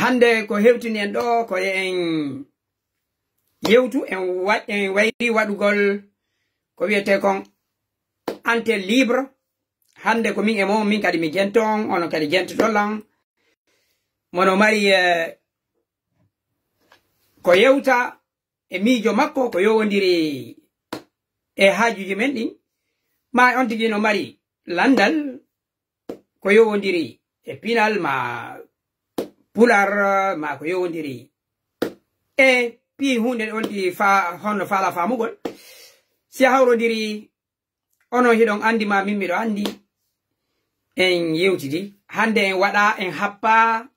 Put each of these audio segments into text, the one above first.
hande ko hewtini en ɗo ko en yewtu en wayri waɗugol ko wiyete kon antenne libre. hande ko min e mon min kadi mi jenton ono kadi jentotolan mono mari ko yewta e miijo makko ko yowondiri e haajuji men ɗin ma on tigi no mari landal ko yowondiri e pinal ma pular ma ko yowondiri e pi hunde on ɗi fa honno fala famugol si hawrodiri ono hiɗon andi ma min miɗo andi en yewtidi hande en waɗa en happa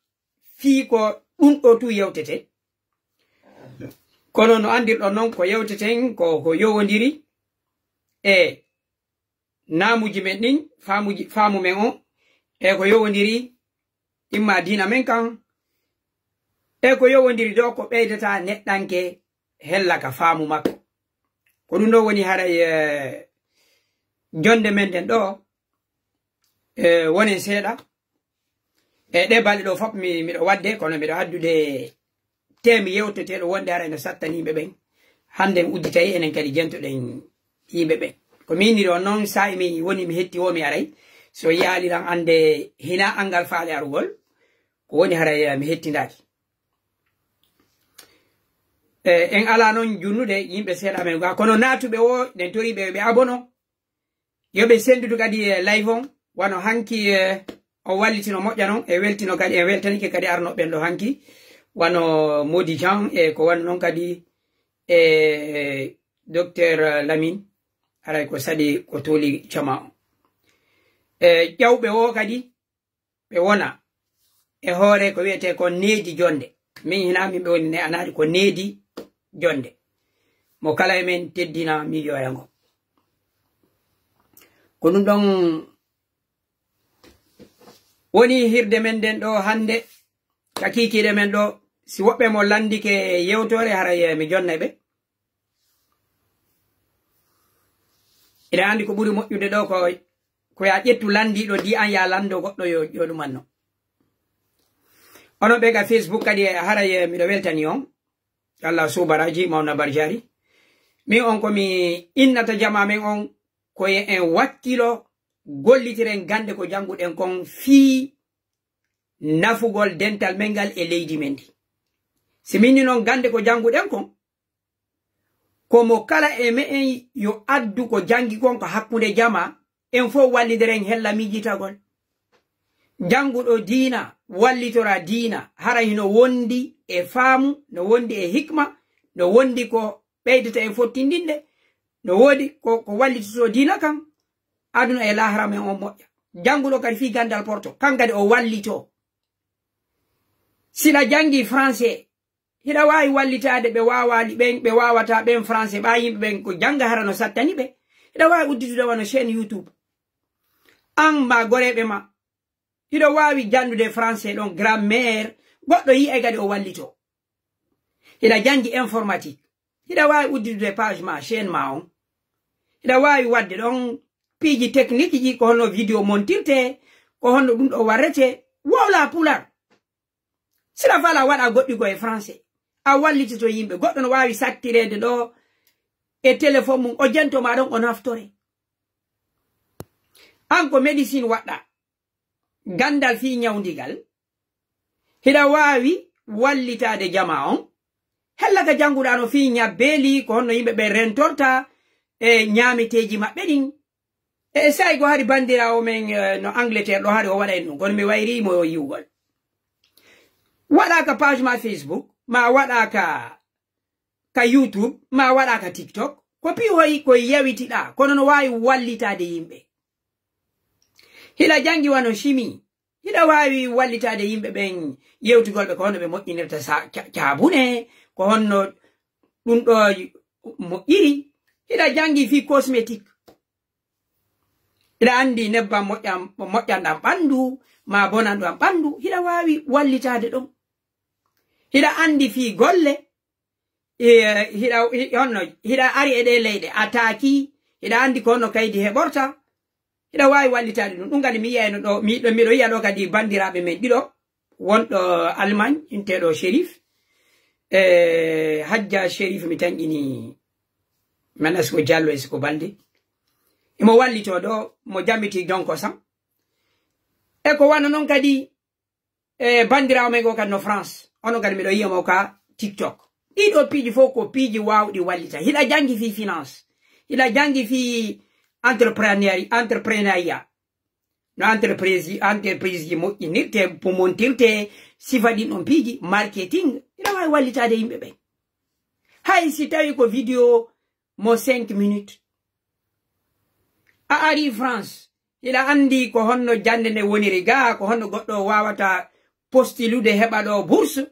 fi ko ɗum ɗo tu yewtete kono no andirɗon noon ko yewteten ko yowondiri e namuji men ɗin faamu men o e ko yowondiri imma dina men kan e ko yowondiri do ko ɓeydata neɗɗanke hellaka faamu makko ko ɗum ɗo woni haray jonde men den ɗo wonen seeɗa e ɗe balɗe ɗo fof miɗo wadde kono miɗo haddude temi yewteteɗo wonde ara ene sattani yimɓe ɓen hande en udditayi enen kadi jentoɗen yimɓe ɓen ko miniri on noon sa mi woni mi hetti mi aray so yaaliran ande hina angal faale arugol ko woni haray mi hettindaki en ala noon junnude yimɓe seeɗa men ga kono natuɓe o ɗen toriɓe ɓe abono yoɓe sendudu kadi live on wano hanki o wallitino moƴƴa noon e weltino kadi e weltanike kadi arnoɓen ɗo hanki wano Modi Jean e ko wano noon kadi e docteur Lamine haray ko saɗi ko toli cama o e ƴawɓe o kadi ɓe wona e hoore ko wiyete ko needi jonde min hina min ɓe woni ne anaɗi ko needi jonde mo kala e men teddina miijoyango ko ɗum ɗon woni hirde men den ɗo hande ka kikiɗe men ɗo si woɓɓe mo landike yewtore haray mi jonna ɓe ina andi ko ɓuri moƴƴude ɗo ko ya ƴettu landiɗo di an ya lando goɗɗo yo ɗumanno onon ɓe ga Facebook kadi haray miɗo weltani on Allah subaraji mawna barjari min on komi innata jama men on koye en wakkilo gollitiren gande ko janguɗen kon fii nafugol dental men ngal e leydi men ndi si minni noon gande ko janguɗen kon komo kala e me en yo addu ko jangi kon ko hakkunde jama en fof wallidiren hella mijitagol janguɗo diina wallitora diina haray no wondi e faamu no wondi e hikma no wondi ko ɓeydata e fottindinde no wodi ko wallitoto diina kan aduna e lahara men on moƴƴa janguɗo kadi fi gandal porto kan kadi o wallito sila jangi français hiɗa wawi wallitade ɓe wawali ɓen ɓe wawata ɓen français ɓa yimɓe ɓen ko janga hara no sattani ɓe hiɗa wawi udditude wano chaîne YouTube an ma goreɓe ma hiɗa wawi jandude français ɗon grammaire goɗɗo yi'e kadi o wallito hiɗa jangi informatique hiɗa wawi udditude page ma chaîne ma on hiɗa wawi wadde ɗon piiji technique ji ko honno vidéo montirte ko honno ɗum ɗo warrete wowla pular sila fala waɗa goɗɗi ko e français a wallitito yimɓe goɗɗo no wawi sattirede ɗo e téléphone mum o jentoma ɗon o naftore an ko médecine waɗɗa gandal fi ñawdigal hiɗa wawi wallitade jama on hellaka janguɗa no fi ñabbeli ko honno yimɓe ɓe rentorta e ñameteji maɓɓe ɗin e sai go hari bandirawo men no Angleterre ɗo hari o waɗa en ɗum kono mi wayrimo yiwgol waɗa ka page ma Facebook ma waɗa ka YouTube ma waɗa ka TikTok ko pi hoyi ko yawitiɗa kono no wawi wallitade yimɓe hiɗa jangi wano chimie hiɗa wawi wallitade yimɓe ɓen yewtugolɓe ko honno ɓe moƴƴinirta cabune ko honno ɗum ɗo moƴƴiri hiɗa jangi fi cosmétique hiɗa andi nebbam moƴƴanɗam ɓandu ma bonanɗam ɓandu hiɗa wawi wallitade ɗum hiɗa andi fi golle hiɗa ari e ɗe leyɗe ataki hiɗa andi ko honno kaydi heɓorta hiɗa wawi wallitade ɗum ɗum kadi mi yiyayno ɗo miɗo yiya ɗo kadi bandiraɓe men ɗiɗo wonɗo Allemagne inteɗo Shérif Hajja Shérif mi tanƴini menas ko Diallo e siko Balde imo wallito ɗo mo jambiti jonko sam e ko wana noon kadi bandirawo men go kadi no France ono kadi miɗo yiyamo ka TikTok ɗiɗo piiji fof ko piiji wawɗi wallita hiɗa jangi fi finance hiɗa jangi fi entrepreneuria no entreprise ji moƴƴinirte pomontirte sifa ɗin ɗon piiji marketing hiɗa wawi wallitade yimɓe ɓen hay si tawi ko vidéo mo 5 minutes a ari France hiɗa andi ko honno jande nde woniri ga ko honno goɗɗo wawata postilude heɓa ɗo bourse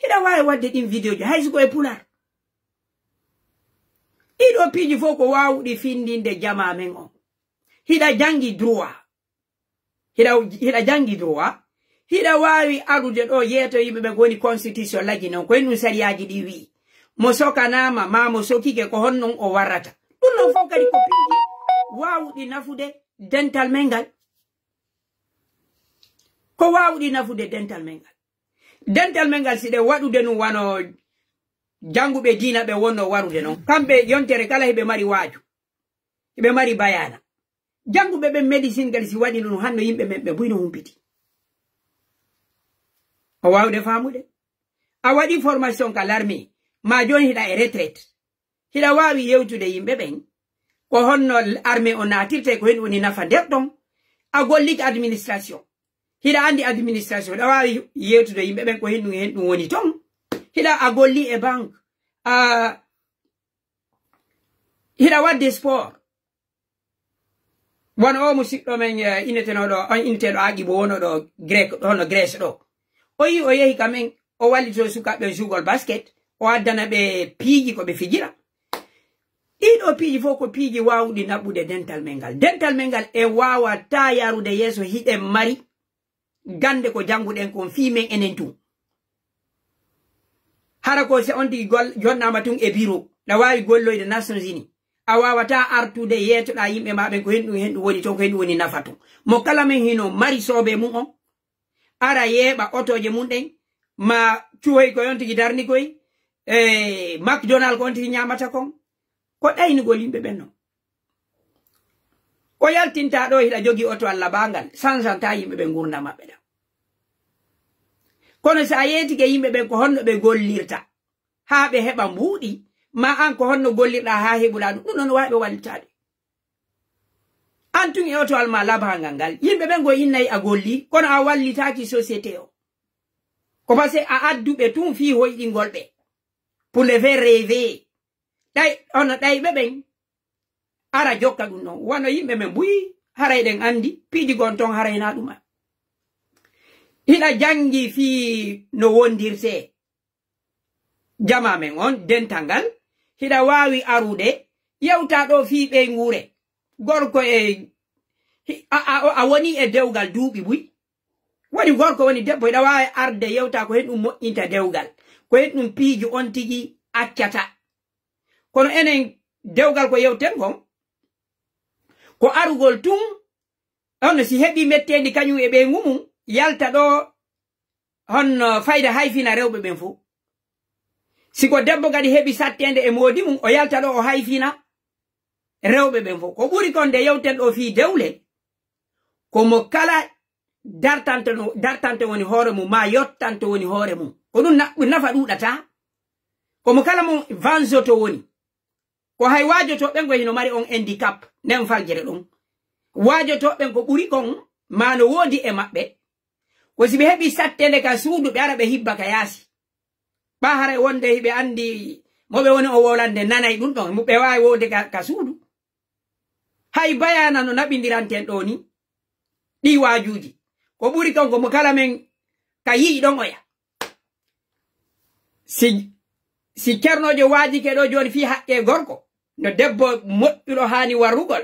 hiɗa wawi wadde ɗin vidéo ji hay siko e pular ɗiɗo piiji fof ko wawɗi findinde jama men on hiɗa jangi droit hiɗa jangi droit hiɗa wawi arude ɗo yeeto yimɓe ɓe goni constitution lagi noon ko ɗum sariyaji ɗi wi mo sokanama ma mo sokike ko honnon o warrata ɗum non fof kadi ko piiji wawɗi nafude dental mengal ko wawɗi nafude dental mengal siɗe waɗude num wano janguɓe diina ɓe wonno warude noon kamɓe yontere kala heɓe mari waaju heɓe mari bayana janguɓe ɓe médecine kadi si waɗi ɗum hanno yimɓe men ɓe buyno humpiti o wawde famude a waɗi formation ka l'armée ma joni hiɗa e retraite hiɗa wawi yewtude yimɓe ɓen ko honno armée o natirte ko hen woni nafa nder ɗon a golliki administration hiɗa andi administration hiɗa wawi yewtude yimɓe ɓen ko hen ɗum woni ton hiɗa a golli e banque hiɗa wadde sport wona o musidɗo men ineteɗo Aqibo wono ɗo hono Grèce ɗo o yi o yehi kamen o wallito sukaɓe jugol basket o addana ɓe piiji ko ɓe fijira ɗiɗo piiji fof ko piiji wawɗi naɓɓude dental mengal e wawata yarude yeeso hiɗen mari gande ko janguɗen kon fi men enen tun hara ko se on tigi jonnama tun e bureau na wawi golloyde Nations Unies a wawata artude yetoɗa yimɓe maɓen ko hen ɗum woni ton ko hen ɗum woni nafa ton mo kala men hino mari soɓe mum on ara yeeɓa otoje mum ɗen ma cuhoy ko yon tigi darni koy McDonald ko on tigi ñamata kon ko ɗaynugol yimɓe ɓen non o yaltinta ɗo hiɗa jogi oto Allah bangal sansanta yimɓe ɓe gurna maɓɓe ɗa kono sa yetike yimɓe ɓen ko honno ɓe gollirta ha ɓe heɓa mbuuɗi ma an ko honno gollirɗa ha heɓuɗa ɗum non wawi ɓe wallitade an tun e oto alma labangal ngal yimɓe ɓen go innayi a golli kono a wallitaki société o ko parce que a adduɓe tun fi hoyɗingol ɓe pour les faire rêver ono ɗayɓe ɓen ara jokka ɗum noon wano yimɓe men buyi harayɗen andi piiji gon ton harayna ɗuma hiɗa jangi fi no wondirte jama men on dental ngal hiɗa wawi arude yewta ɗo fi ɓe ngure gorko a woni e dewgal duuɓi buy woni gorko woni debbo hiɗa wawi arde yewta ko hen ɗum moƴƴinta dewgal ko hen ɗum piiji on tigi accata kono enen dewgal ko yewten kon ko arugol tun on si heɓi mettedi kañum e ɓe ngumum yalta ɗo hon fayda hayfina rewɓe ɓen fof siko debbo kadi heɓi sattende e modi mum o yalta ɗo o hayfina rewɓe ɓen fof ko ɓuri kon nde yewten ɗo fi dewle komo kala dartante woni hoore mum ma yottante woni hoore mum ko ɗum nafa ɗuɗata komo kala mo vanzoto woni ko hay wajotoɓen ko hino mari on handicap nden faljere ɗum wajotoɓen ko ɓuri kon ma no woodi e maɓɓe ko si ɓe heɓi sattende ka suudu ɓe ara ɓe hibba ka yaasi ɓa haray wonde ɓe andi moɓe woni o wolande nanay ɗum ɗon ɓe wawi wode ka suudu hay bayana no naɓidiranten ɗo ni ɗi wajuji ko ɓuri kon ko mo kala men ka yii ɗon oya si cernojo waajike ɗo joni fi haqqe gorko no debbo moƴƴuɗo hani warrugol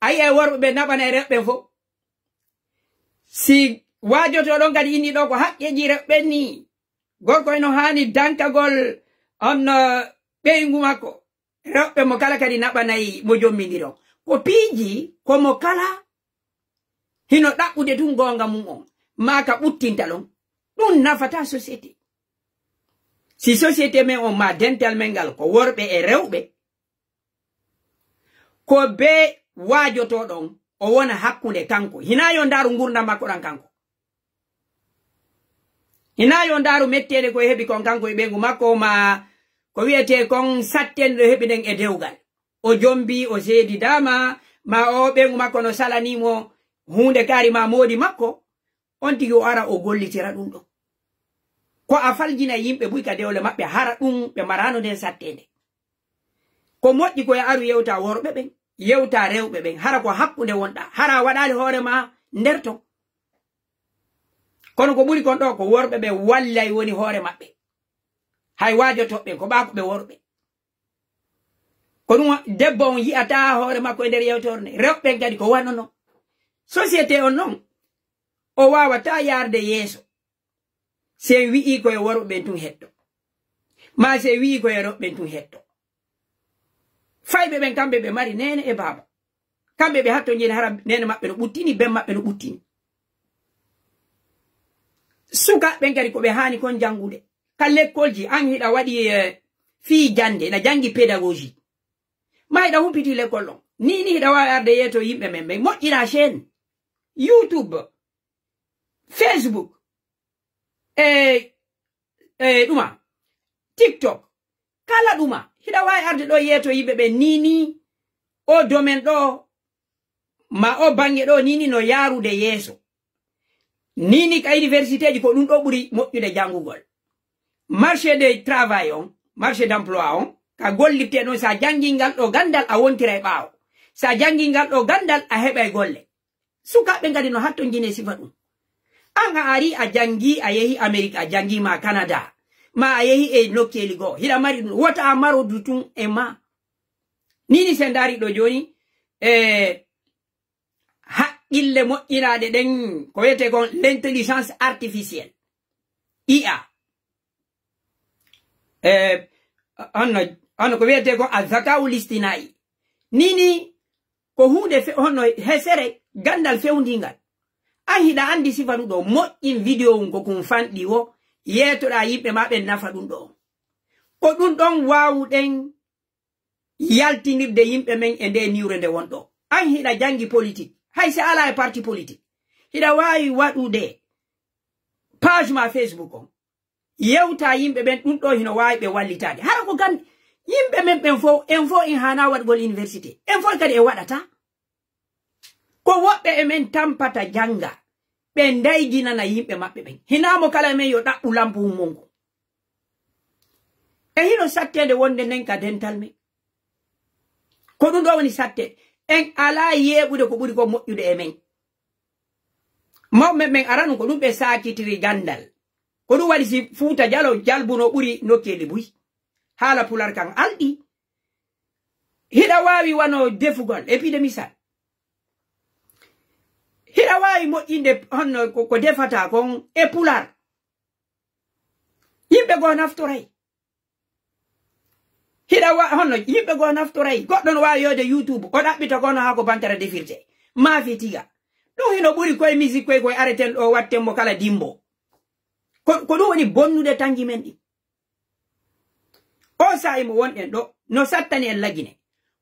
ayi e worɓe ɓe naɓana e rewɓe fof si waajoto ɗon kadi inni ɗo ko haqqeji rewɓe ni gorko eno hani dankagol on ɓeygu makko rewɓe mo kala kadi naɓanayi mo jommidiro ko piiji komo kala hino ɗaɓɓude tun gonga mum on maka ɓuttintalon ɗum nafata société. Si société men on ma dental men ngal ko worɓe e rewɓe ko be wajoto ɗon o wona hakkunde kanko hina yo ndaru ngurdam makko ɗan kanko hina yo ndaru mettede ko heɓi kon kanko e ɓeygu makko ma ko wiyete kon sattende heɓi ɗen e dewgal o jombi o seedi dama ma o ɓeygu makko no salanimo hunde kari ma modi makko on tigi o ara o gollitira ɗum ɗo ko a faljina yimɓe buyka dewle maɓɓe hara ɗum ɓe marano nden sattede ko moƴƴi koye aru yewta worɓe ɓen yewta rewɓe ɓen hara ko hakkunde wonɗa hara waɗali hoore ma nder ton kono ko ɓuri kon ɗo ko worɓe ɓe wallay woni hoore maɓɓe hay wajotoɓe ko ɓako ɓe worɓe ko ɗum debbo on yi'ata hoore makko e nder yewtorde rewɓe kadi ko wannono société on noon o wawata yarde yeeso se wi'i koye worɓe ɓen tun hetto ma se wi'i koye rewɓe ɓen tun hetto fayɓe ɓen kamɓe ɓe mari nene e baaba kamɓe ɓe hatto jeni hara nene maɓɓe no ɓuttini ben maɓɓe no ɓuttini sukaɓe kadi ko ɓe hani kon jangude ka lekkolji an hiɗa waɗi fii jande na jangi pédagogie ma hiɗa humpiti l'école ɗon ni hiɗa wawi arde yeeto yimɓe men ɓe moƴƴina chaîne YouTube Facebook ɗuma TikTok kala ɗuma hiɗa wawi arde ɗo yeeto yimɓe ɓe nini o domaine ɗo ma o bange ɗo nini no yarude yeeso nini ka université ji ko ɗum ɗo ɓuri moƴƴude jangugol marché de travail on marché d'emploi on ka gollitte ɗon sa jangi ngal ɗo gandal a wontira e ɓaawo sa jangi ngal ɗo gandal a heɓa e golle sukaɓe ngadi no hatto jine sifa ɗum an a ari a jangi a yehi Amérique a jangi ma Canada ma a yehi e nokkeli goo hiɗa mari ɗum wota a marodu tun e ma nini sen dari ɗo joni haqqille moƴƴinaɗe ɗen ko wiyete kon l'intelligence artificielle IA honno ko wiyete kon azakau listinayi nini ko hunde honno hesere gandal fewndingal an hiɗa andi sifa ɗum ɗo moƴƴin vidéo um ko kum fanɗi o yetoɗa yimɓe ma ɓe nafa ɗum ɗo ko ɗum ɗon wawuɗen yaltinirde yimɓe men e nde niwre nde wonɗo an hiɗa jangi politique hay se ala e parti politique hiɗa wawi waɗude page ma Facebook on yewta yimɓe ɓen ɗum ɗo hino wawi ɓe wallitade hara ko gandi yimɓe men ɓen fo en fo en hana waɗgol université en fo kadi e waɗata ko woɓɓe e men tampata janga ɓe ndaydinana yimɓe maɓɓe ɓen hinamo kala men yo ɗaɓɓu lampu hummongo e hino sattede wonde nden ka dental men ko ɗum ɗo woni sattede en ala yeɓude ko ɓuri ko moƴƴude e men mawɓe men aranu ko ɗum ɓe sakitiri gandal ko ɗum waɗi si Fuuta Jalo jalbuno ɓuri nokkeli buy haala pular kan alɗi hiɗa wawi wano defugol épidémisal hiɗa wawi moƴƴinde honno ko defata kon e pular yimɓe goo naftoray hiɗa wa honno yimɓe goo naftoray goɗɗo no wawi yode YouTube o ɗaɓɓita kono ha ko bantara defirte maafi tiga ɗum hino ɓuri koye musique koye areten ɗo wattenmo kala dimbo ko ɗum woni bonnude tangi men ɗi o sa'i mo wonɗen ɗo no sattani en lagine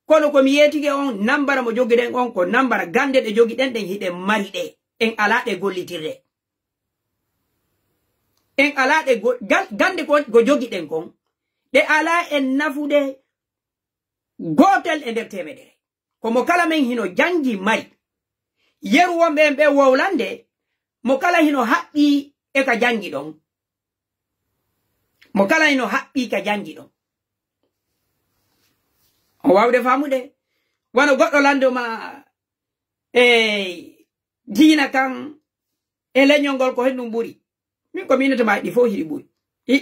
kono komi yetige on nambara mo jogiɗen on ko nambara gande ɗe jogiɗen ɗen hiɗen mari ɗe en ala ɗe gollitirde en ala ɗe gande ko jogiɗen kon ɗe ala en nafude gotel e nder temedere komo kala men hino jangi mari yeru wonɓe en ɓe wowlande mo kala hino haɓɓi e ka jangi ɗon mo kala hino haɓɓi ka jangi ɗon o wawde famude wano goɗɗo landoma diina kan e leñol ngol ko henɗum ɓuri min ko minetema ɗi fo hiɗi ɓuri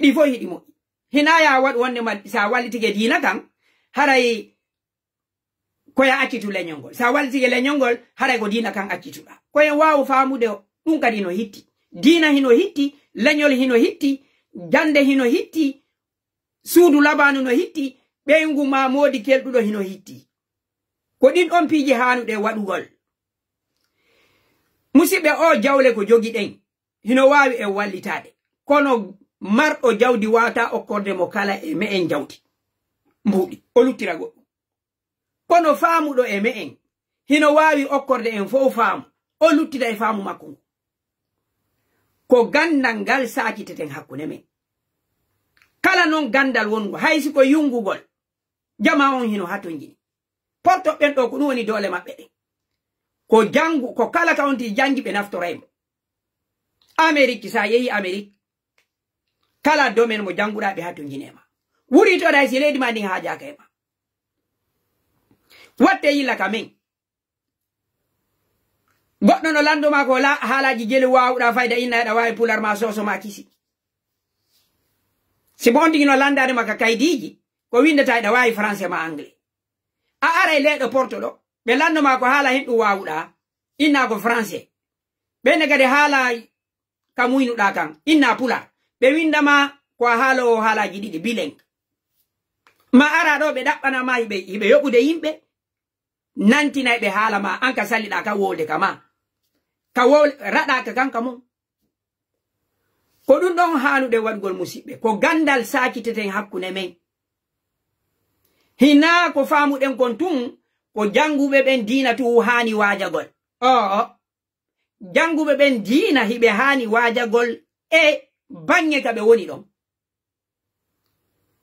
ɗi fo hiɗi moƴƴi hina ya waɗ wonde ma sa wallitige diina kan haray koya accitu leñol ngol sa wallitige leñol ngol haray ko diina kan accituɗa koyen wawu famude ɗum kadi hino hitti diina hino hitti leñol hino hitti jande hino hitti suudu labanu no hitti ɓeygu ma modi kelɗuɗo hino hitti ko ɗin ɗon piiji hanuɗe waɗugol musidɓe o jawle ko jogi ɗen hino wawi e wallitade kono marɗo jawdi wata okkorde mo kala e me en jawdi mbuɗi o luttira goɗɗum kono faamuɗo e me en hino wawi okkorde en fof faamu o luttida e faamu makko ngu ko gandal ngal sakiteten hakkunde men kala non gandal wongo haysi ko yungugol jama on hino hato jini porto ɓen ɗo ko ɗum woni dole maɓɓe ɗen ko jangu ko kala ka onti jangi ɓe naftoraymo Amerique sa yehi Amerique kala domaine mo janguɗa ɓe hato jinema wuri to da si leydi ma ndin haajaka e ma watte yilla ka men goɗɗo no landoma ko haalaji jeli wawuɗa fayda inna eɗa wawi pular ma soso ma kisi si bon tigi no landade maka kaydiji ko windata eɗa wawi français ma anglais a aray leɗo porto ɗo ɓe landoma ko haala hen ɗum wawuɗa inna ko français ɓenne kadi haala ka muynuɗa kan inna pular ɓe windama ko a haalowo haalaji ɗiɗi bilingue ma ara ɗo ɓe ɗaɓɓanama hiɓe yoɓude yimɓe nantinay ɓe haala ma an ka salliɗa ka wolde ka ma ka raɗaka kanka mum ko ɗum ɗon haanude waɗgol musidɓe ko gandal sakiteten hakkunde men hina ko faamuɗen kon tun ko janguɓe ɓen diina tu haani waajagol janguɓe ɓen diina hiɓe haani waajagol e bange ka ɓe woni ɗon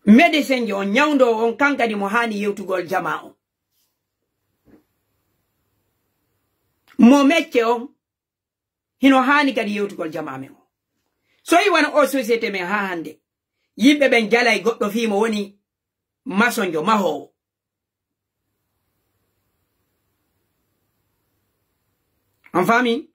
médecin jo on nyawdo on kankadi mo haani yewtugol jama on mo mecce on hino haani kadi yewtugol jama men on so yi wana o société men ha hande yimɓe ɓen jalay goɗɗo fimo woni masonjo mahowo on fami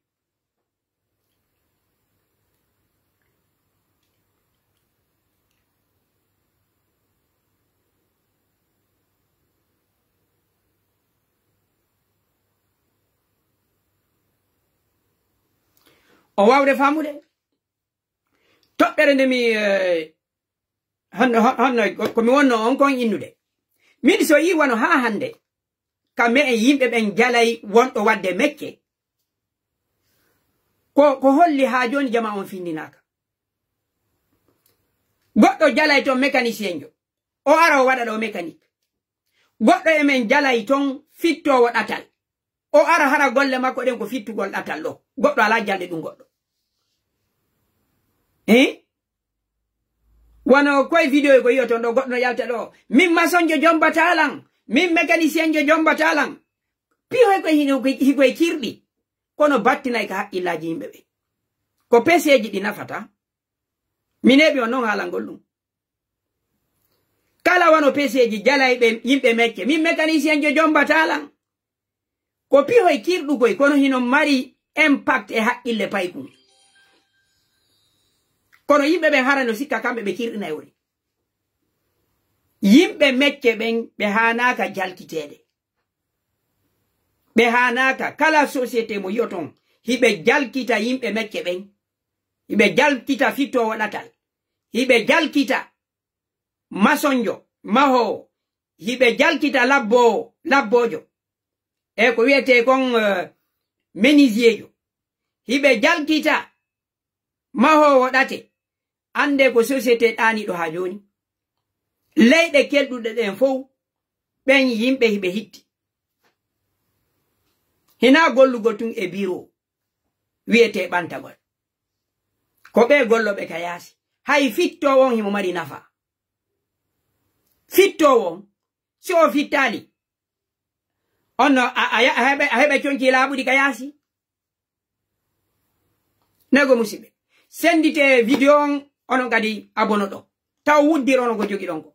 o wawde famude toɓɓere nde mi honno komi wonno on kon innude min so yi wano ha hande kamɓe en yimɓe ɓen jalay wonɗo wadde mekke ko holli ha joni jama on findinaka goɗɗo jalay ton mécanicien jo o ara o waɗa ɗo mécanique goɗɗo emen jalay ton fittowo ɗatal o ara hara golle makko ɗen ko fittugol ɗatal ɗo goɗɗo ala jalde ɗum goɗɗo wano koye vidéo ko yiyoton ɗo goɗɗo no yalta ɗo min masonjo jombatalan min mécanicien jo jombatalan piyoy koye hikoye kirɗi kono battinay ka haqqillaji yimɓe ɓe ko peseji ɗi nafata mineɓi on non haalangol ɗum kala wano peseji jalay ɓe yimɓe mecce min mécanicien jo jombatalan ko piyoy kirɗukoy kono hino mari impact e haqqille paykum kono yimɓe ɓen harano sikka kamɓe ɓe kirɗinay woni yimɓe mecce ɓen ɓe hanaka jaltitede ɓe hanaka kala société mo yoton hiɓe jalkita yimɓe mecce ɓen hiɓe jalkita fittowo ɗatal hiɓe jalkita masonjo mahowo hiɓe jalkita labbojo e ko wiyete kon menisiejo hiɓe jalkita mahowo ɗate ande ko société ɗaniɗo ha joni leyɗe kelɗuɗe ɗen fof ɓen yimɓe hiɓe hitti hina gollugol tun e bureau wiyete ɓantagol ko ɓe golloɓe ka yaasi hay fittowon himo mari nafa fittowon si o fittali onno a heɓe conci laaɓuɗi ka yaasi nego musidɓe sendite vidéo on onon kadi abono ɗo taw wuddir onon ko jogi ɗon ko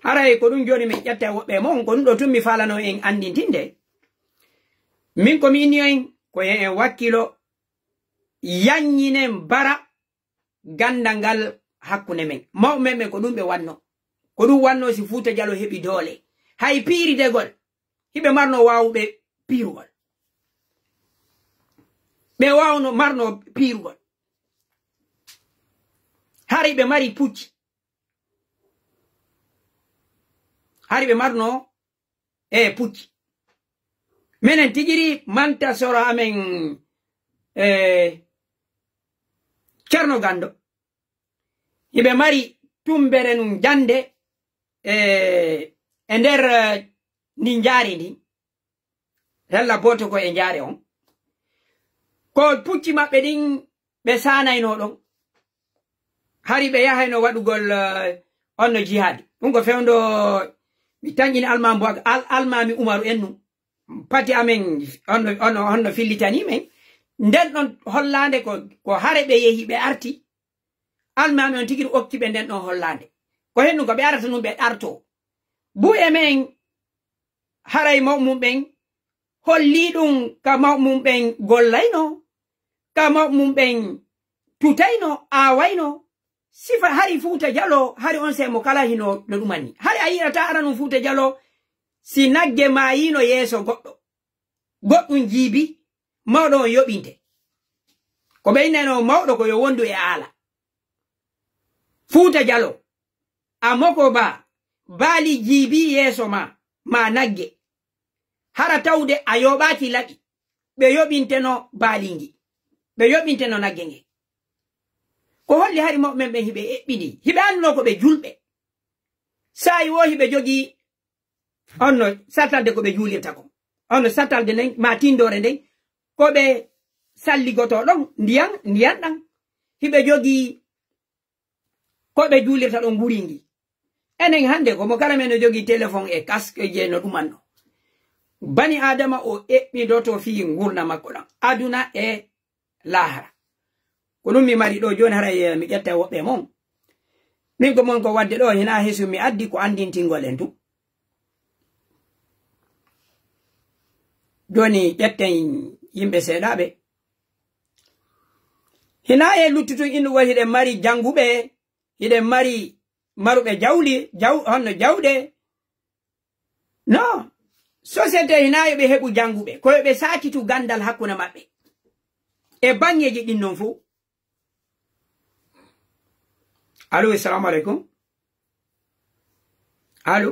haray ko ɗum joni min ƴetta woɓɓe mon ko ɗum ɗo tun mi falano en andintinde min komi inni en ko en wakkilo yanñinen bara gandal ngal hakkunde men mawɓe men ko ɗum ɓe wanno ko ɗum wanno si Fuuta Jallo heɓi doole hay piiridegol hiɓe marno wawuɓe piirugol ɓe wawno marno piirugol hari ɓe mari pucci hari ɓe marno pucci minen tijiri manta soro amen Ceerno Gando yiɓe mari tumbere num jande e nder ni jaari ndi rella boto ko e jaare on ko pucci maɓɓe ɗin ɓe sanayno ɗon hari ɓe yahayno waɗugol onno jihad ɗum ko fewndo mi tañƴini almami Umaru en num pati amen onno fillitani men nden ɗon hollande ko hare ɓe yehi ɓe arti almami on tigiri okkiɓe nden ɗon hollande ko hennu ko ɓe arata num ɓe ɗarto bu e men haray mawmum ɓen holli ɗum ka mawmum ɓen gollayno ka mawmum ɓen tutayno awayno sifa hari Fuuta Jallo hari on semo kala hino no ɗumanni hari a yi'ata ara num Fuuta Jallo si nagge mayino yeeso goɗɗum jiibi mawɗo on yoɓinte ko ɓeynano mawɗo ko yo wondu e aala Fuuta Jallo a moko baali jiibi yeeso ma nagge hara tawde a yoɓaki laɓi ɓe yoɓinteno baalingi ɓe yoɓinteno nagge nge ko holli hari mawɓe ɓe hiɓe eɓɓini hiɓe anduno ko ɓe julɓe sayi wo hiɓe jogi onno satalde ko ɓe juulirta ko onno satalde nden ma tindore nden ko ɓe salligoto ɗon ndiyan ɗan hiɓe jogi ko ɓe juulirta ɗon nguringi enen hande ko mo kala men no jogi téléphone e casque je no ɗumanno bani adama o eɓɓidoto fi ngurna makko ɗan aduna e lahara ko ɗum mi mari ɗo joni haray mi ƴetta woɓɓe mon min ko mon ko wadde ɗo hina hesu mi addi ko andintingol en tu joni ƴetten yimɓe seeɗaɓe hina e luttutun innugo hiɗen mari janguɓe hiɗen mari maruɓe honno jawɗe non société hina yoɓe heɓu janguɓe ko yoɓe sakitu gandal hakkunde maɓɓe e bangeji ɗin non fuu allo assalamu aleykum allo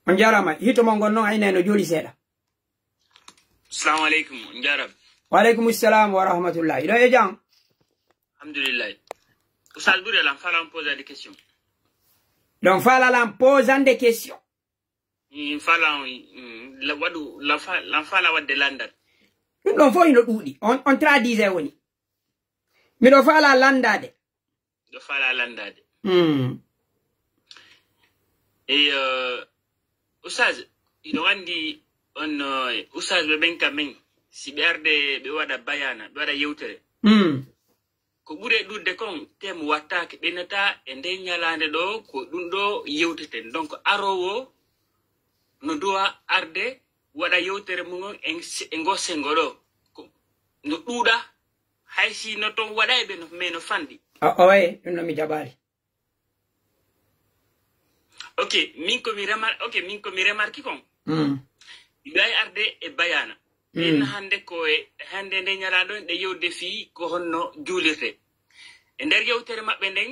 on jarama hito mon gon noon ayne no jooɗi seeɗa assalamu aleykum on jarama wa aleykum salam wa rahmatullah iɗo e jam alhamdulillah Oustaz Ɓuri alam falan posade question donc falalam posande question falan waɗu lan fala wadde landal ɗum ɗon fof hino ɗuuɗi on tradise woni miɗo fala landade ɗo fala landade Oustaz iɗo andi on Oustaz ɓe ɓen kam men si ɓe arde ɓe waɗa bayana ɓe waɗa yewtere ko ɓuri ɗudde kon temo wattake ɓenata e nder ñalande ɗo ko ɗum ɗo yewteten donc arowo no duwa arde waɗa yewtere mum e ngo sengo ɗo no ɗuuɗa hay si no toon waɗa e ɓe mais no fandi oye ɗum no mi jaɓali ok min komi remarki kon ɓiɓay arde e bayana en hande ko hande nde ñalaɗo ɗe yewde fi ko honno juulirte e nder yewtere maɓɓe nden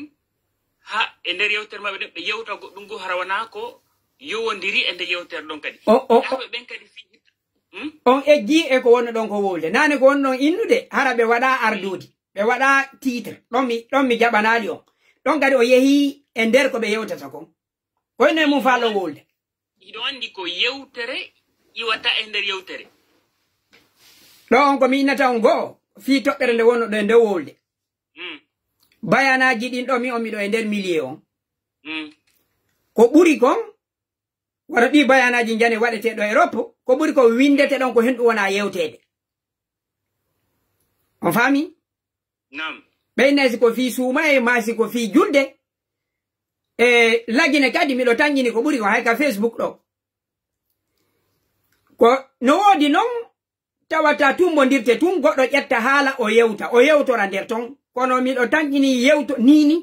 e nder yewtere maɓɓe ɗen ɓe yewta goɗɗum go hara wona ko yowodiri e nde yewtere ɗon kadi aɓe ɓen kadi fi on eggi e ko wonno ɗon ko wolde nane ko wonno ɗon innude hara ɓe waɗa ardude ɓe waɗa titre ɗon mi jaɓanali on ɗon kadi o yeehi e nder ko ɓe yewtata kon koyno mum fallo wolde iɗo andi ko yewtere iwata e nder yewtere ɗo on ko mi innata on goo fi toɓɓere nde wonno ɗo e nde wolde bayanaji ɗin ɗo mi on miɗo e nder milieu on ko ɓuri kon wara ɗi bayanaji jane waɗeteɗo Europe ko ɓuri ko windete ɗon ko henɗum wona yewtede on faami ɓeynaysi ko fi suuma e masi ko fi julde e lagine kadi miɗo tañƴini ko ɓuri ko hay ka Facebook ɗo ko no woodi noon tawata tumbodirte tun goɗɗo ƴetta haala o yewtora nder ton kono miɗo tañƴini nini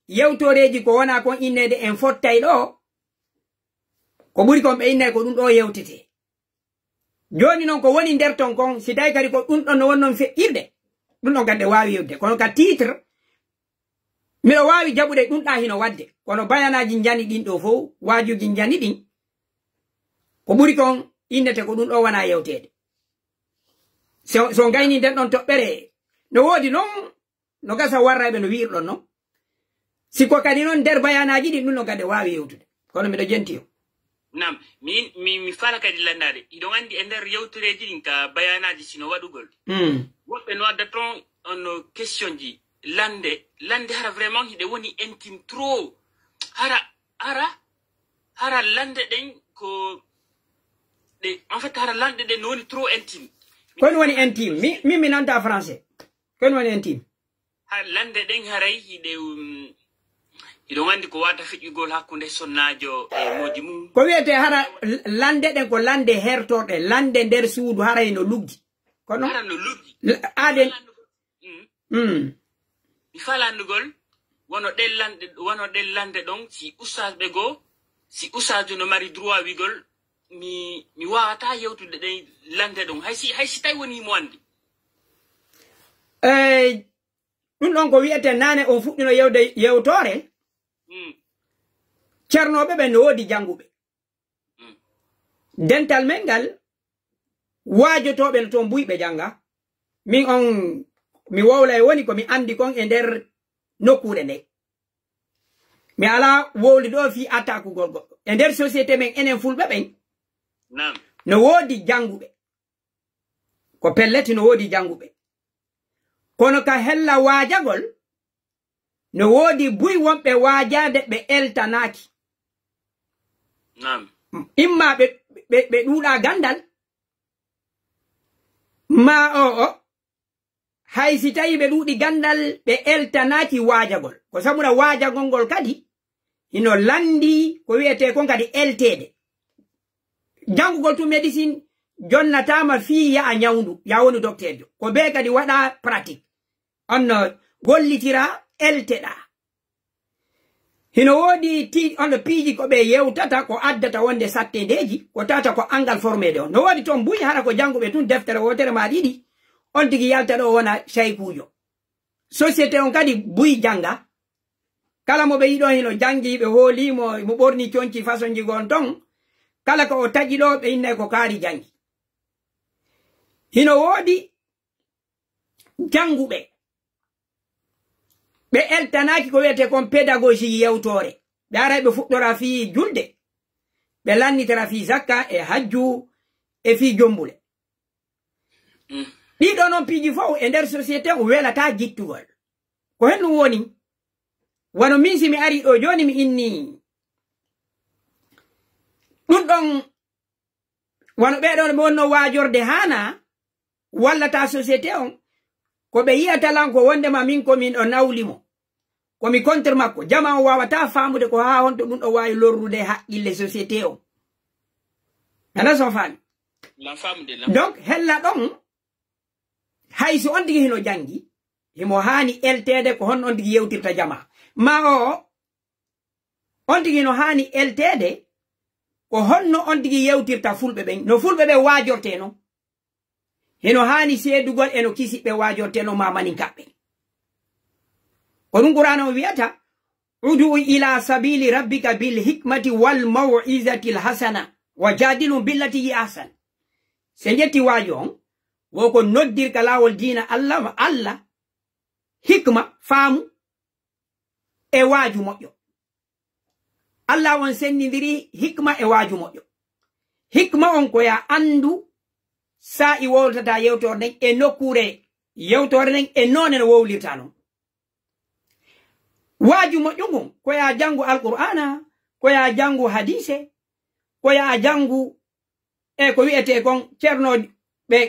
yewtoreji ko wona kon innede en fottay ɗo ko ɓuri kon ɓe innay ko ɗum ɗo yewtete joni noon ko woni nder ton kon si tawi kadi ko ɗum ɗon no wonnon feƴƴirde ɗum ɗon kadi wawi yewde kono ka titre miɗo wawi jaɓude ɗum ɗa hino wadde kono bayanaji jani ɗin ɗo fof wajuji jani ɗin ko ɓuri kon innete ko ɗum ɗo wona yewtede so gayni nden ɗon toɓɓere no wodi non no gasa warraɓe no wirɗon non siko kadi noon nder bayanaji ɗi ɗum no kadi wawi yewtude kono miɗo jenti o nam mi fala kadi landade iɗon andi e nder yewtoreji ɗin ka bayanaji sino waɗugol woɓɓe no adda ton on question ji lande hara vraiment hiɗe woni intime trop hara lande ɗen ko en fait hara lande ɗen no woni trop intime kono woni intime mi nanta français kono woni intime har lande ɗen haray hiɗon andi ko wata feƴƴugol hakkunde sonnajo e moji mum ko wiyete hara lande ɗen ko lande hertorɗe lande nder suudu haray no luggi kono hara no luggi aden mi falandugol wono ɗen lande ɗon si usage goo si usage no mari droit wigol mi wawata yewtude ɗen lande ɗon hay si tawi woni mo andi ɗum ɗon ko wiyete nane on fuɗɗino yewde yewtore ceernoɓe ɓe no woodi janguɓe dental men ngal waajotoɓe no toon buyɓe janga min on mi wowla e woni ko mi andi kon e nder nokkuure nde mi ala wowli ɗo fi attakugol goɗɗo e nder société men enen fulɓe ɓen no woodi janguɓe ko pelleti no woodi janguɓe kono ka hella waajagol no woodi buy wonɓe waajade ɓe eltanaki imma ɓe ɗuuɗa gandal ma o hay si tawi ɓe ɗuuɗi gandal ɓe eltanaki waajagol ko samuna waajagol ngol kadi ino landi ko wiyete kon kadi eltede jangugol tu médecine jonnatama fi ya nyawndu ya woni docteur jo ko be kadi waɗa pratique on gollitira elteɗa hino woodi on piiji ko ɓe yewtata ko addata wonde sattedeji ko tata ko angal formede on no woodi toon buyi hara ko janguɓe tun deftere wotere ma ɗiɗi on tigi yalta ɗo wona cheykujo société on kadi buyi janga kala mo ɓe yiɗo hino jangi ɓe hoolimo mo ɓorni conci façon ji gon ton kala ko o taƴi ɗo ɓe innay ko kaari jangi hino woodi janguɓe ɓe eltanaki ko wiyete kon pédagogie yewtore ɓe aray ɓe fuɗɗora fi julde ɓe lannitara fi zakka e hajju e fi jombule ɗiɗo noon piiji fof e nder société o welata gittugol ko hen ɗum woni wano min si mi ari ɗo joni mi inni ɗum ɗon wano ɓeɗon ɓe wonno waajorde hana wallata société on ko ɓe yiyatalan ko wondema min komin ɗo nawlimo komi contre makko jama o wawata famude ko ha honto ɗum ɗo wawi lorrude haqqille société o ana so faami donc hella ɗon hayso on tigi hino jangi himo hani eltede ko hon on tigi yewtirta jama ma o on tigi no hani eltede ko honno on tigi yewtirta fulɓe ɓen no fulɓe ɓe waajorte no heno hani seedugol eno kisiɓe waajorte no mamanin kaɓɓe ko ɗum qur'ana o wiyata udu ila sabili rabbika bil hikmati wal maw'izati l hasana wa jadilum billati hi ahsan se jetti waajo on woko noddirka lawol diina allah hikma faamu e waaju moƴƴo allah on sennidiri hikma e waaju moƴƴo hikma on ko ya andu sa i wowltata yewtore nden e nokkure yewtore nden e noone no wowlirta non waaju moƴƴo ngon ko ya jangu alqur'ana ko ya jangu hadise ko ya jangu e ko wiyete kon ceernoɓe ɓe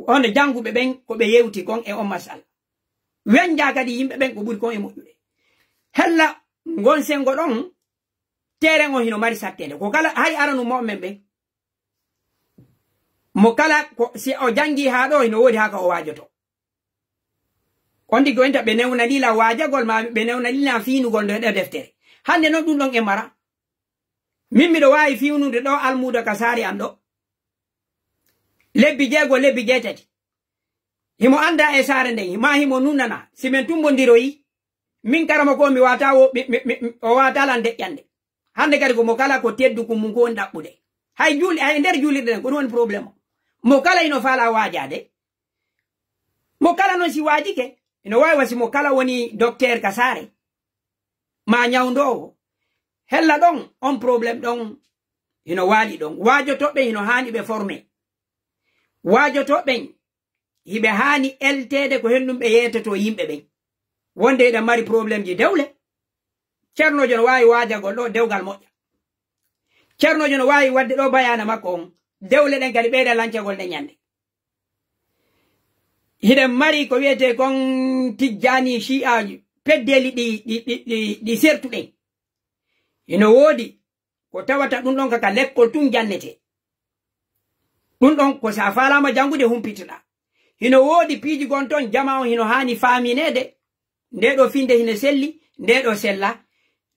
hono janguɓe ɓen ko ɓe yewti kon e on masala wenja kadi yimɓe ɓen ko ɓuri kon e moƴƴude hella gon sengo ɗon teren o hino mari sattede ko kala hay aranu mo'men ɓen mo kala ko si o jangi ha ɗo hino woodi haka o waajoto on tigi wenta ɓe newnanila waajagol ma ɓe newnanila fiinugol ndo ɗe deftere hande noon ɗum ɗon e mara min miɗo wawi fiwnude ɗo almuda ka saari an ɗo lebbi jeego lebbi jeetati himo anda e saare nden ma himo nunana si min tumbodiroyi min karama ko mi wata o watalan deƴƴande hande kadi ko mo kala ko teddu ko mum ko woni ɗaɓɓude hay nder juulirɗe ɗen ko ɗum woni probléme mo kala ino faala waajade mo kala non si waji ke ino wawi wasi mo kala woni docteur kasare ma nyawndo hella don on problem don ino wali don wajo tobe ino hani be formé wajo tobe hibe hani eltede ko hennum be yeteto yimbe be wonde de mari problem ji dewle cerno jono wawi waja goldo dewgal moƴƴa cerno jono wawi wadde do bayana makko on dewle den kadi beeda lancagol ne nyande hide mari ko wiete kon tijjani shi'aji peddeli di sertude ino wodi ko tawata dun don kaka lekkol tun jannete dun don ko sa falama jangude humpitida ino wodi piiji gon ton jama on hino hani faminede ndedo finde hine selli ndedo sella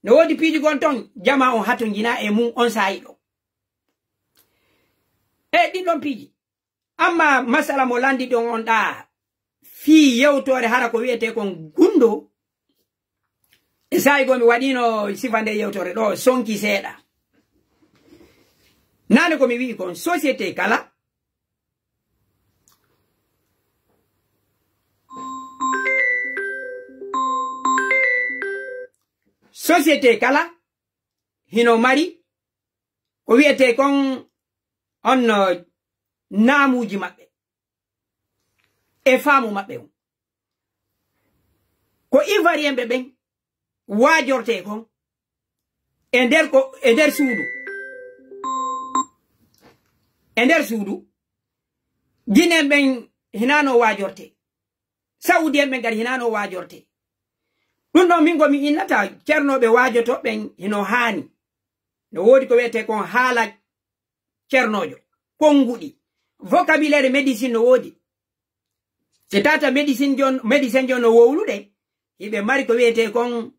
no wodi piiji gon ton jama on hatu ngina e mum on saido e din don piiji amma masala mo landi don on da fi yewtore hara ko wiete kon gundo e sai go mi wadino sifande yewtore do sonki seeda nane ko mi wi kon société kala société kala hino mari ko wiete kon on namuji mabbe e faamu mabbe ko ivoirien ben wajorte kon e nder suudu Guinée ben hinano wajorte Saoudien ben gari hinano wajorte dun do mingo mi innata cernobe wajoto ben hino hani no wodi ko wete kon haala cernojo kongudi vocabulaire médecine no wodi se tata médecine jon no wowlude ibe mari ko wete kon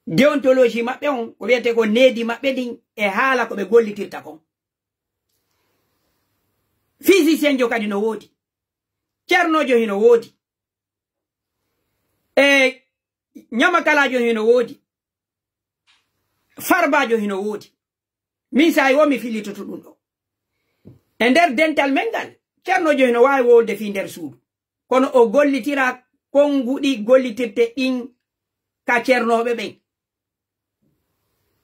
deontologie mabbe on ko wete ko nedi mabbe din e haala ko be gollitirta kon physicien jo kadi no wodi cernojo hino wodi e nyama kalajo hino wodi farbajo hino wodi min sai wo mi filito to dum do e nder dental mengal cernojo hino wawi wode fi nder suudu kono o gollitira kongudi gollitirte din ka cernobe ben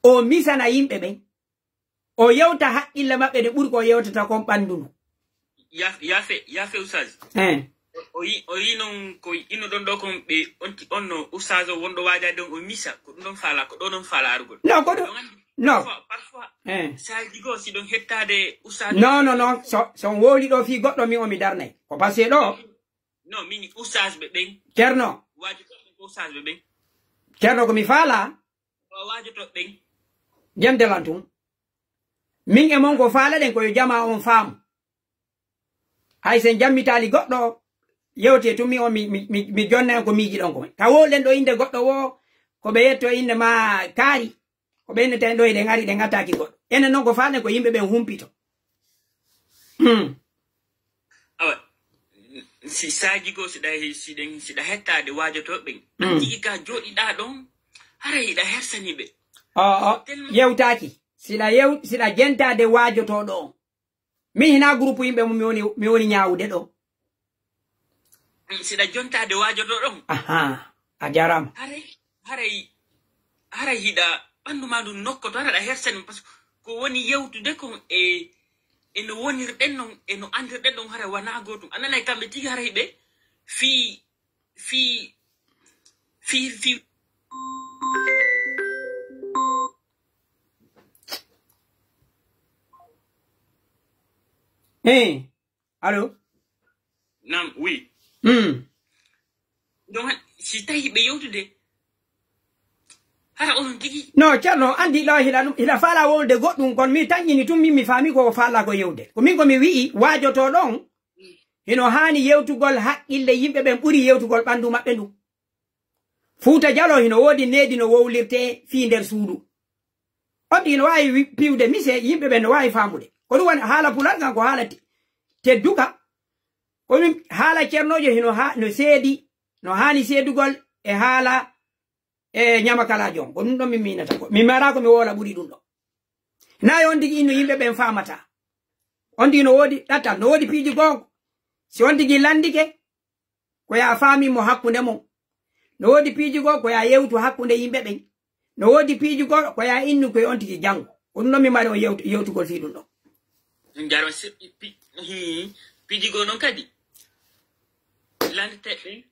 o misana yimbe ben o yewta haqqille mabbe de buri ko yewtata kon bandunu yafe usaz o yi non ko ino don do kon be onno usaz wondo waja don o misa ko don fala ko don fala argol no parfois sa digo si don hettade usaz no so woli do fi goddo mi o mi darnay ko passé do no mini usaz be ben cerno waji ko usaz be ben cerno ko mi fala waji to ben jandelantum min e mon ko fala den ko yo jama on fam hay sen jammitali goddo yewte tumi o mi jonna ko miji don ko ta wolen do inde goddo wo ko be yetto inde ma kaari ko be ne tan do ide ngari de ngataki goddo enen non ko faane ko yimbe ben humpito awa si saji go si da hettade wajoto ben jigi ka jodi da don hara ida hersani be yewtaki sila jentade wajoto do mi hina groupe yimbe mi woni nyaawude do sida jontade wajoto don aha a jaram hara hida bandu madu nokko to hara hersani parce ko woni yewtude kon e no wonirden non e no andirden don hara wana gotum anana kambe tigi hara hibe fi allô nam oui donc si tawi be yewtude hara on tigi no cerno andi la hila fala wonde goddum kon mi tanjini tum mi fami ko fala ko yewde ko min ko mi wi wajoto don hino hani yewtugol haqqille yimbe ben buri yewtugol bandu mabbe ndu Fuuta Jallo hino wodi nedi no wowlirte fi nder suudu on no wawi piwde mise yimbe ben no wawi famude ko dum haala pular kan ko haala tedduka ko min haala cernojo hino no seedi no hani seedugol e haala e nyama kala jon ko dum do mi minata ko mi mara ko mi wola buri dum do na yon digi ino yimbe ben famata on di no wodi data no wodi piiji gongo si on digi landike ko ya fami mo hakkunde mo no wodi piiji go ko ya yewtu hakkunde yimbe ben no wodi piiji go ko ya innu ko on tigi jango on no mi mari on yewtugol fi dum do ngaro piiji go non kadi lande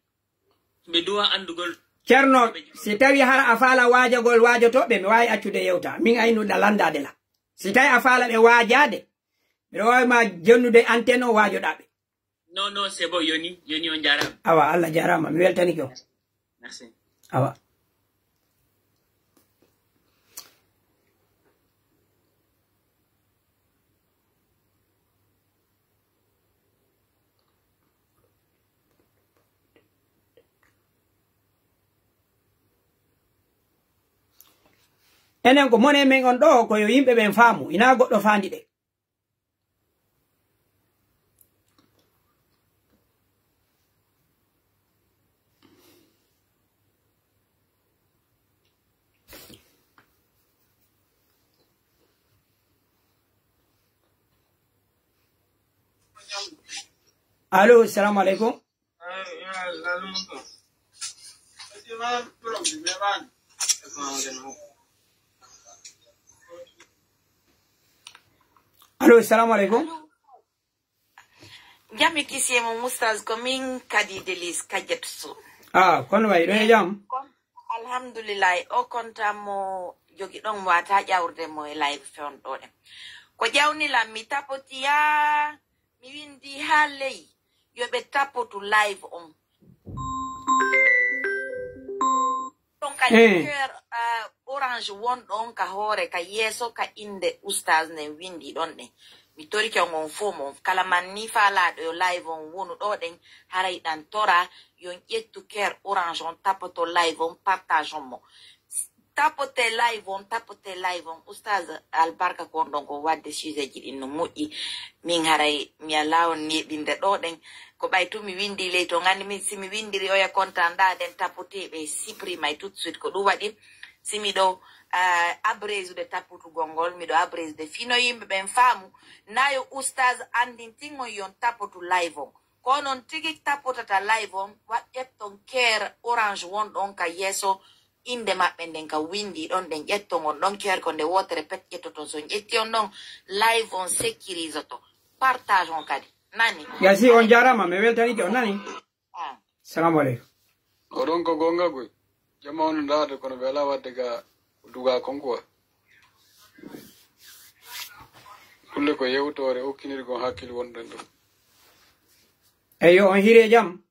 be doa andugol cerno si tawi har afala waajagol waajotobe mi wawi accude yewta min aynu da landade la si tawi afala be waajade mi wawi ma jonnude antenne o waajodabe non c'est bon yoni on jarama awa Allah jarama mi weltani ko merci awa enen ko mone men on do ko yo yimbe ben faamu ina goddo faandi de allo assalamu alaikum allo assalamu alaikum jami kisiyemo mustaz ko min kadi delis kajetsu kono way do jam alhamdulillah o kontamo jogi don wata jawurde mo e live fewn do dem ko jawni la mi tapotiya mi windi haley yobe tapotu live on donc orange won don ka hore ka yeso ka inde ustaz ne windi don ne mi tori ke on fomo kala man ni fala do live on wonu do den haray dan tora yon yettu ker orange on tapoto live on partage mo tapote live on ustaz albarka ko don ko wadde sujet ji din no moji min haray mi alawon ni binde do den ko baytu mi windi le to ngani mi simi windiri o ya contanda den tapote be supprime tout de suite ko du wadi simi do abrez de taputu gongol mi do abrez de fino yimbe ben famu nayo ustaz andin tingo yon tapotu live on konon tigi tapotata live on wat ton care orange won don ka yeso inde mabbe den ka windi don den jetton on don care ko de wotere pet jetton so jetton non live on sécurise to partage on kadi nani yasi on jarama me weltani ko nani assalamu alaikum odon ko gonga goy jama on ndaade kono bela wadde ga duga konko kulle ko yewtore o kinirgo hakkil wonden do eyo on hire jam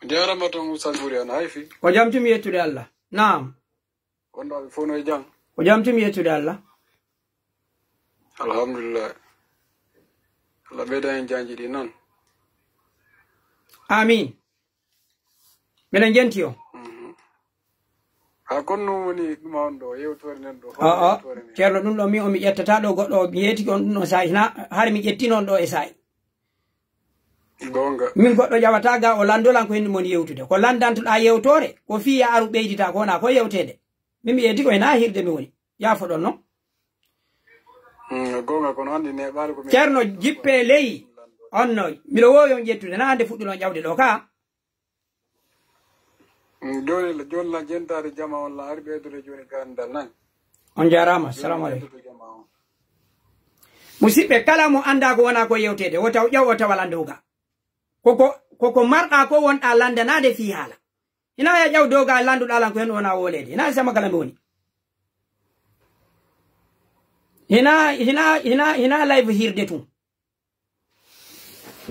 jarama to musaguri an hayfi ko jam tumi yettude Allah naam wonda fono e jam ko jam tumi yettude Allah alhamdulillah Allah beda en janji di non amin melen gentio ha konno woni dum on do yewtore nen do cerno dum do mi o mi jettata do goddo mi yeti on no sai na har mi jetti non do e sai gonga min goddo jawata ga o landolan ko henni mon yewtude ko landantuda yewtore ko fiya aru beydita ko na ko yewtede mimi yeti ko na hirde mi woni ya fodon no gonga kono andi ne baal ko cerno jippe ley onno mi lo woyon jettude na ande fuddulo jawde do ka joni la jentare jama on la harbe do joni gandal nan on jarama assalamu alaikum musibe kala mo anda ko wona ko yewtede wota jaw wota walandoga koko marda ko wonda landanade fi hala ina ya jaw doga landu dalan ko hen wona wolede ina sama kala woni hina live hirde tum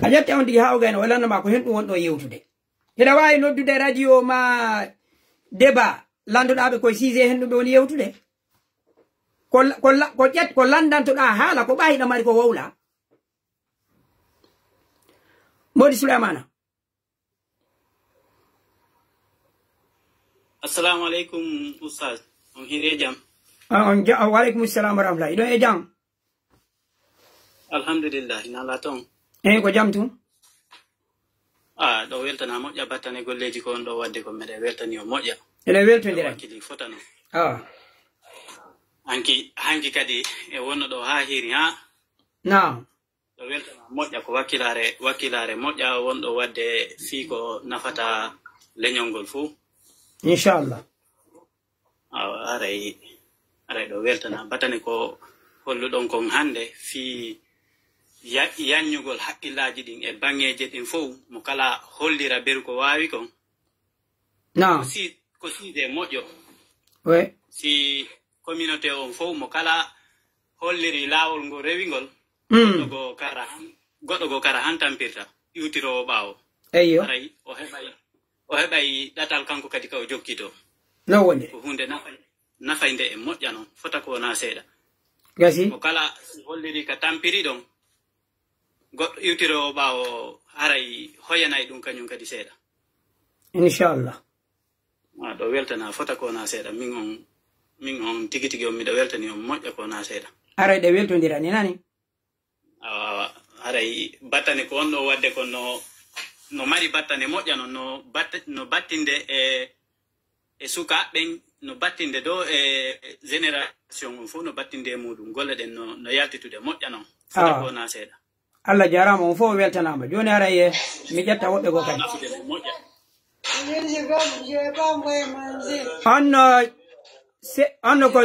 ajate on di hawga en wala ma ko hen dum wondo yewtude ina wawi noddude radio ma débat landudabe ko sise hen dum woni yewtude ko landantoda hala ko bayida mari ko wawla modi Sulaimana assalamu alaikum ustaz on hire jam wa alaikum assalam wa rahmatullahi do e jam alhamdulillah ina la ton ko jam tu do weltana moƴƴa battane golleji ko on do wadde ko mede weltani o moƴƴa ele weltondira kidi fotano hanki kadi e wonno do ha hiri ha naam ɗo weltana moƴƴa ko wakkilare moƴƴa wonɗo wadde fii ko nafata leñol ngol fuu inchallah aray ɗo weltana batane ko holluɗon kon hannde fii yannyugol haqqillaji ɗin e bangeje ɗin fof mo kala hollira beru ko waawi kon ko siide moƴƴo si communauté on fof mo kala holliri laawol ngol rewingol goɗɗo go kara han tampirta iwtirowo ɓaawo aray o heɓay ɗatal kanko kadi ka o jokkito ko hunde nafay nde e moƴƴa noon fota ko wona seeɗa gasi mo kala holliri ka tampiri ɗon goɗɗo iwtirowo ɓaawo haray hoyanay ɗum kañum kadi seeɗa inchallah ɗo weltana fota ko wona seeɗa min on tigi tigi on miɗo weltani on moƴƴa ko wona seeɗa aray ɗe weltodirani nani haray battane ko on ɗo wadde ko no mari battane moƴƴa noon no battinde e sukaɓen no battinde dow e génération on fof no battinde e muɗum golle ɗen no yaltitude moƴƴa noon fota ko wona seeɗa Allah jarama on fof weltanama joni araye mi ƴetta woɓɓe go kadi onno ko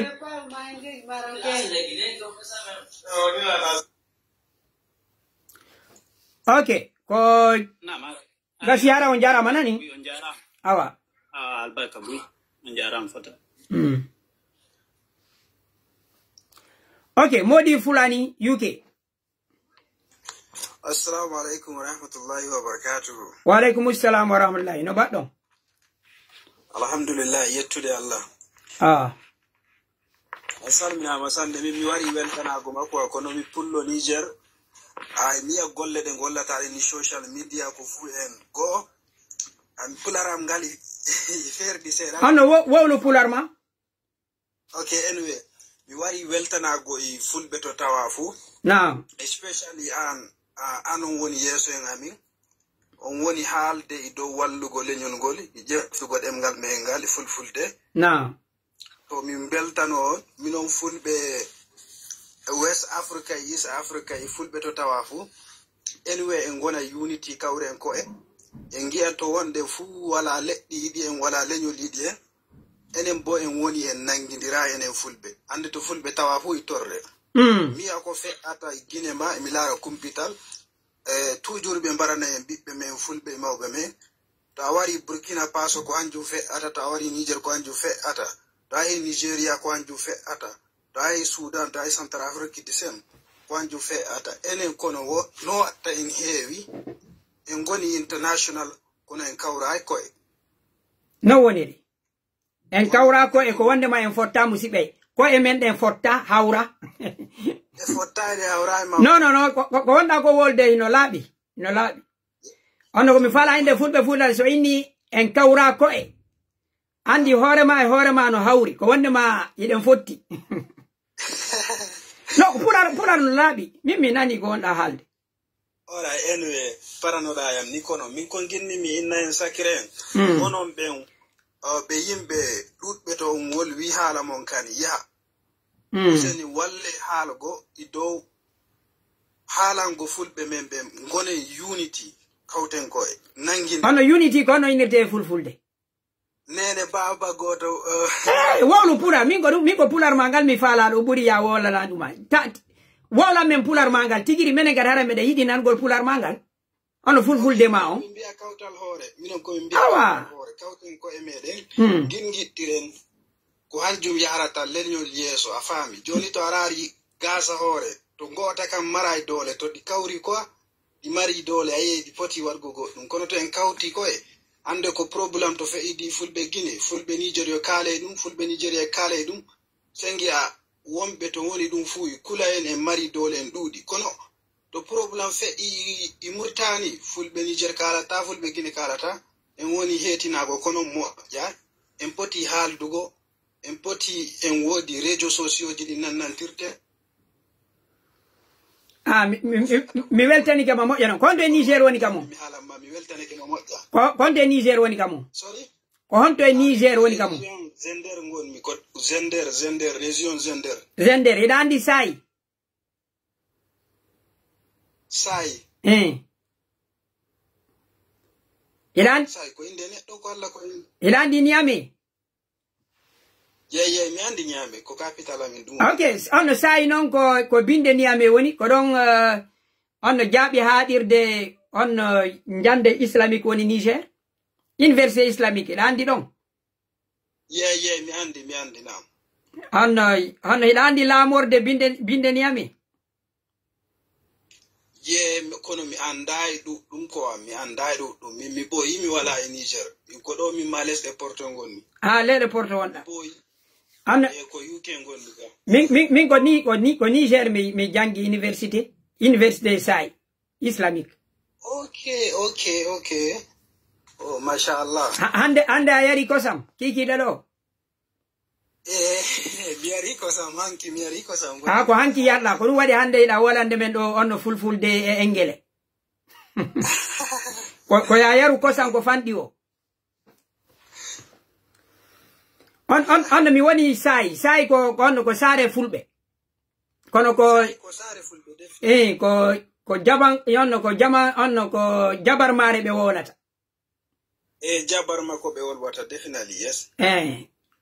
ok ko gasi yara on jarama nani awa albarka buy on jarama fota ok modi fulani UK. Assalamu alaikum wa rahmatullahi wa barakatuhu. Wa alaikum assalam wa rahmatullahi. No baɗɗon? Alhamdulillah, yettude Allah. Salminama sande mi wari weltanago makko kono mi pullo Niger. Miya golle ɗe gollata ni social media ko fu en go. Am pularam ngali ferdi seeɗa. Anno wowno pular ma? Ok, anyway. Mi wari weltanago e fulɓe to tawa fu. Naam. Especially anon woni yeso en amin. On woni haalde e dow wallugo leñol ngol e ƴeftugo ɗemgal men ngal e fulfulde. Naam. To min beltano on minon fulɓe West Africa e East Africa e fulɓe to tawa fu. Anyway en gona unity kawre en ko'e. En giya to wonde fuu wala leɗɗi yiɗi en wala leñol yiɗi en. Enen bo en woni en nangidira enen fulɓe. Ande to fulɓe tawa fu e torre. Miya ko fe'ata e Guinée ma emi laara kumpital. Toujours ɓe mbarana en ɓiɓɓe men fulɓe mawɓe men. To a wari Burkina Faso ko hanjum fe'ata, to a wari Niger ko hanjum fe'ata, to a yi Nigeria ko hanjum fe'ata, to a yi Sudan, to a yi Central Afrique du Sud ko hanjum fe'ata. Enen kono no watta en heewi en goni international kono en kawra ko'e. No woniri en kawra ko'e ko wonde ma en fotta musidɓe ko e men ɗen fotta hawra e fottade hawra ma no ko wonɗa ko wolde no laaɓi onno komi fala inde fulɓe fulal so inni en kawra ko'e andi hoorema e hoorema no hawri ko wonde ma yiɗen fotti no pular no laaɓi min nani ko wonɗa haalde ora anyway paranoɗa yam ni kono min kon ginni mi inna en sakire en onon ɓen ɓe yimɓe ɗuɗɓe to on wolwi haala mon kani yaha seni walle haalgo e dow haalango fulɓe men ɓe gone unity kawten koye nangin hono unity ko hono innirte fulfulde nene baba goto wowlu pular min ko pular ma ngal mi faala ɗo ɓuri ya wolana ɗuma wowlan men pular ma ngal tigiri menen gati hara meɗe yiɗi nangol pular ma ngal hono fulfulde ma on min mbiya kawtal hoore minon komin mbiya hoore kawten koye meɗen guinguittiren ko hanjum yarata leñol yeeso a faami joni to a raari gasa hoore to goota kam mara e doole to ɗi kawri ko ɗi mari doole a yeeyi ɗi poti wargo goɗɗum kono to en kawti koye hande ko probléme to feƴidi fulɓe Guinée fulɓe Nigéria kaale ɗum fulɓe Nigéria kaale ɗum sengi a wonɓe to woni ɗum fuu kula en mari doole en ɗuuɗi kono to probléme feƴi i Mauritanie fulɓe Niger kalata fulɓe Guinée kalata en woni heetinago kono moƴƴa en poti haaldugo en poti en woodi réseaux sociaux ji ɗi nannantirte mi weltani kama moƴƴa noon konto e Niger woni kamo mi haalanma mi weltanike mo moƴƴa konto e Niger woni kamo sorry ko honto e Niger woni kamo Zender ngonmi ko Zender région Zender ina andi sayi sai ilan sai ko inde neddo ko alla ko ilan di Niamey ye mi andi Niamey ko capital amin dum okay on sai non ko binde Niamey woni ko don on jaabi haadirde on njande islamique woni Niger université islamique ilan di don ye mi andi nam on ilan di lamorde binde Niamey ye kono mi andai dum ko mi andai dum mi boyi mi wala e Niger ko do mi males e Porto ngonni le Porto wonda boyi an ko UK ngonni ga min ko Niger mi jangi université sai islamique okay oh mashallah hande ayari kosam kiki dalo mi ari kosam ko hanki yalla ko wadi hande ida walande men do on fulfulde e engele ko ya yaru kosam ko fandi o on mi woni sai ko ko sare fulbe kono ko sare fulbe ko jaban yonno ko jama on ko jabar mare be wonata jabar ma ko be wolwata definitely yes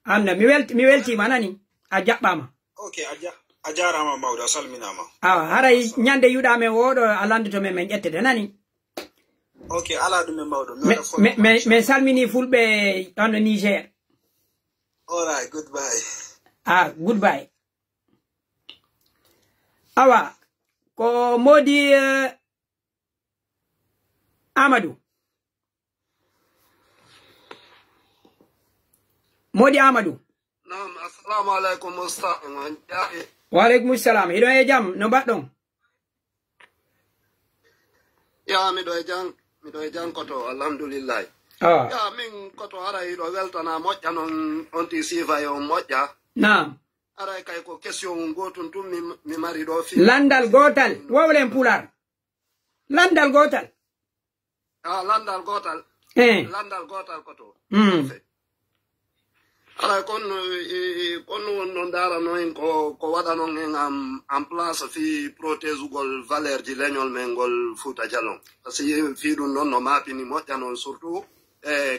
amna mi welti manani a jabbama okay a jarama mawdo salminama haray nyande yudame wodo alanduto men jettede nani okay ala dum mawdo me salmini fulbe on Niger all right goodbye goodbye awa ko modi Amadou Naam, assalamu alaikum ustaz. Wa alaikum assalam. Hido e jam no baddon? Ya mi do e jam koto alhamdulillah. Ya min koto ara hido weltana mojja non onti sifa yo mojja. Naam. Ara kay ko question gotun tum mi mari do fi. Landal gotal, wawlen pular. Landal gotal. Landal gotal. Landal gotal koto. Ala kon non dara no en ko wada non en place fi protège gol valeur di leñol mengol Fouta Jalon parce que fi dun non no mapini mojja non surtout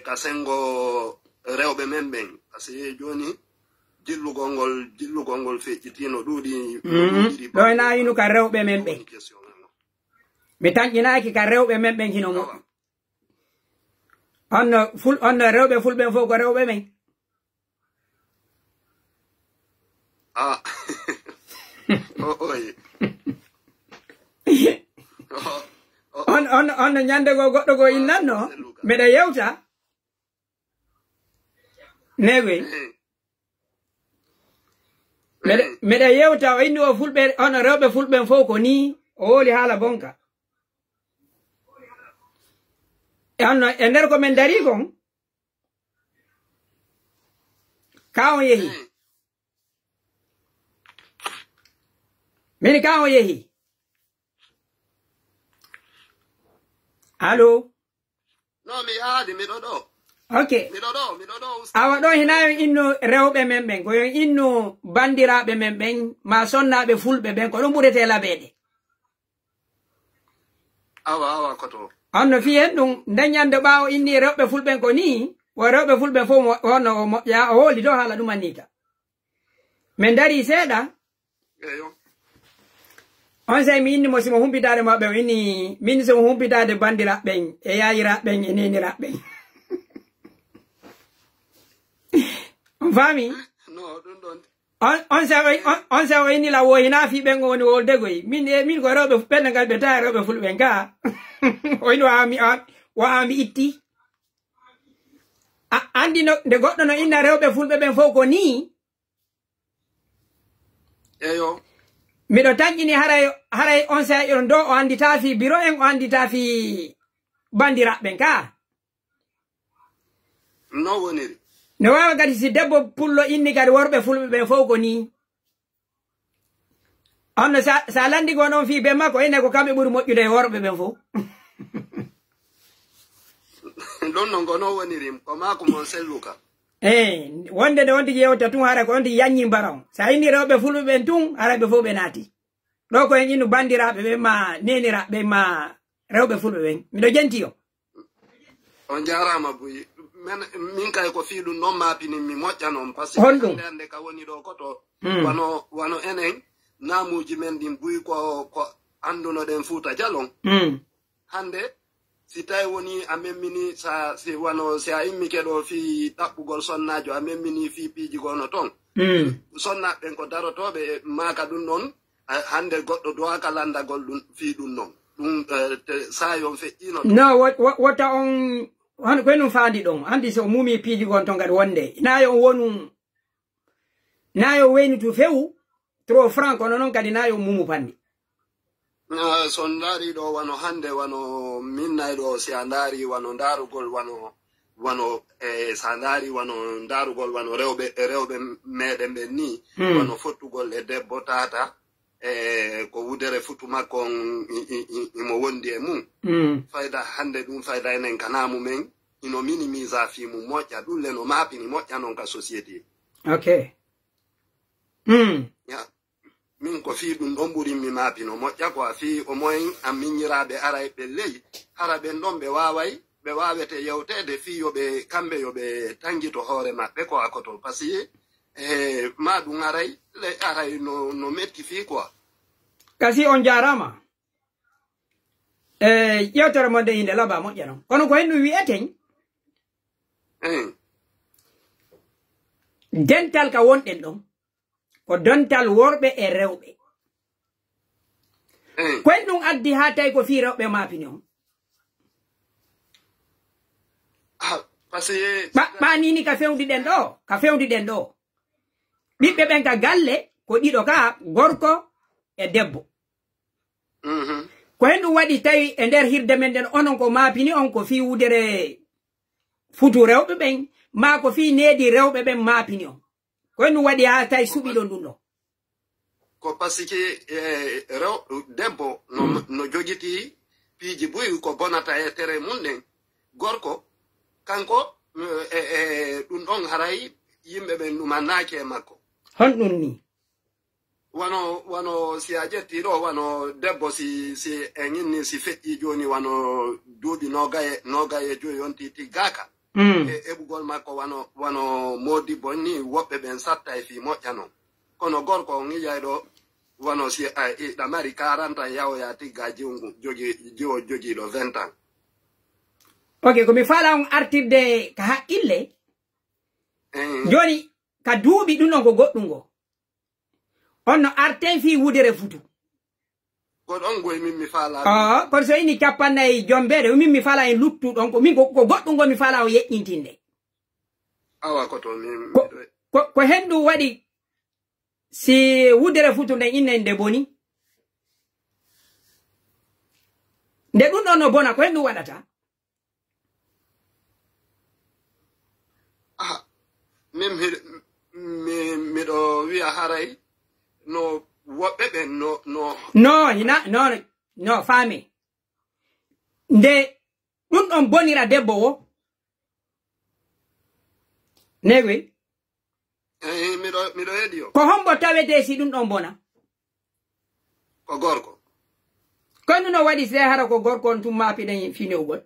kasengo rewbe memben parce que joni dillu gongol feccitino dudi do na yinu ka rewbe memben mi tanjinaaki ka rewbe memben hino mo on rewbe fulbe fo ko rewbe men on nyande go goddo go innanno meda yewta newe meda yewta o inni o fulbe on rewbe fulbe fo ko ni o woli hala bonka e nder ko men dari gon kawo yehi Meni kawo yehi. Allo? No, mi haadi, mi do. Okay. Mi do. Awa do hinayo inno rewbe memben ko inno bandirabe memben ma sonnabe fulbe ben ko dum burete labede. Awa koto. Onno fi en dum danyande baawo inni rewbe fulbe ko ni wo rewbe fulbe fo wono ya holi do hala dum anika. Men dari seda. Eyo. On say mi inni mo simo humpitade mabbe inni min so humpitade bandira ben e yaayira ben e nenira ben on fami no don on say inni la wo ina fi ben woni wolde goy min ko robe ben ngal be ta robe fulbe nga o ino ami itti andi no de goddo no inna rewbe fulbe ben fo ko ni eyo mido tanjini haray on sa yon do o andita fi biro en o andita fi bandiraɓe ka no woniri no wawa gadi si debbo pullo inni gadi worɓe fulɓe ɓe fof ko ni on sa landi go non fi be makko ene ko kamɓe ɓuri moƴƴude e worɓe ɓen fof ɗon no gono woniri ko mako mon selluka wonde de wonde yewta tun hara ko wonde yanyi mbaram sa inni rewɓe fulɓe ɓen tun hara ɓe fof ɓe naati ɗo ko en inu bandiraɓe ɓe ma neniraɓe ma rewɓe fulɓe ɓen miɗo jenti o on jarama buyi min kay ko fiiɗum noon mapini mi moƴƴa noon par ce que hande ka woni ɗo koto wano enen namuji men ɗin buyi ko andunoɗen Fuuta Jalon hande si tawi woni a memmini si a immike ɗo fi ɗaɓɓugol sonnajo a memmini fi piiji gono toon sonnaɓen ko darotoɓe maka ɗum noon hande goɗɗo dowaka landagol ɗum fi ɗum noon ɗum sayon feƴƴino no wota on koye ɗum faandi ɗon andi so mumi piiji gon ton kadi wonde nayo wonu nayo weynitu fewu trop franc kono noon kadi nayo mumu pandi so ndaari ɗo wano hande wano minnayi ɗo si a ndaari wano ndaarugol wano sa ndaari wano ndaarugol wano rewɓe meɗen ɓen ni wano fottugol e debbo tata ko wudere futu makko imo wondi e mum fayda hande ɗum fayda enen kana mumen ino minimise a fi mum moƴƴa ɗum le no maapini moƴƴa noon ka société ok min ko fi ɗum ɗon ɓuri mi maapino moƴƴa ko a fi o moyen an miñiraɓe ara ɓe ley hara ɓen ɗon ɓe wawete yewtede fi yoɓe kamɓe yoɓe tangito hoore maɓɓe ko akoto par ce que ma ɗum aray no metti fi quoi kasi on jarama yewtere mo nde inde laba moƴƴa noon kono ko hen ɗum wi'eten dental ka wonɗen ɗon ko dontal worɓe e rewɓe ko hen ɗum addi ha tawi ko fi rewɓe maapini on ɓanini ka fewdiɗen ɗo ɓiɓɓe ɓen ka galle ko ɗiɗo ka gorko e debbo ko hen ɗum waɗi tawi e nder hirde men ɗen onon ko maapini on ko fi wudere futu rewɓe ɓen ma ko fi needi rewɓe ɓen maapini on ko hen ɗum waɗi ha tawi suɓiɗon ɗum ɗo ko par ce que debbo no jogiti piiji buyi ko bonata e tere mum ɗen gorko kanko ɗum ɗon haray yimɓe ɓen ɗumannaki e makko honɗum ni wano si a ƴetti ɗo wano debbo si en inni si feƴƴi joni wano duuɓi nogaye joyi yonti tiggaka eɓugol makko wano modibbo ni woɓɓe ɓen satta e fi moƴƴa noon kono gorko on yiyay ɗo wano si ɗa mari 40 ans yawoya tigga jiwo jogiiɗo 20 ans ok komi faala on artirde ka haqqille joni ka duuɓi ɗum ɗon ko goɗɗum ngo on no arten fi wudere futu ko ɗon goy min mi faala kono so ini 50 min mi faala en luttu ɗon ko min ko goɗɗum ngo mi faala o yeƴƴintinde awa ko to min ko hen ɗum waɗi si wudere futu nden innen nde boni nde ɗum ɗon no bona ko hen ɗum waɗata min miɗo wiya haray no woɓɓe ɓen no faame nde ɗum ɗon bonira debbo wo newe miɗo heɗi o ko hombo tawete si ɗum ɗon bona ko gorko kono no waɗi se hara ko gorko on tum maapiɗen finewgol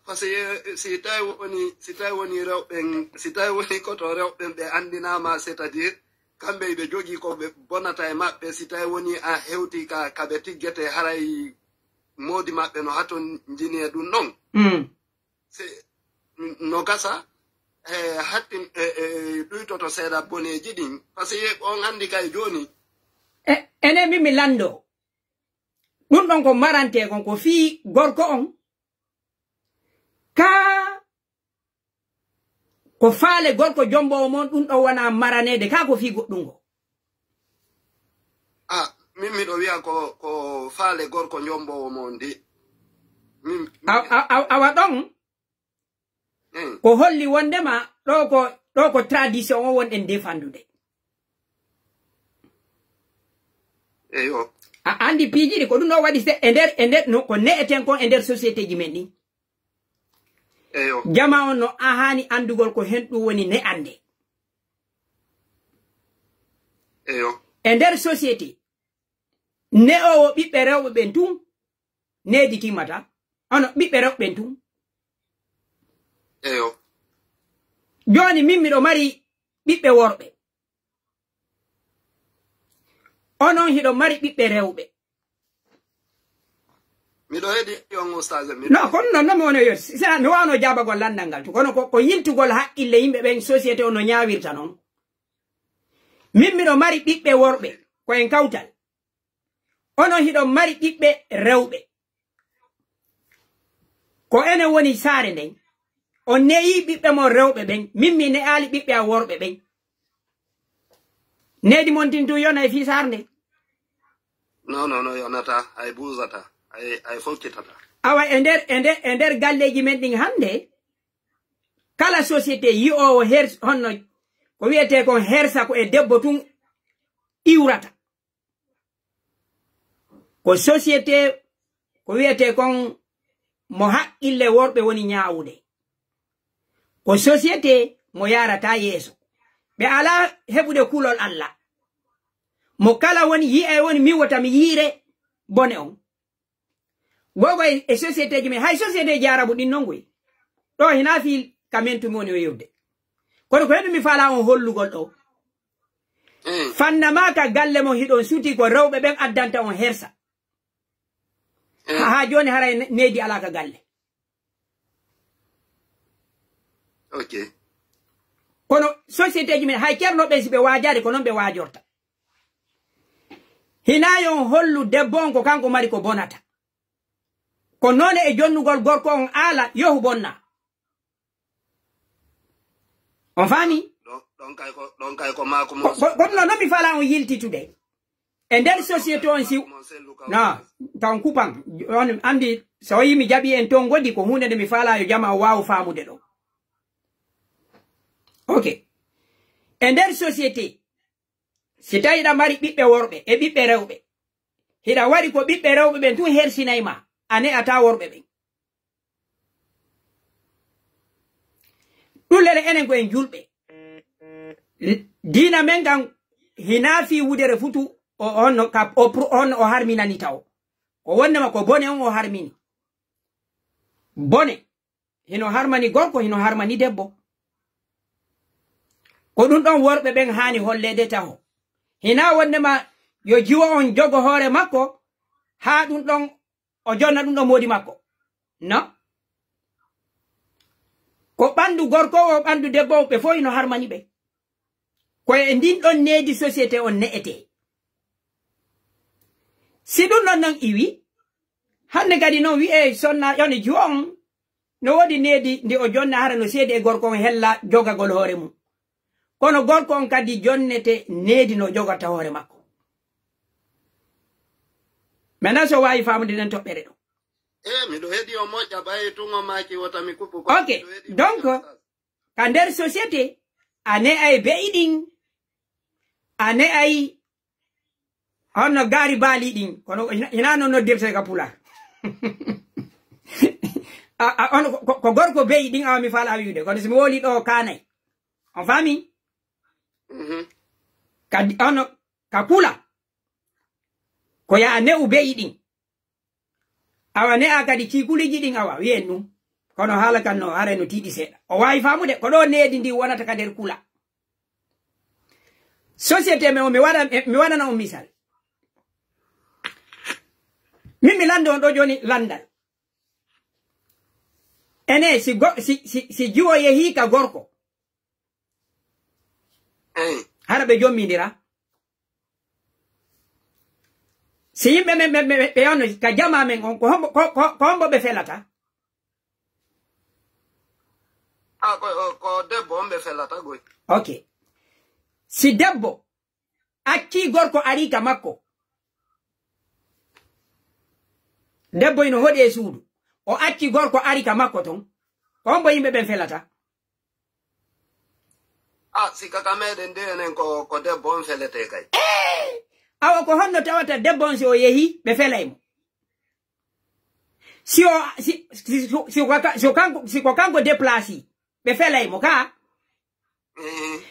parce que si tawi woni rewɓen si tawi woni koto rewɓen ɓe andinama c'est à dire kamɓe ɓe jogii ko ɓe bonata e maɓɓe si tawi woni a hewti ka ɓe tiggete haray moodi maɓɓe no haton jini e ɗum ɗon no gasa hattin ɗuytoto seeɗa boneji ɗin par ce que on andi kay joni enen min mi lando ɗum ɗon ko marante kon ko fii gorko on ka ko faale gorko jombowo mon ɗum ɗon wona maranede ka ko fii goɗɗum ngo min miɗo wiya ko faale gorko jombowo mon ndi awa ɗon ko holli wondema ɗo ko tradition o wonɗen defandude eyo a andi piiji ɗi ko ɗum ɗo waɗi e nder ko ne'eten kon e nder société ji men ɗi eyo jama on no a hani andugol ko hen ɗum woni ne ande Eyo. E nder société ne o ɓiɓɓe rewɓe ɓen tum nedi timmata ono ɓiɓɓe rewɓe ɓen tum. Eyo. Joni min miɗo mari ɓiɓɓe worɓe onon hiɗo mari ɓiɓɓe rewɓe. Miɗo heɗi on ustaz no kono non mi woni yo sa mi wano jabagol landal ngal to kono ko yiltugol haqqille yimɓe ɓen société ono ñawirta noon. Min miɗo mari ɓiɓɓe worɓe ko en kawtal onon hiɗo mari ɓiɓɓe rewɓe ko enen woni saare nden on neyi ɓiɓɓe mon rewɓe ɓen min mi ne ali ɓiɓɓe a worɓe ɓen nedi mon tintu yona e fi sarde. No yonata ay buusata ay fokkitata. Awa e nder galleji men ɗin hande kala société yi o honno ko wiyete kon hersa ko e debbo tun iwrata ko société ko wiyete kon mo haqqille worɓe woni ñaawude ko société mo yarata yeeso ɓe ala heɓude kulol Allah mo kala woni yi'e woni mi wota mi yiire bone on gogo e société ji men hay société ji arabu ɗin non goy ɗo hina fi kamen tumi woni o yewde kono ko heɓi mi fala on hollugol ɗo fannama ka galle mo hiɗon suti ko rewɓe ɓen addanta on hersa ha joni haray nedi ala ka galle. Okay. Kono société ji men hay ceernoɓe si ɓe waajade ko noon ɓe waajorta hinayon hollu debbo on ko kanko mari ko bonata ko noone e jonnugol gorko on ala yohu bonna on faami ɗon kay ko mako kono noon mi fala on yiltitude e nder société on si na taw kupan on andi so yimi jaɓi en ton godi ko hunde nde mi fala yo jama o wawa faamude ɗo. Ok e nder société si tawi ɗa mari ɓiɓɓe worɓe e ɓiɓɓe rewɓe hiɗa waɗi ko ɓiɓɓe rewɓe ɓen tun hersinayma ane ata worɓe ɓen ɗullere enen ko en julɓe diina men kan hina fi wudere futu on o harminani taw o wonnema ko bone on o harmini bone hino harmani gorko hino harmani debbo ko ɗum ɗon worɓe ɓen hani hollede taho hina wonnema yo jiwo on jogo hoore makko ha ɗum ɗon o jonna ɗum ɗon modi makko no ko ɓandu gorko o ɓandu debbo ɓe fo hino harmani ɓe koye ndin ɗon nedi société on ne'ete si ɗum ɗon non iwi hande kadi noon wi'e sonna yone jiwo on no wodi nedi ndi o jonna hara no seedi e gorko on hella jogagol hoore mum kono gorko on kadi jonnete nedi no jogata hoore makko maintenant so wawi famude nen toɓɓere ɗo miɗo heeɗi o moƴƴa ɓayi tungo maki wota mi kupu ok donc ka nder société ane ay beyiɗin ane ay honno gaari baali ɗin kono hina no noddirte ka pular on ko gorko beyi ɗin awa mi fala wiwde kono somi woli ɗo kanay on faami kadi ono ka kula ko ya ne'u beyi ɗin awa ne'a kadi cikuliji ɗin awa wiyen ɗum kono haala kan no are no tiiɗi seeɗa o wawi famude ko ɗo nedi ndi wonata ka nder kula société me o mi waɗana on misal min mi lande on ɗo joni landal ene si jiwo yehi ka gorko hara ɓe jommidira si yimɓe men ɓe yonno ka jama men on ko hombo ɓe felata ko debbo on ɓe felata goy. Ok si debbo acci gorko ari ka makko debbo ino hoɗi e suudu o acci gorko ari ka makko ton ko hombo yimɓe ɓen felata sika ka meɗen de enen ko debbo on felete kay awa ko honno tawata debbo on si o yehi ɓe felaymo si ko kanko déplaci ɓe felaymo ka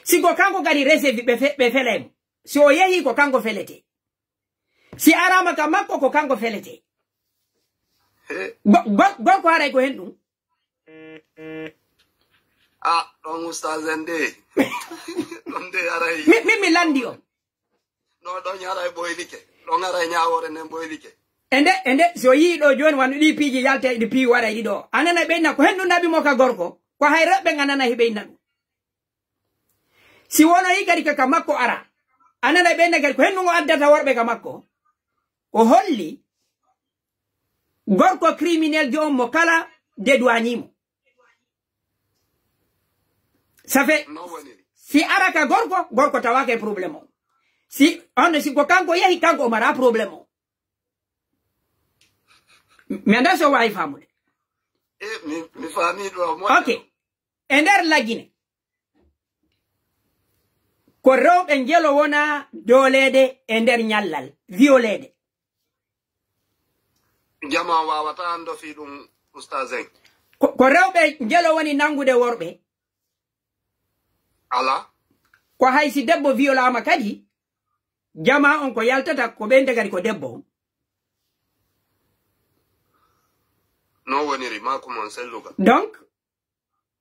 si ko kanko kadi resevi ɓe felaymo si o yehi ko kanko felete si arama ka makko ko kanko felete gorko haray ko hen ɗum ɗon oustaz en de ɗon de aray mi landi on no ɗon yaray ɓoylike ɗon aray ñawore nden ɓoylike ende so yi ɗo joni wano ɗi piiji yalta ɗi pii waɗa ɗiɗo anana ɓeyna ko hen ɗum nabi mo ka gorko ko hay reɓɓe ganana hiɓeyna ɗum si wono yi kadi kaka makko ara anana ɓeyna kadi ko hen ɗum o addata worɓe ka makko o holli gorko criminel jo on mo kala dédouanimo ça fait si ara ka gorko tawake probléme o si on si ko kanko yehi kanko o mara probléme o mi anda so wawi famude mi fami ɗo ok e nder laggine ko rewɓe jelo wona dolede e nder ñallal violede jama wawata ando fi ɗum oustaz en ko rewɓe jelo woni nangude worɓe ala ko haysi debbo violama kadi jama on ko yaltata ko ɓende kadi ko debbo no woniri mako mon selluga donc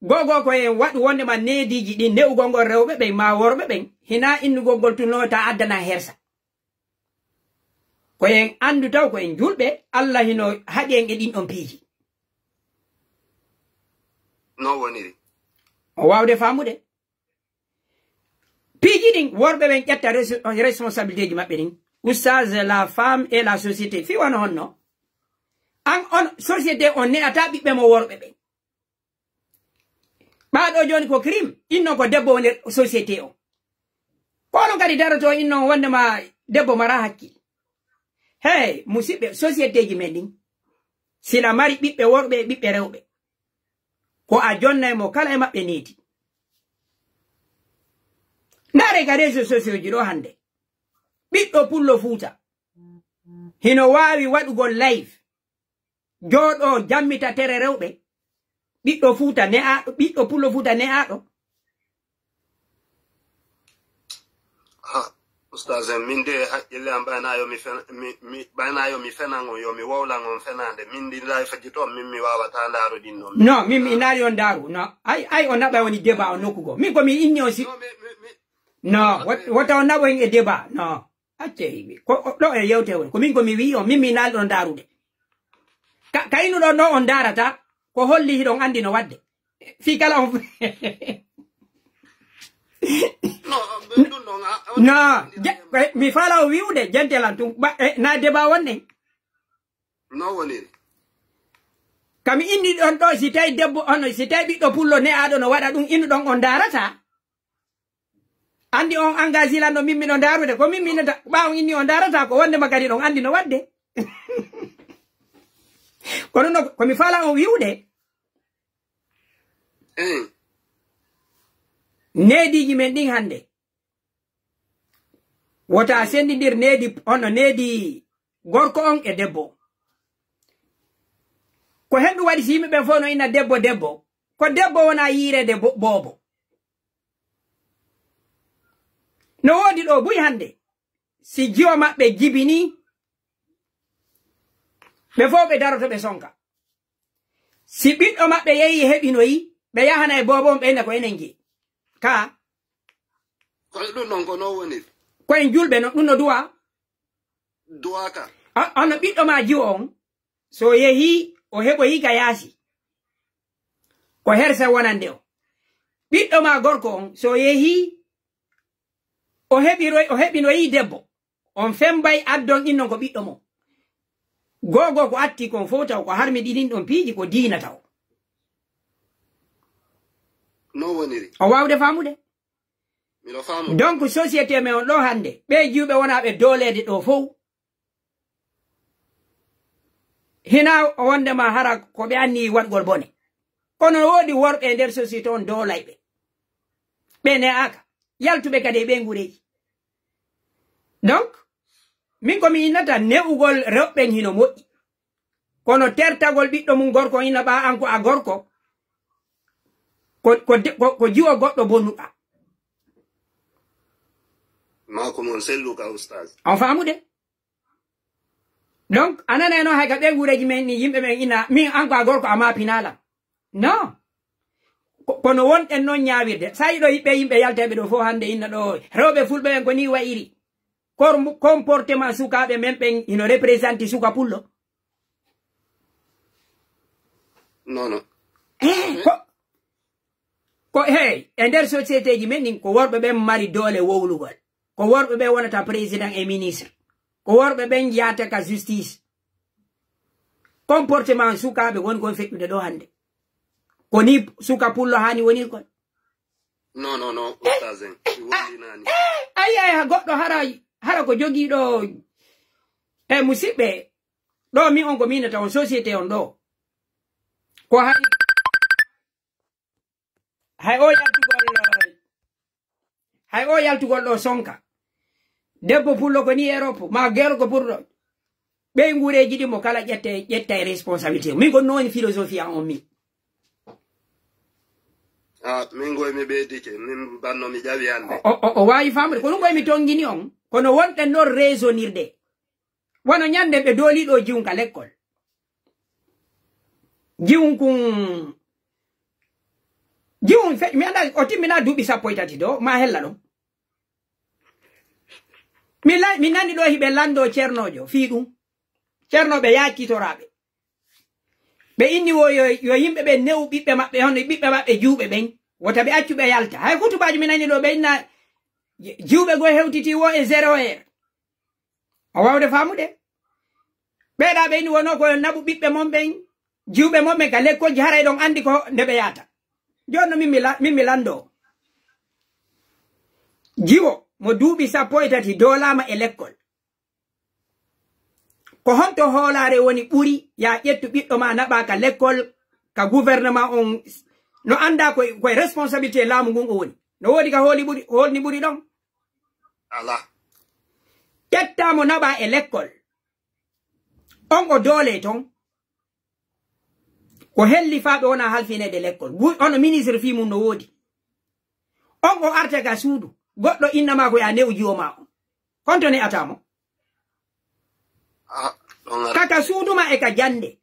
gogo ko en waɗu wondema neediji ɗin newugol ngol rewɓe ɓen ma worɓe ɓen hina innugol ngol tunota addana hersa ko en andu taw ko en julɓe Allah hino haɗi en e ɗin ɗon piiji no woniri o wawde famude piiji ɗin worɓe ɓen ƴetta responsabilité ji maɓɓe ɗin oustaz la femme et la société fi wano honno an on société on ne'ata ɓiɓɓe mo worɓe ɓen ɓaɗo joni ko crime inno ko debbo woni société o kono kadi daroto inno wondema debbo mara hakkil hey musidɓe société ji men ɗin sila mari ɓiɓɓe worɓe e ɓiɓɓe rewɓe ko a jonnay mo kala e maɓɓe neeti ndare ka réseaux sociaux ji ɗo hande ɓiɗɗo pullo fuuta hino wawi waɗugol live joɗo jammita tere rewɓe ɓiɗɗo fuuta ne'aɗo ɓiɗɗo pullo fuuta ne'aɗo oustaz en min de haqqille am ɓaynayo mi fenan on yo mi wowlan on fenande min ndi layfaji toon min mi wawata ndaaro ɗin noon non min mi inaari on ndaaru non ay o naɓa woni débat o nokkugo min komi inni o si non wota o naɓo hen e débat non acce ko ɗo e yewte woni ko min komi wi on min mi inaali ɗon ndaarude kaynuɗo no on darata ko holli hiɗon andi no wadde fi kala on no mi fala o wiwde jentelan tum na débat wonne no woniri kami inni ɗon ɗo si tawi debbo ono si tawi ɓiɗɗo pullo ne'aɗo no waɗa ɗum innuɗon on darata andi on engagé lan ɗo min miɗo darude ko min minata ɓawo inni on darata ko wondema kadi ɗon andi no wadde kono no komi fala on wiwde neediji men ɗin hande wota sendidir needi ono needi gorko on e debbo ko hen ɗum waɗi si yimɓe ɓen fof no inna debbo ko debbo wona yirede boobo no woodi ɗo buy hande si jiwo maɓɓe jibini ɓe fof ɓe daroto ɓe sonka si ɓiɗɗo maɓɓe yehi heɓinoyi ɓe yahana e boobon ɓeyna ko enen jeeyi ka koye ɗum ɗon ko no woniri koyen julɓe no ɗum no duwa ka ono ɓiɗɗo ma jiwo on so yehi o heɓoyi ka yaasi ko hersa wonande o ɓiɗɗo ma gorko on so yehi o heɓinoyi debbo on fembay addon innon ko ɓiɗɗo mo gogo ko atti kon fof taw ko harmi ɗiɗin ɗon piiji ko diina taw no woniri o wawde famude miɗo famu donc société men on ɗo hande ɓe jiwɓe wonaɓe dolede ɗo fof hina o wondema hara ko ɓe anni waɗgol bone kono woodi worɓe nder société on dolayɓe ɓe ne'aka yaltuɓe kadi e ɓe gureji donc min komi innata ne'ugol rewɓen hino moƴƴi kono tertagol ɓiɗɗo mum gorko ina ɓa an ko a gorko ko jiwo goɗɗo bonnuɗa Ma ko mon sellu ka oustaz. On faamude. Donc anana no hay ga be gureji men ni yimbe men ina min an ko gorko ama pinala. Non. Kono won en non nyaawirde sai do yimbe yaltebe do fo hande inna do rewbe fulbe en ko ni wayiri. Comportement sukabe men ben ino representi suka pullo. Non. Ko hey, ender société ji men ko worbe be mari dole wowlugol. Ko worbe be wonata président et ministre. Ko worbe be njiata ka justice. Comportement sukabe won ko fekkude do hande. Ko ni suka pullo hani woni ko. Non, ostazen. Woni nani. Ay goddo hara ko jogi do musibe do mi on ko minata on société on do. Ko hay o yaltugol do sonka. Debbo pullo ko ni Europe ma gero ko purdo. Be ngureji di mo kala jetta responsabilité. Min ko non philosophie en mi. Min go mi be dike min banno mi jawi ande. O wayi famre ko ngo mi tongini on kono wonte no raisonnirde. Wono nyande be doli do jiunka l'école. Jiun fe mi anda o timina dubi sapoitati do ma hella do. Mi nani do hibe lando cernojo fi dum. Cernobe yaaki torabe. Be inni wo yo yimbe be new bibbe mabbe hono bibbe mabbe juube ben wota be accu be yalta hay kutubaji mi nani do be na juube go hewtiti wo e 0 o wawde famude be da be ni wono ko nabu bibbe mom ben juube mom be gale ko jaray don andi ko ndebe yata jonno mi lando jiwo mo duubi sapoitati dolama e l'école ko honto holare woni buri ya ƴettu biddo ma naba ka l'école ka gouvernement on no anda ko responsabilité laamu ngun woni no wodi ka holni buri don ala ƴettamo naba e l'école on o dole ton ko helli faabe wona halfine de l'école on ministre fi mun no wodi on o arte ga suudu goddo innama ko ya newji o ma on konto ne atamo kaka suuduma e ka jande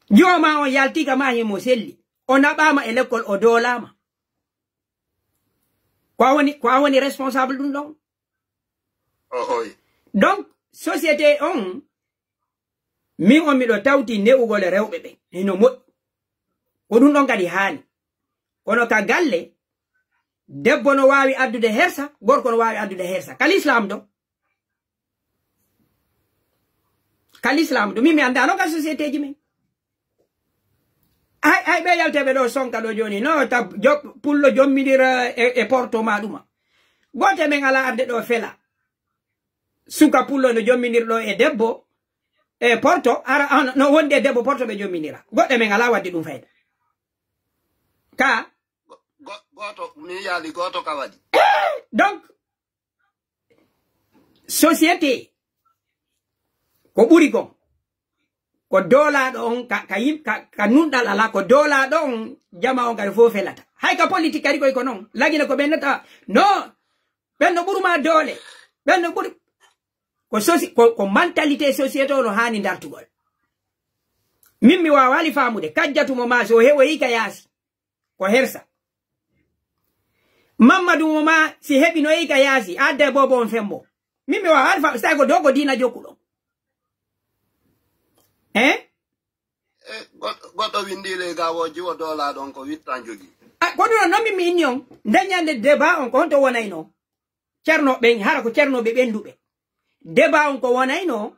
joma on yalti ka mahi mo selli o nabama e l'école o dolama ko woni responsable dum don donc société on mi on mi do tawti newugol rewbe be ino mo ko dum don kadi hani kono ka galle debbo no wawi addude hersa gorko no wawi addude hersa kalislam do mi andano ka société ji men ay be yaltebe do sonka do joni no ta pullo jommidira e porto maduma gote men ala arde do fela suka pullo no jommidirdo e debbo e porto ara no wonde debbo porto be jommidira godde men ala waddi dum fayda ka goto mi yali goto ka wadi donc société ko buri ko dola don ka nundal ala ko dola don jama on kay fo felata hay ka politique kadi ko non lagina ko benata no benno buruma dole benno buri ko mentalité société no hani dartugol mimmi wawali famude kajjatu mo ma so hewo yika yasi ko hersa Mamadou mo ma si hebi no yika yasi adde bobo on fembo mimmi wawali fa sta ko dogo dina jokudo goto windile gawo jiwo dola don ko wittan jogi ko no mi minion dañande débat on ko honto wonayno cerno ben hara ko cerno be bendube débat on ko wonayno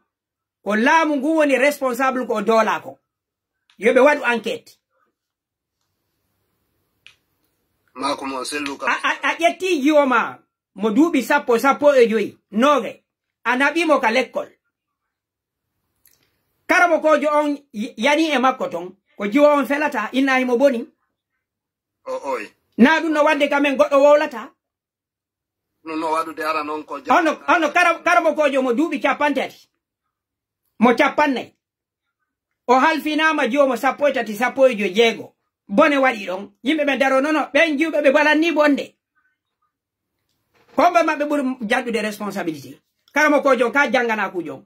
ko laamu ngu woni responsable ko dola ko yobe wadu enquête ma ko mo sellu ka a yetti jiwoma mo duubi sappo e joyi noge anabi mo ka l'école karamo ko jo on yani e makko ton ko jiwo on felata innahi mo boni na dum no wande kamen goddo wowlata no wadu de ara non ko ono karamo ko jo mo duubi capantati mo capannay o halfinama jiwo mo sappo e jo jeego bone wadi don yimbe be daro nono ben jiwbe be balanni bonde kombe mabbe buri jaddu de responsabilité karamo ko jon ka jangana ku jon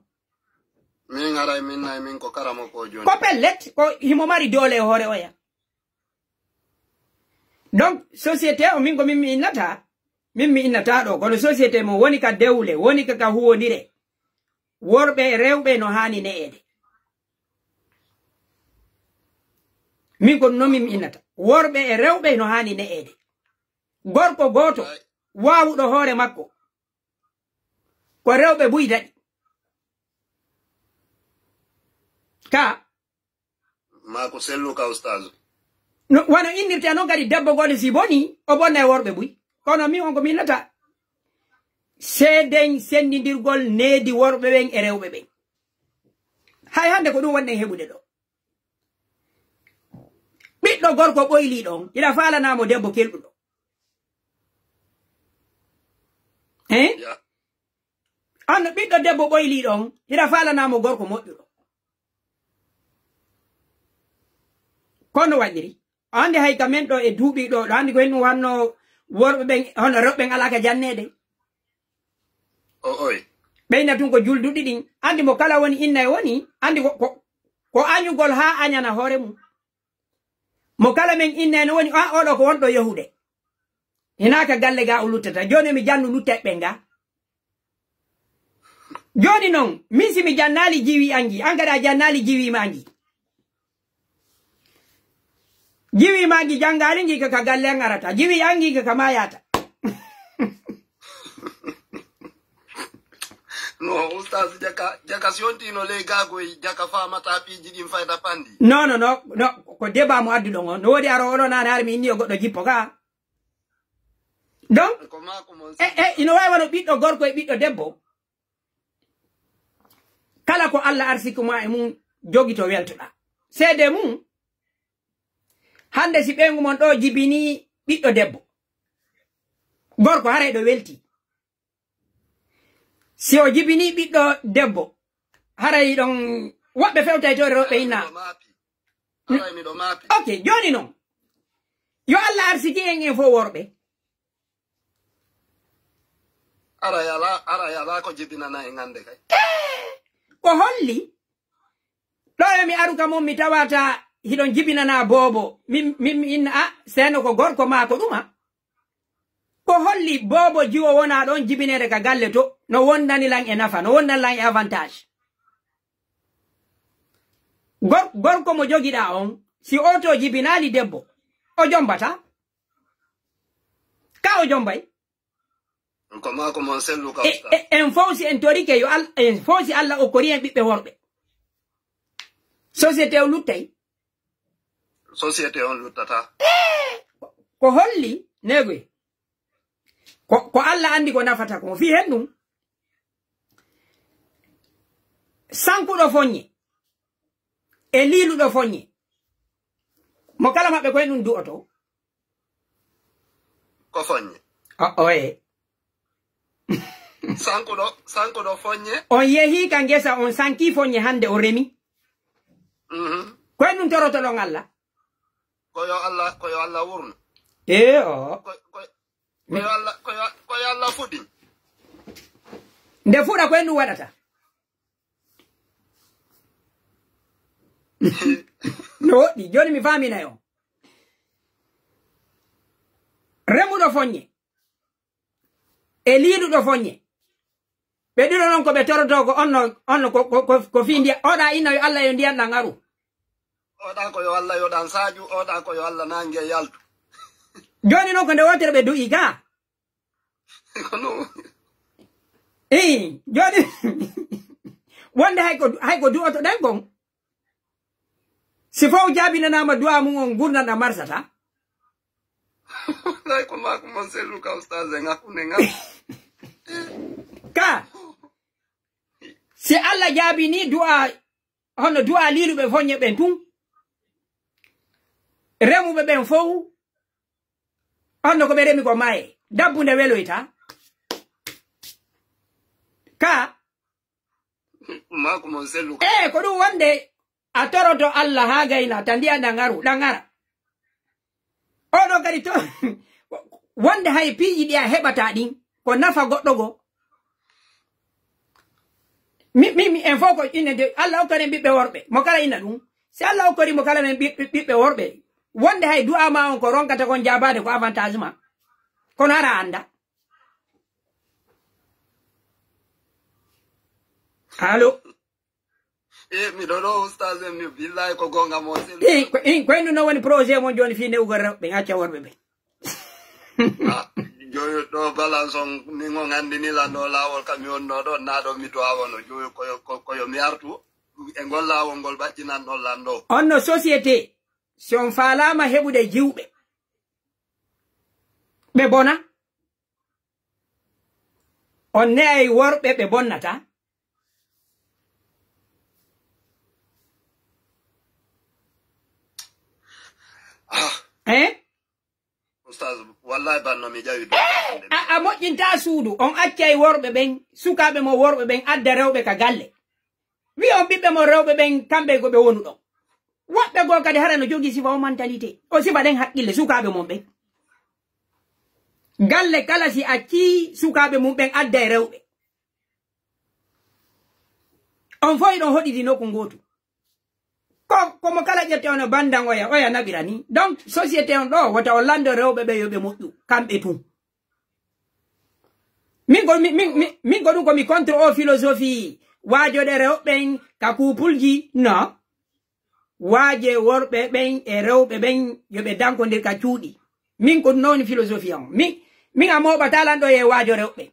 min ngara min nay min ko karamo ko jon ko pellet ko himo mari dole hore oya donc société o min ko min mi innata do ko société mo woni ka dewle woni ka huwondire worbe rewbe no hani neede min ko no min innata worbe e rewbe no hani neede gorko goto wawudo hore makko ko rewbe buyda ka ma ko sellu ka ustaz no wano innirte non gadi debbo gole si boni o bonna e worbe buy kono mi on ko minata seden sendidirgol needi worbe ben e rewbe ben hay hande ko dum wonne hebude do biddo gorko boyli don ila falanamo debbo keldudo an biddo debbo boyli don ila falanamo gorko moddudo kono wadiri ande hay kamen do e duubi do andi ko en wanno worbe ben hono rewbe ben alaka jannede oy beyna tun ko juldudi din andi mo kala woni inna e woni andi ko anyugol ha anyana hore mum mo kala men inna no woni odo ko wondo yahude hinaka galle ga o luttata joni mi jannu luttebe nga joni non min si mi jannali jiwi angi angada jannali jiwi mangi jiwi mangi jangali ngi ka galle ngarata jiwi angi ka mayata no ustaz jaka sionti no le gago jaka fama tapi jigim fayda pandi no ko deba mo addu don no wodi aro ono nana mi inni o goddo jippo ga donc ino wawa no biddo gorko e biddo debbo kala ko Allah arsikuma e mum jogi to weltuda sede mum hande si bengu mon do jibini biddo debbo gorko hare do welti si o jibini biddo debbo haray don wabbe fewta to rewbe ina okay joni non yo Allah arsiki en fo worbe ara yala ko jibina na ngande kay ko holli do mi aruka mom mi tawata hidon jibina na bobo mim inna seno ko gorko ma ko duma ko holli bobo jiwo wona don jibinere ka galle to no wondani lan e nafa no wondani lan e avantage gorko mo jogida on si oto jibinali debbo o jombata ka o jombay ko ma ko mon sellu ka en fawsi en torike yo en fawsi Allah o korien bibbe worbe société o luttay société on luttata ko holli negwe ko Allah andi ko nafata ko fi hennum sankudo fonye e liludo fonye mo kala mabbe ko en duoto ko fonye oye sankudo fonye on yehi kan gesa on sanki fonye hande o remi ko en toroto don Allah ko yo Allah wurno ko Allah fudi nde fuda ko en wadata no di joni mi famina yo remu do fonye e lidu do fonye be dilo non ko be toroto ko onno ko findi oda ina yo Allah yo ndiyan na ngaru oda ko yo Allah yo dan saju oda ko yo Allah nange yaltu joni non ko nde wotere be du'i ga kono joni wonde hay ko du'oto den gon si faw jabina nama du'a mu on gurna na marsata lay ko ma ko mon selu ka ustaz nga kunenga ka si Allah jabini du'a hono du'a lilube fonye ben tun remube ben fow onno ko be remi ko maye dabbunde weloyta ka ma ko mon selu ko dum wonde a toroto Allah ha gayna tandi anda ngaru dangara odo gari to wonde hay piiji dia hebata din ko nafa goddo go mi en foko inede Allah okare bibbe worbe mo kala ina dum si Allah okari mo kala men bibbe worbe wonde hay du'a ma on ko ronkata kon jabade ko avantage ma kono ara anda allo mi dono ustaz mi billahi ko gonga mo sel ko no woni projet mo joni fi newgal rewbe acca worbe be joyo do balance on ni ngo ngandi ni la no lawol kam yon no do na do mi to awono joyo ko yo mi artu e ngol lawol ngol baccinan do lando onno société si on falama hebude jiwbe be bona on ne ay worbe be bonnata Ustaz wallahi banno mi jawi do a moƴƴinta suudu on accay worbe ben sukabe mo worbe ben adda rewbe ka galle wi on bibbe mo rewbe ben kambe go be wonu do wobbe go kadi harano jogi sifa o mentalité o sifa den hakkille sukabe mon ben galle kala si acci sukabe mum ben adda rewbe on foy don hodidi no ko ngotu ko mo kala jette on bandan oya nabirani donc société on do wata Orlando rewbe be yobe moƴƴu kambe tum min go dum ko mi contre o philosophie waajo de rewbe ka kupulji no waaje worbe ben e rewbe ben yobe danko ndir ka cuudi min ko non philosophie on min amo batalando e waajo rewbe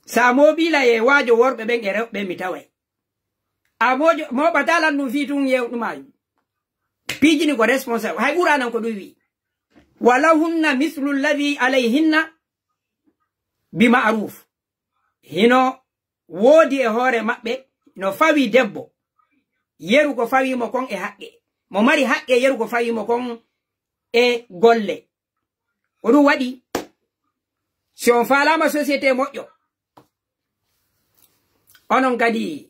sa mobila e waajo worbe ben e rewbe mi taway amojo mo batalan dum fi tun yew dum ay pijini ko responsable hay uranan ko duwi wala hunna mislu alladhi alayhinna bima'ruf hino wodi e hore mabbe no fawi debbo yeru ko fawi mo kon e haqqe mo mari haqqe yeru ko fawi mo kon e golle o dum wadi si on falama société moƴƴo onon kadi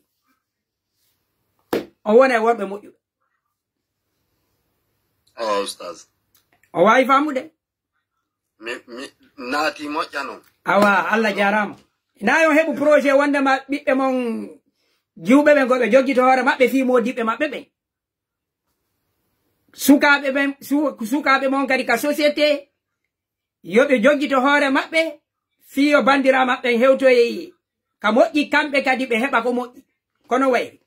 o wona worbe moƴƴu ustaz o wawi famude mi naati moƴƴano awa Allah jarama nayo hebu projet wonde ma bibbe mon jiwbe ben gobe joggi to hore mabbe fi modibbe mabbe ben sukabe ben sukabe mon kadi ka société yobe joggi to hore mabbe fi o bandira mabbe hewto e ka moƴƴi kambe kadi be heba ko moƴƴi kono way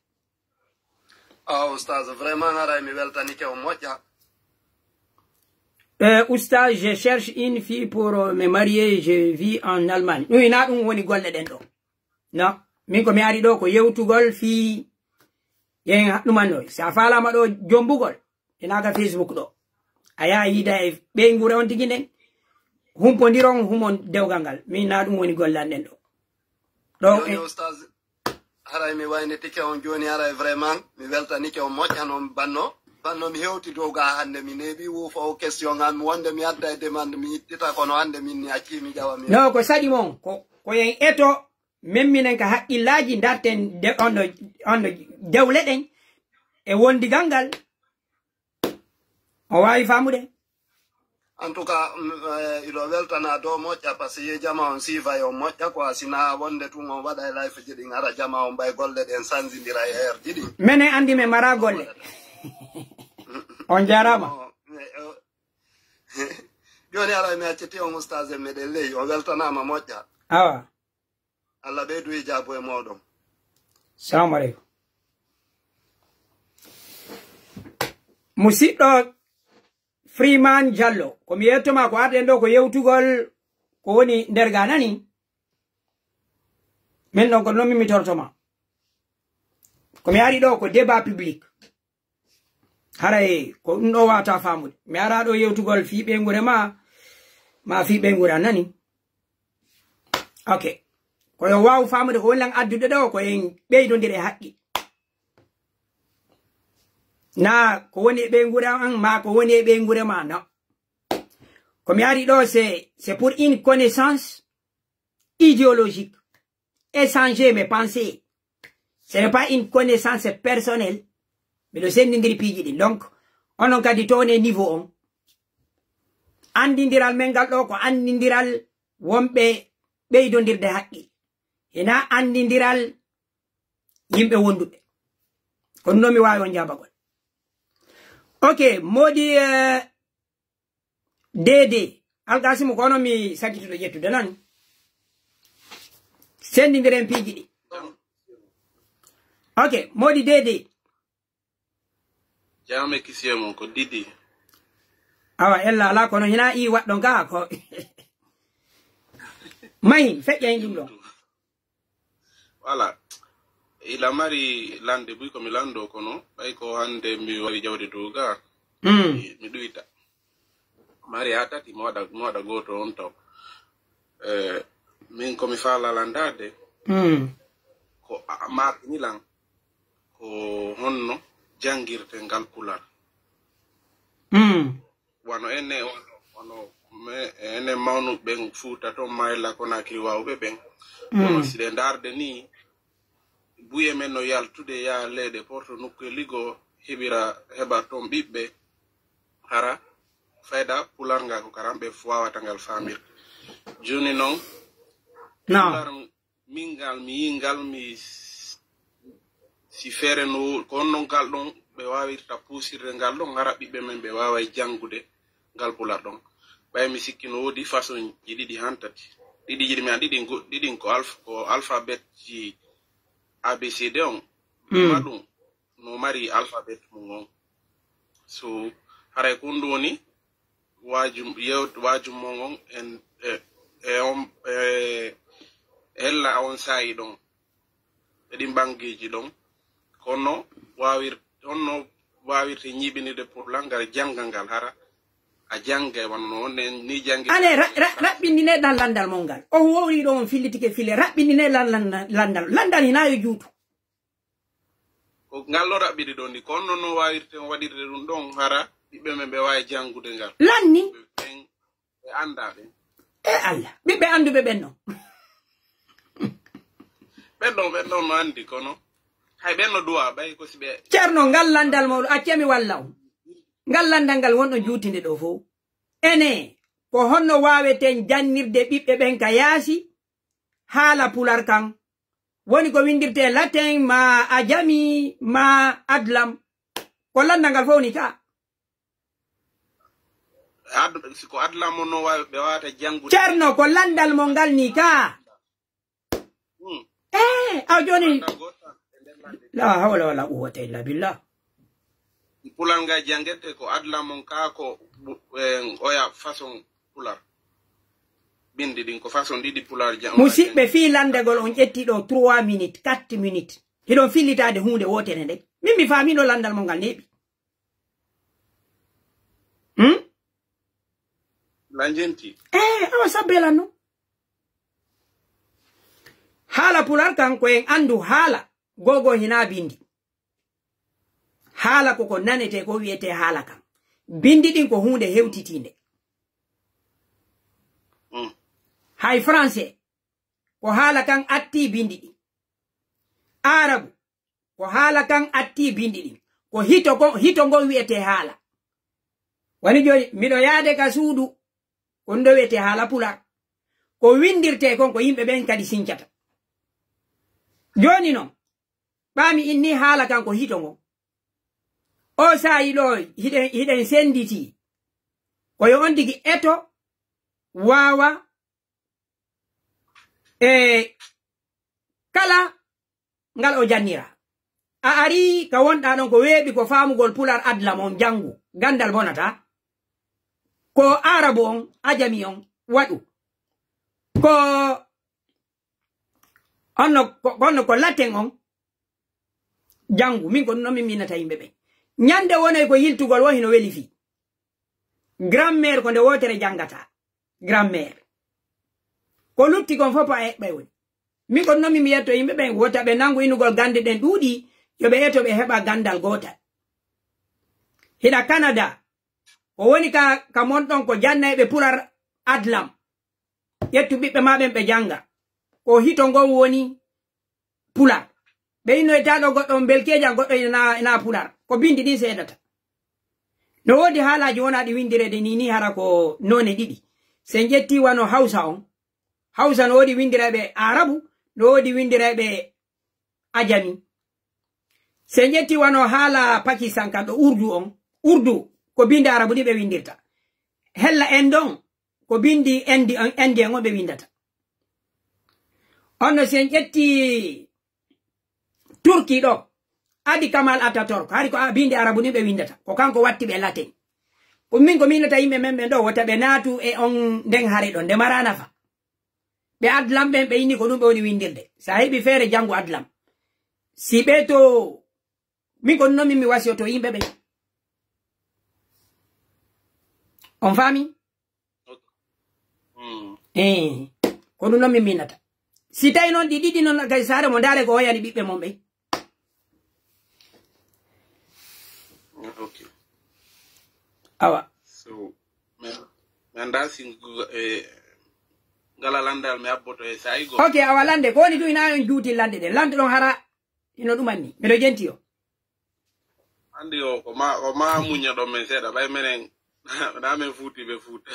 Ustaz, vraiment, mi weltanike o moƴƴa. Oustaz, je cherche une fille pour me marier, je vis en Allemagne. Oui, na dum woni golle den do. No, min ko mi ari do ko yewtugol fi yen dumando. Sa fala ma do jombugol. Ina ga Facebook do. Aya yida e be ngure on tigi den. Humpondiron humon dewgangal. Min na dum woni golle den do. Do Ustaz haray mi wayne tike on joni haray vraiment mi weltanike on moƴƴano banno mi hewti dow ga hande mi nebi wo fo question am wonde mi adda e demande mi yittita kono hande min ni acci mi jawa mi no ko sadi mon ko yen eto memminen ka haqqillaji darten de on dewle den e wondi gangal o wawi famude en tout cas ido weltana do moƴƴa parce que jama on sifa yo moƴƴa ko sina wonde tun on waɗa e life jiɗi ara jama on bay golle den sanzindira e heure jiɗi mene andi me mara golle on jarama joni ara mi acciti on ustaz meɗen ley o weltanama moƴƴa awa Allah ɓeydu e jabo e moɗon salamu aleykum musidɗo Freeman Jallo ko mi yettoma ko arden do ko yewtugol ko woni nder ga nani min don ko nomi mi tortoma ko mi ari do ko débat public haray ko dum do wata famude mi ara do yewtugol fi be ngure ma fi be ngura nani okay ko yo waw famude ko wonlan addude do ko en beydondire haqqi na ko woni be ngura an ma ko woni be ngure ma no ko mi ari do c'est pour une connaissance idéologique échanger mes pensées ce n'est pas une connaissance personnelle mais le sendindiri piji din donc onon kadi to ne niveau on andindiral men gal ɗo ko andindiral wonɓe ɓeydondirde haqqi ina andindiral yimɓe wonduɓe kono noon mi wawi on jabagol ok modi dede alkasimu kono mi sakituɗo ƴettude nan sendidiren piiji ɗi ok modi dede jame kisiyemon ko didi awa ella ala kono hina I waɗɗon ka ko mayi feƴƴa ɗum ɗo voilà ila mari lande buy ko mi lando kono ɓay ko hande mi wari jawde dow ga mi ɗuyta mari ha tati mi waɗa goto on taw min komi faala landade ko maɓinilan ko honno jangirte ngal pular wano ene mawnuɓe ɓen fuuta to mayla konakiri wawɓe ɓen wono siɗe darde ni buye men no yaltude ya leyɗe porto nokkuye ligo heɓa ton ɓiɓɓe hara fayda pular nga ko karamɓe wawata ngal famirde joni noon pular mingal mi yingal mi si feere no ko onno ngal ɗon ɓe wawirta pusirde ngal ɗon hara ɓiɓɓe men ɓe waway jangude ngal pular ɗon ɓay mi sikki no wodi façon ji ɗiɗi hantati ɗiɗi jiɗi mi an ɗiɗin ko alphabet ji ABCD on ma ɗum no mari alphabet mum on so haray ko ndu woni wajum mon on hella on sayi ɗon eɗin bangeji ɗon kono honno wawirte ñiɓinide pour langal jangal ngal hara a jangga wanno ni jangi ale raɓɓindine ɗan landal mon ngal o wowri ɗo on fillitike file raɓɓindine landal hinayo juutu ko ngal ɗo raɓɓiɗi ɗo ni ko onno no wawirte on waɗirde ɗum ɗon hara ɓiɓɓe men ɓe wawi jangude ngal lanni ɓe anda ɓen Allah ɓiɓɓe anduɓe ɓen non ɓen ɗon no andi kono hay ɓen no duwa ɓay ko siɓe ceerno ngal landal mawɗo accemi walla on ngal landal ngal wonɗo juutinde ɗo fof ene ko honno waweten jannirde ɓiɓɓe ɓen ka yaasi haala pular kan woni ko windirte latin ma ajami ma adlam ko landal ngal fof ni ka ko adlam mo no wawi ɓe wawata jangude ceerno ko landal mo ngal ni ka aw joni la hawla wala quwwata illa billah pular nga jangete ko adlam mon ka ko oya façon pular bindi ɗin ko façon ɗiɗi pular musidɓe fi landegol on ƴetti ɗo 3 minutes 4 minutes hiɗon fillitade hunde wotere nde min mi faamino landal mo ngal neɓi lanjenti awa sabbelan no haala pular kan ko en andu haala gogo hina bindi haala koko nanete ko wiyete haala kan bindi ɗin ko hunde hewtitinde hay français ko haala kan atti bindi ɗin arabu ko haala kan atti bindi ɗin ko hito ngo wiyete haala wani joni miɗo yaade ka suudu ko ndo wiyete haala pular ko windirte kon ko yimɓe ɓen kadi sincata joni non ɓami inni haala kan ko hito ngo o sayi ɗo hiɗen senditi koyo on digi eto wawa kala ngal o jannira a ari ka wonɗa ɗon ko weeɓi ko faamugol pular adlam on jangu gandal bonata ko arabu on ajami on waɗu ko onno ko latin on jangu min ko noon min minata yimɓe ɓe ñande wonay ko yiltugol wo hino weli fi grammaire ko nde wotere jangata grammaire ko lutti kon fof a eɓɓay woni min ko noon mi yetto yimɓe ɓen wota ɓe nangu inugol gande ɗen ɗuuɗi yo ɓe eto ɓe heɓa gandal gotal hiɗa Canada ko woni ka monɗon ko jannayɓe pular adlam ƴettu ɓiɓɓe ma ɓen ɓe janga ko hito ngon woni pular ɓe innoytaɗo goɗɗo belkeja goɗɗo ina pular ko bindi ɗin seedata no wodi haalaji wona di windirede ni hara ko none didi sen jetti wano hausa on hausa no wodi windirabe arabu no wodi windirabe ajami sen jetti wano hala pakistan kan do urdu on urdu ko bindi arabu di be windirta hella en don ko bindi endi on be windata onno sen jetti turki do adi Kamal Ataturk hari ko bindi arabu ni be windata ko kanko watti be latin ko min ko minata yimbe membe do wota be natu e on den hare do de marana fa be adlam be ini ko dum be woni windirde sahibi fere jangu adlam si be to min ko nomi mi wasi to yimbe be on fami ko dum nomi minata si tay non di didi non kay sare mo dare ko yani bibbe mombe. Okay. Awa. So, manda sing galalandal me abboto e saigo. Okay, awa lande ko ni tu ina on juuti lande de. Lande don hara ino dumani. Medo gentio. Andi o ko ma munya do men seda bay menen na men futi be futa.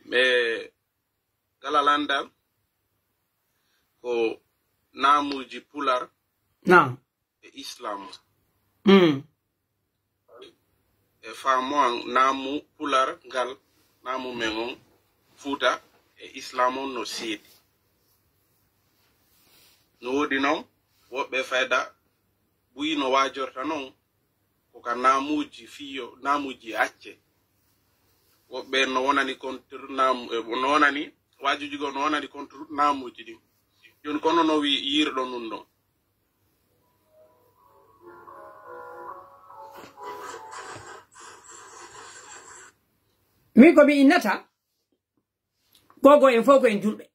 Me galalandal ko namuji pular. Na. Islam. E famoan namu pular gal namu mengon futa e islamon no sidi. No wodi non woɓɓe fayda buyino wajorta non ko ka namuji fiyo namuji acce woɓɓe no wonani contre namu no wonani wajuji go no wonani contre namuji ɗin joni kono no wi yirɗo nun ɗon. Mi ko bi innata gogo en foko en julbe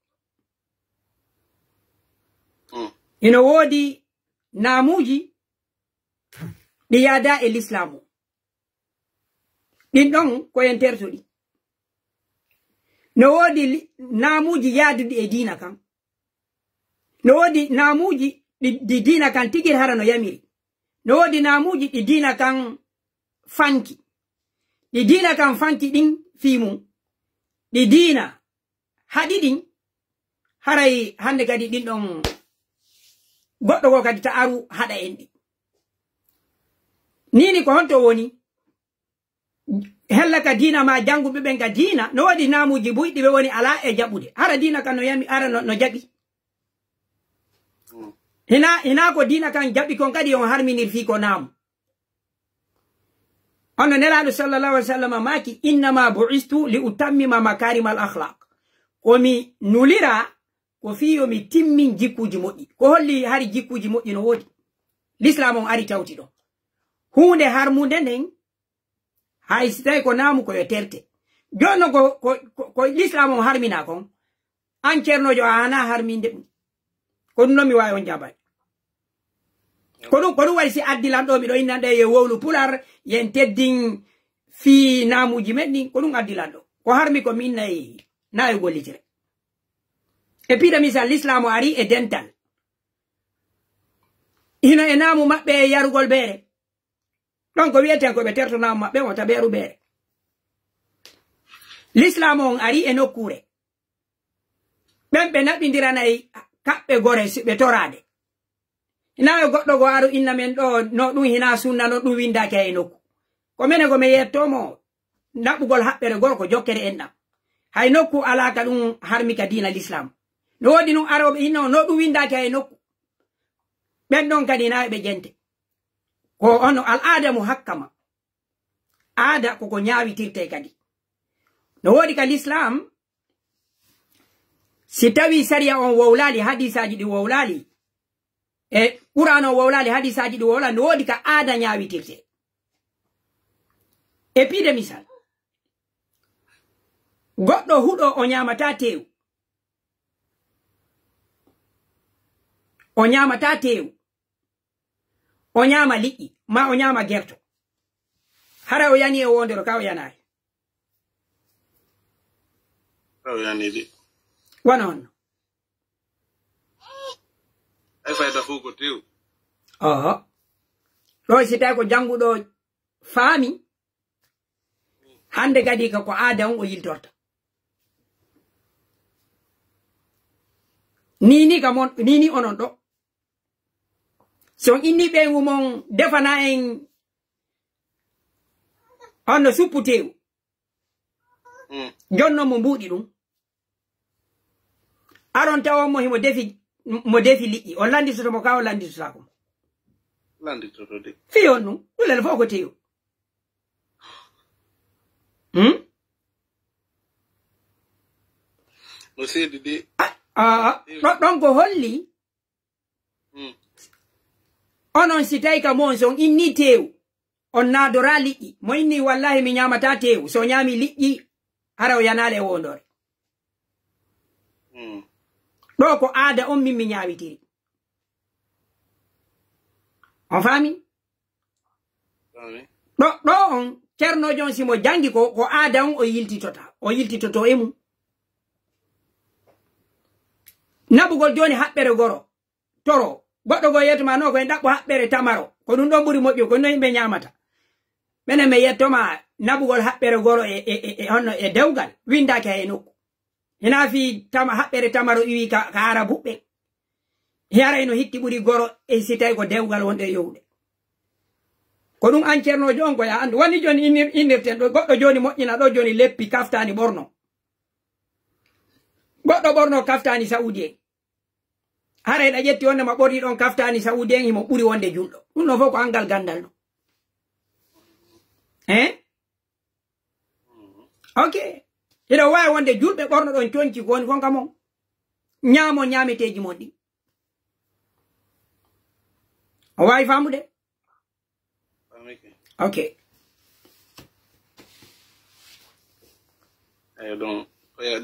ino wodi namuji di yada e l'islamu din don ko en tertodi no wodi namuji yadude e dina kan no wodi namuji di dina kan tigir harano yamiri no wodi namuji di dina kan fanki di dina kan fanki din fimu di dina hadidin haray hande kadi din don goddo go kadi ta'aru hada endi nini ko honto woni hella ka dina ma jangube ben ka dina no wadi namuji buydi be woni ala e jabude hara dina kan no yami ara no jabi hina ko dina kan jabi kon kadi on harminir fi ko namu anna nelaɗo sallallahu alaihi wasallam maki innama bu'istu li utammima makarim al akhlaq komi nulira ko fiyo mi timmin jikkuji moƴƴi ko holli hari jikkuji moƴƴi no wodi l'islam on ari tawti ɗo hunde harmunde nden hay sitay ko namu koyo terte jonno ko l'islam on harmina kon an ceernojo a hana harminde ɗum ko ɗum noon mi wawi on jabay ko ɗum waɗi si addilan ɗo miɗo innande ye wowlu pular yen teddin fi namuji meɗɗin ko ɗum addilan ɗo ko harmi ko min nayi gollitire e piɗa misal l'islam ari e dental hino e namu maɓɓe e yarugol beere ɗon ko wiyeten koɓe terto namu maɓɓe wota ɓeeru beere l'islam on ari e nokkure ɓen ɓe naɓɓindiranayi kaɓɓe gore ɓe torade hina goɗɗo go aru inna men ɗo no ɗum hina sunna no ɗum windake e nokku ko mene ko mi yettomo naɓɓugol haɓɓere gol ko jokkere enɗam hay nokku alaka ɗum harmi ka dina l'islam no wodi ɗum aroɓe hinno no ɗum windake e nokku ɓen ɗon kadi nayi ɓe jente ko ono al aada mo hakkama aada koko ñawitirte kadi no wodi ka l'islam si tawi sariya on wowlali hadisaji ɗi wowlali e qur'an o wowlali hadisaji ɗi wowlali no wodi ka aada ñawitirte e piide misal goɗɗo huɗo o ñamata tew o ñamata tew o ñama liƴƴi ma o ñama gerto hara o yani e wondero ka o yanayi o yani di wona honno ay fayda fu ko tew oho ɗo si tawi ko janguɗo faami hande gadi ka ko aada on o yiltorta nini onon ɗo so inni ɓe ngumon defana en onno suppu tewu jonno mo mbuɗi ɗum aron tawa mo himo defi liƴƴi on landitoto mo ka o landitotako landitoto de fi on ɗum ɗulel fof ko tewu no seedi de ɗon ko holli onon si tawi ka mon son inni tewu on naadora liƴƴi mo inni wallahi mi ñamata tewu so ñami liƴƴi hara o yanale e wondore ɗo ko aada on min mi ñawitiri on faami ɗo on ceernojo on simo jangi ko aada on o yiltitoto e mum nabugol joni haɓɓere goro toro goɗɗo go yettoma no koye ɗaɓɓo haɓɓere tamaro ko ɗum ɗon ɓuri moƴƴo ko no yimɓe ñamata minen mi yettoma nabugol haɓɓere goro honno e dewgal windaki hay nokku hina fi haɓɓere tamaro iwi ka ara buɓɓe yaray no hikki ɓuri goro e si tawi ko dewgal wonɗe yowɗe ko ɗum an ceernojo on ko ya andu woni joni innirten ɗo goɗɗo joni moƴƴina ɗo joni leppi kaftani ɓorno goɗɗo ɓorno kaftani saudi en haray ɗa ƴetti wonde ma ɓorni ɗon kaftani saudi en himo ɓuri wonde julɗo ɗum ɗo fof ko angal gandal ɗo ok hiɗo wawi wonde julɓe ɓorno ɗon conci ko woni fonka mon ñaamo ñameteji mon ɗi o wawi famude ok eyi donc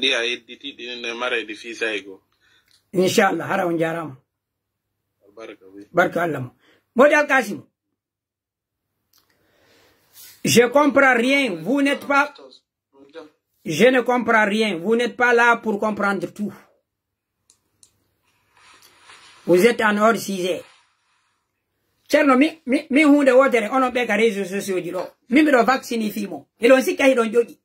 ɗi a yedditi ɗine marede fisayi go inchallah hara on jarama barka barka Allah mo modi Alkasim je comprends rien vous n'êtes pas je ne comprends rien vous n'êtes pas là pour comprendre tout vous êtes en hors sujet ceerno mi hunde wotere onon ɓe ka réseaux sociaux ji ɗo min mbiɗo vaccine fimo eɗon sikka hiɗon joƴi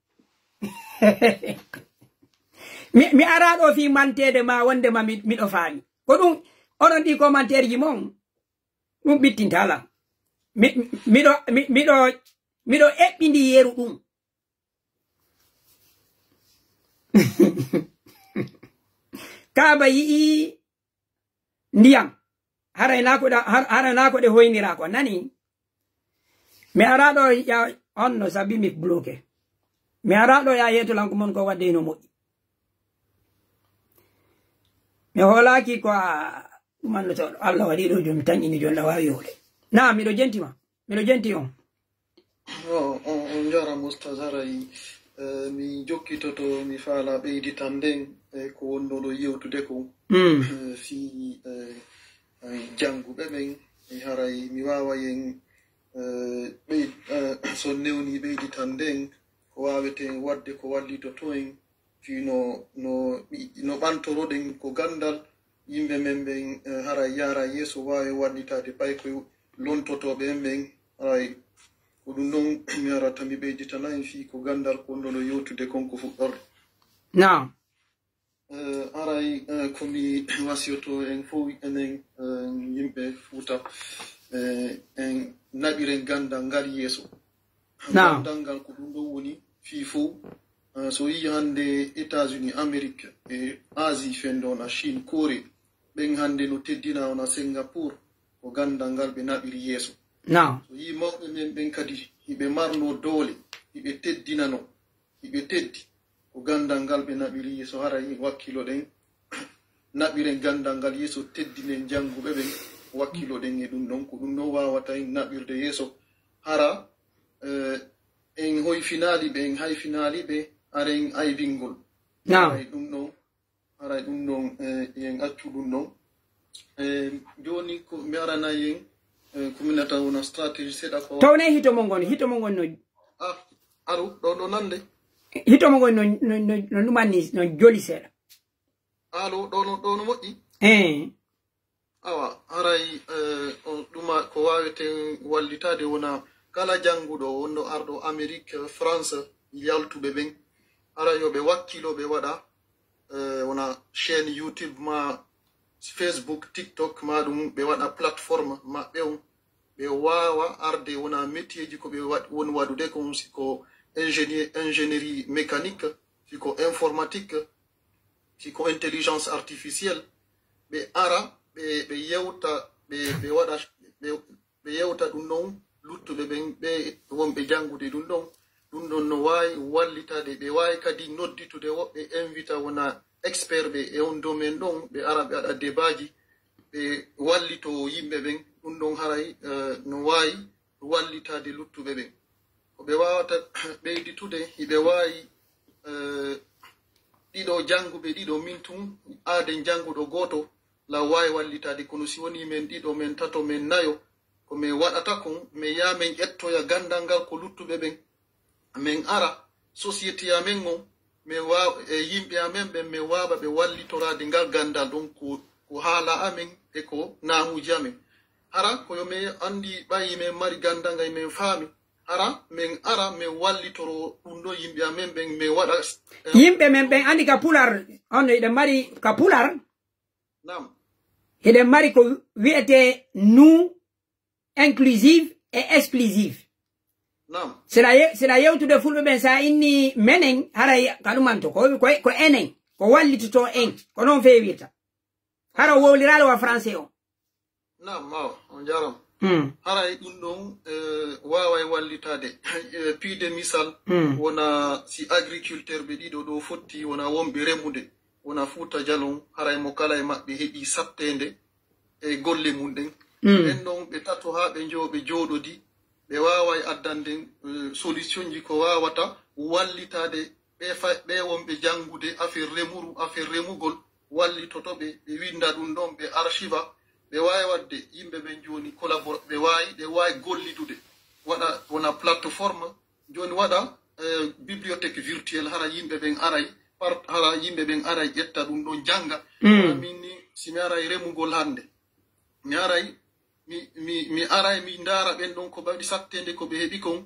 mi ara ɗo fi mantede ma wonde ma miɗo faami ko ɗum onon ɗi commentaire ji mon ɗum ɓittinta ala miɗo eɓɓindi yeru ɗum kaaba yii ndiyam haranako ɗe hoynira ko nani mi ara ɗo ya onno sabi mi bloqué mi ara ɗo ya yetolanko mon ko wadde no moƴƴi mi holaki ko ɗumannotoɗo Allah waɗi ɗo joni tañƴini joni ɗa wawi yowde na miɗo jenti on on jarama oustaz haray mi jokkitoto mi faala ɓeyditan nden ko wonno ɗo yewtude ko fi janguɓe ɓen haray mi wawayen so newni ɓeyditan nden ko waweten wadde ko wallitoto en fi no ɓantoroɗen ko gandal yimɓe men ɓen haray yara yeeso wawi wallitade ɓay ko lontotoɓe en ɓen haray ko ɗum noon mi arata mi ɓeyditana en fi ko gandal ko wonno no yewtude konko fuɗɗorde na aray komi wasiyoto en fof enen yimɓe Fuuta en naɓiren gandal ngal yeeso gandal ngal ko ɗum ɗon woni fii fof so yi hande États-Unis Amérique e Asie fendo na Chine Corée ɓen hande no teddina ona Singapour ko gandal ngal ɓe naɓiri yeeso so yi mawɓe men ɓen kadi hiɓe marno doole hiɓe teddinano hiɓe teddi ko gandal ngal ɓe naɓiri yeeso hara wakkilo ɗen naɓiren gandal ngal yeeso teddinen janguɓe ɓen wakkilo ɗen e ɗum ɗon ko ɗum ɗon wawata en naɓirde yeeso hara en hoyfinali ɓe en hayfinali ɓe aren aybingol haray ɗum ɗon haray ɗum ɗon yen accu ɗum ɗon joni ko mi aranayi en kominata wona stratégie seeɗa ko towne hitomo ngon no aru ɗo nande hitomo ngon no ɗumanni no joli seeɗa alo ɗo no moƴƴi awa haray ɗuma ko waweten wallitade wona kala janguɗo wonno arɗo Amérique France yaltuɓe ɓen ara yo ɓe wakkilo ɓe waɗa wona chaîne YouTube ma Facebook TikTok ma ɗum ɓe waɗa plateforme maɓɓe on ɓe wawa arde wona métier ji ko ɓe woni waɗude ko siko ingénierie mécanique siko informatique siko intelligence artificielle ɓe ara ɓe yewta ɓe waɗa ɓe yewta ɗum ɗon luttuɓe ɓen ɓe wonɓe jangude ɗum ɗon no wawi wallitade ɓe wawi kadi nodditude woɓɓe invita wona expert ɓe e on domaine ɗon ɓe ara ɓe waɗa débatji ɓe wallito yimɓe ɓen ɗum ɗon haray no wawi wallitade luttuɓe ɓen ko ɓe wawata ɓeyditude hiɓe wawi ɗiɗo janguɓe ɗiɗo min tun aade janguɗo goto la wawi wallitade kono si woni men ɗiɗo men tato men nayo ko min waɗata kon min ya min ƴettoya gandal ngal ko luttuɓe ɓen min ara société amen on min wawa e yimɓe amen ɓen min wawa ɓe wallitorade ngal gandal ɗon ko haala amen e ko namuji amen hara koyo min andi ɓayi min mari gandal ngal min faami hara min ara min wallitoro ɗum ɗo yimɓe amen ɓen min waɗa yimɓe men ɓen andi ka pular on eɗen mari ka pular nam eɗen mari ko wiyete nous inclusive et exclusive nam sila yewtude fulɓe ɓen sa inni menen haray kaɗumanto ko enen ko wallitoto en ko noon fewirta hara wowliraɗo wa français o nam mawa on jaram haray ɗum ɗon waway wallitade piide misal wona si agriculteur ɓe ɗiɗo ɗo fotti wona wonɓe remude wona Fuuta Jalon haray mo kala e maɓɓe heɓi sattede e golle mum ɗen ɓen ɗon ɓe tato ha ɓe ɓe jooɗodi ɓe waway addande solution ji ko wawata wallitade ɓe wonɓe jangude affaire remugol wallitotoɓe ɓe winda ɗum ɗon ɓe archiva ɓe wawi wadde yimɓe ɓen joni collabore ɓe wawi gollidude waɗa wona plateforme joni waɗa bibliothèque virtuelle hara yimɓe ɓen aray hara yimɓe ɓen aray ƴetta ɗum ɗon janga min ni si mi aray remugol hande mi aray mi aray mi ndara ɓen ɗon ko baɗi sattede ko ɓe heɓi kon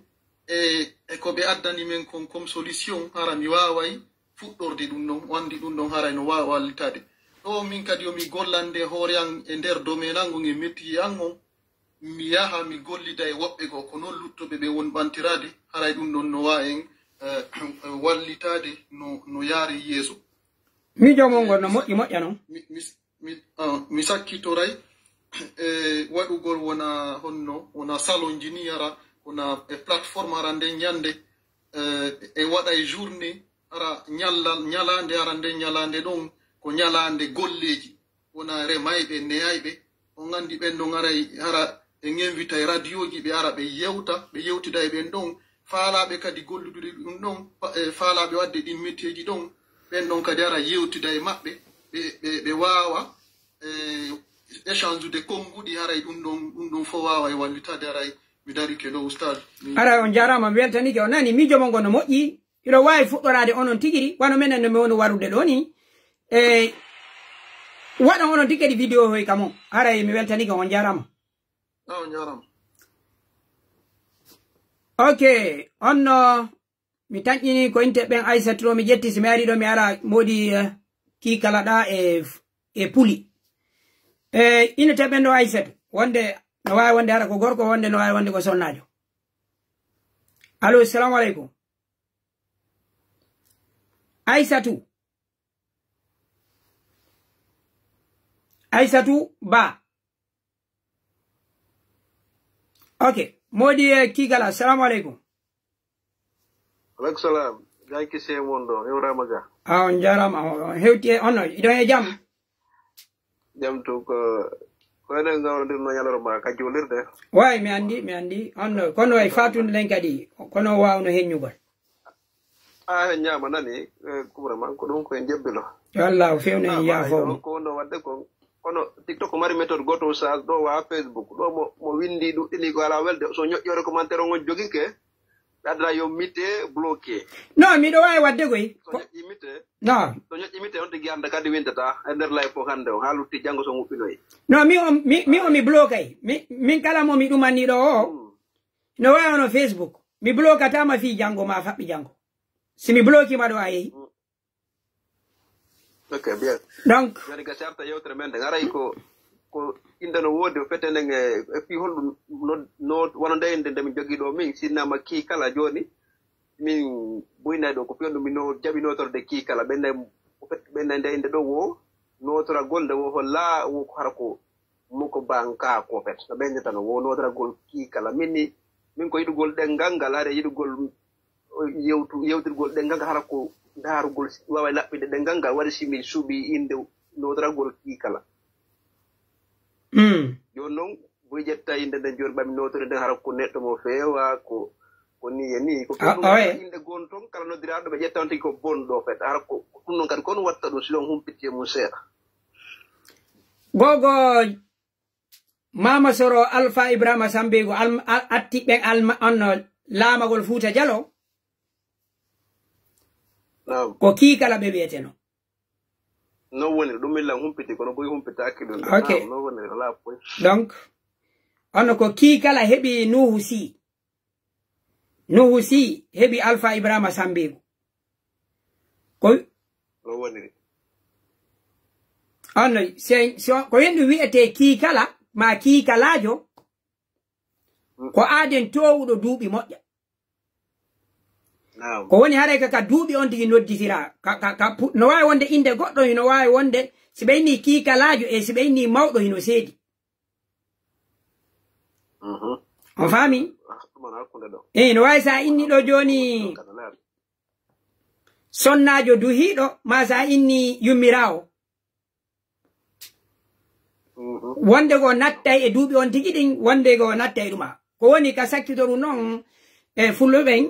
e ko ɓe addani men kon comme solution hara mi waway fuɗɗorde ɗum ɗon wandi ɗum ɗon haray no wawa wallitade ɗo min kadi yomi gollande hoore an e nder domaine an gon e métier an on mi yaha mi gollida e woɓɓe goo ko noon luttoɓe ɓe won ɓantirade haray ɗum ɗon no wawa en wallitade no yaari yeeso miijo mon ngol no moƴƴa noon mi sakkitoray waɗugol wona salon ji ni ara wona e plateforme ara nden ñande e waɗa e journée ara ñalande ara nden ñalande ɗon ko ñalande golleji wona remayɓe neyayɓe on andi ɓen ɗon aray hara e invita e radio ji ɓe ara ɓe yewtida e ɓen ɗon faalaɓe kadi golludude ɗum ɗon faalaɓe wadde ɗin métier ji ɗon ɓen ɗon kadi ara yewtida e maɓɓe ɓe wawa échange de konguɗi haray ɗum ɗon fo wawa e wallitade haray mi darike ɗo oustad ara on jarama mi weltanike o nani miijo mon ngo no moƴƴi iɗo wawi fuɗɗorade onon tigiri wano menen no mi woni warude ɗo ni waɗa onon tigui vidéo hoy kamo haray mi weltanike on jarama on jarama ok onno mi taƴƴini ko inte ɓen Aissatou ɗo mi ƴetti si mi ari ɗo mi ara modi kikala ɗa e puli ina teɓen ɗo Aissatou wonde no wawi wonde hara ko gorko wonde no wawi wonde ko sonnajo allo assalamu aleykum Aissatou Ba ok modi kigala assalamu aleykum aleykum salam jaki se mondo hewrama ga on jarama hewti onno iɗon e jaam jam to ko enen gawrondir no ñalorma ka julirde way mi andi onno kono e fatunde len kadi kono wawno heññugol a ñama nani vraiment ko ɗum koye jebbilo wallah fewne en yaafoma ko wonno wadde ko kono TikTok mari méthode goto sage ɗo wa Facebook ɗo mo windi ɗuɗɗini ko ala welde so ñoƴƴore commentaire on jogike adana yo mite bloqué non miɗo wawi wadde koy so ñoƴƴi mite non so ñoƴƴi mite on tigi anda kadi windata e nder lay fo hande o ha lutti janggo so ŋuppinoyi non mi bloqué min kala momi ɗumaniɗo o no way on Facebook mi blokata ma fi jango ma fabbi jango si mi bloki ma do ayi ok bien donc yani ga sarta yewtere men ngaray ko inde no wodi fetene e fi holɗum no wonande inde mi jogi do min sinnama ki kala joni min buyna do ko fiyondu mi no jabi notorde ki kala ɓenne nde inde ɗo wo notora golde wo holla wo ko hara ko muko banka ko fet no ɓenne tan wo notora gol ki kala min ko yiɗugol ɗengal ngal hare yiɗugol yewtirgol ɗengal ngal hara ko darugol wawa laɓɓide ɗengal ngal waɗi simi suuɓi inde notoragol ki kala joni noon boy ƴetta inde nden joni ɓami notore nden hara ko neɗɗo mo feewa ko ni e ni ko inde gon toon kala noddiraɗo ɓe ƴetta on tigi ko bonɗo fet hara ko ɗum noon kadi kono watta ɗum silon humpiti e mum seeɗa gogo mama soro Alpha Ibrahima Sambego atti ɓen on laamagol Fuuta Jallo ko kiikala ɓe wiyeteno non woni ɗum millan humpiti kono boyi humpita hakkiɗum ok non woni ala poy donc ono ko kiikala heɓi Nuhu Si heɓi Alpha Ibrahima Sambego ko non woni ono ko yendu wiyete kiikala ma kiikalajo ko aaden towuɗo duuɓi moƴƴa ko woni hare ka duuɓi on tigi nodditira no wawi wonde inde goɗɗo hino wawi wonde si ɓeyni kiikalajo e si ɓeyni mawɗo hino seedi on faami no wawi sa inni ɗo joni sonnajo duhiɗo ma sa inni yummirawo wonde go nattay e duuɓi on tigi ɗin wonde go nattay ɗuma ko woni ka sakkitoru noon e fulɓeɓen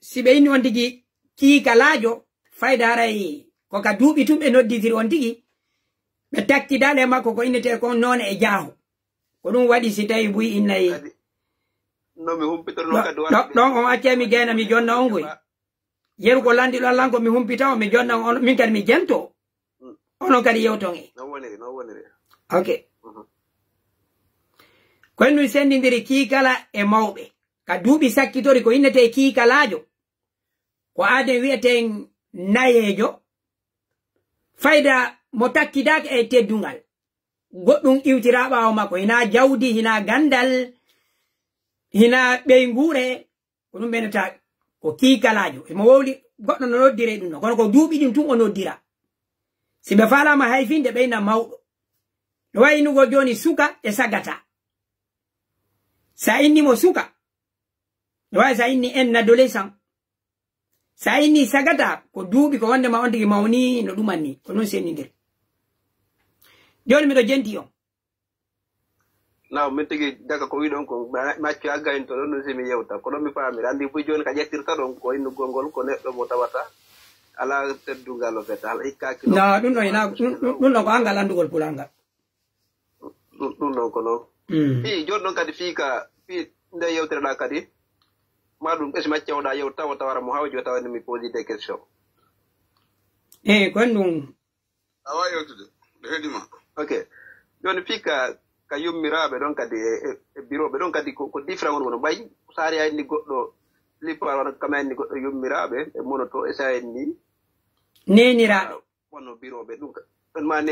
si ɓe inni on tigi kiikalajo fayda haray ko ka duuɓi tum ɓe nodditiri on tigi ɓe takkidale makko ko innete kon noon e jaaho ko ɗum waɗi si tawi buyi innayi ɗon on accemi gayna mi jonna on goy yeru ko landi ɗo allanko mi humpita o mi jonna on min kadi mi jento onon kadi yewton e ok koye nu sendidiri kiikala e mawɓe ka duuɓi sakkitori ko innete kiikalajo ko aaden wiyeten nayejo fayda mo takkidake e teddungal goɗɗum iwtira ɓawo makko hina jawdi hina gandal hina ɓeygure ko ɗum ɓenata ko kiikalajo emo wowli goɗɗo no noddire ɗum no kono ko duuɓi ɗin tun o noddira si ɓe falama hayfinde ɓeyna mawɗo no wayinugo joni suka e sagata sa inni mo suka no wawi sa inni en adolescent sa inni sagata ko duuɓi ko wonde ma on tigi mawni no ɗuman ni ko noon sennidir joni miɗo jenti on naw min tigi daga ko wiɗon ko maccu aggayin to ɗon no simi yewta ko ɗon mi faamira andi boy joni ka ƴettirta ɗon ko innugol ngol ko neɗɗo mo tawata ala teddungal o feta ala hikkaki no ɗum ɗo ina ɗum ɗon ko angal andugol pulangal ɗum ɗon ko noon fi joni ɗon kadi fii ka fi nde yewtereɗa kadi ma ɗum ɓesi maccewɗa yew tawa tawara mo hawji o tawani mi posi des questions kon ɗum awa yewtude ɗo heɗima ok joni fii ka yummiraɓe ɗon kadi e bureau ɓe ɗon kadi ko différent on wono ɓayi saari a enni goɗɗo lippar wona kama enni goɗɗo yummiraɓe e monoto e sa enni neniraɓe wonno bureau ɓe ɗum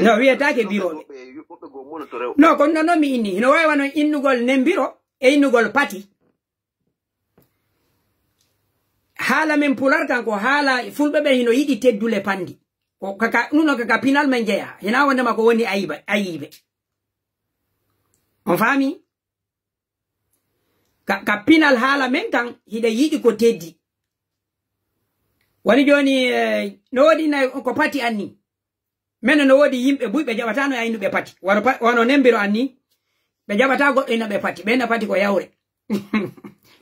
no wiyetake bureau woɓɓe go monoto rew no kono noon mi inni hino wawi wano innugol nembiro e innugol pati haala men pular kan ko haala fulɓe ɓe hino yiɗi teddule pandi ko kaka nuno kaka pinal men jeeya hina wondema ko woni ayiɓe on faami ka pinal haala men kan hiɗe yiɗi ko teddi woni joni no woodi nayi ko pati anni men no woodi yimɓe buy ɓe jaɓata no aynuɓe pati wano nembiro anni ɓe jaɓata goɗɗo inaɓe pati ɓeyna pati ko yawre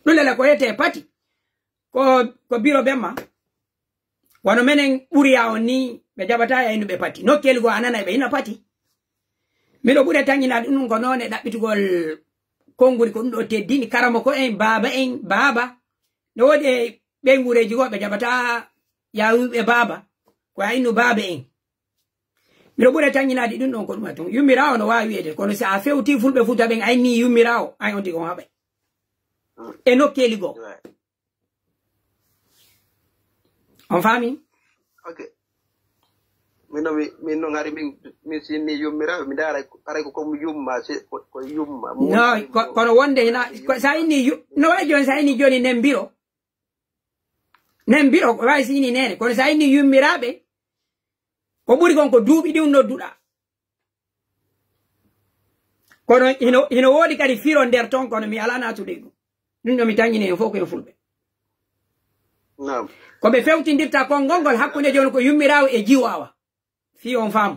ɗum lele ko yete pati ko biro ɓemma wano menen ɓuriya on ni ɓe jaɓata aynuɓe pati nokkel go anana ɓe ina pati miɗo ɓuri tañinade ɗum ko noon e ɗaɓɓitugol konnguri ko ɗum ɗo teddini karama ko en baaba no woodi e ɓeygureji goɓe jaɓata yawuɓe baaba ko aynu baaba en miɗo ɓuri tañinade ɗum ɗon ko ɗum ton yummirawo no wawi wiyede kono si a fewti fulɓe futa ɓen ayni yummirawo ay on tigi on haɓay e nokkeli go on fami okay min no ngari min sinni yummiraɓe mi dara aray ko comme yumma ko yumma no kono wonde hina sa inni no wayi joni sa inni joni nembiro ko wayi sini nene kono sa inni yummiraɓe ko ɓuri kon ko duuɓi ɗi nodduɗa kono hino woodi kadi firo nder ton kono mi ala natude ɗum ɗo mi tangini en fof ko en fulɓe ko ɓe fewtindirta konngol ngol hakkunde joni ko yummirawo e jiwawa fi on faamu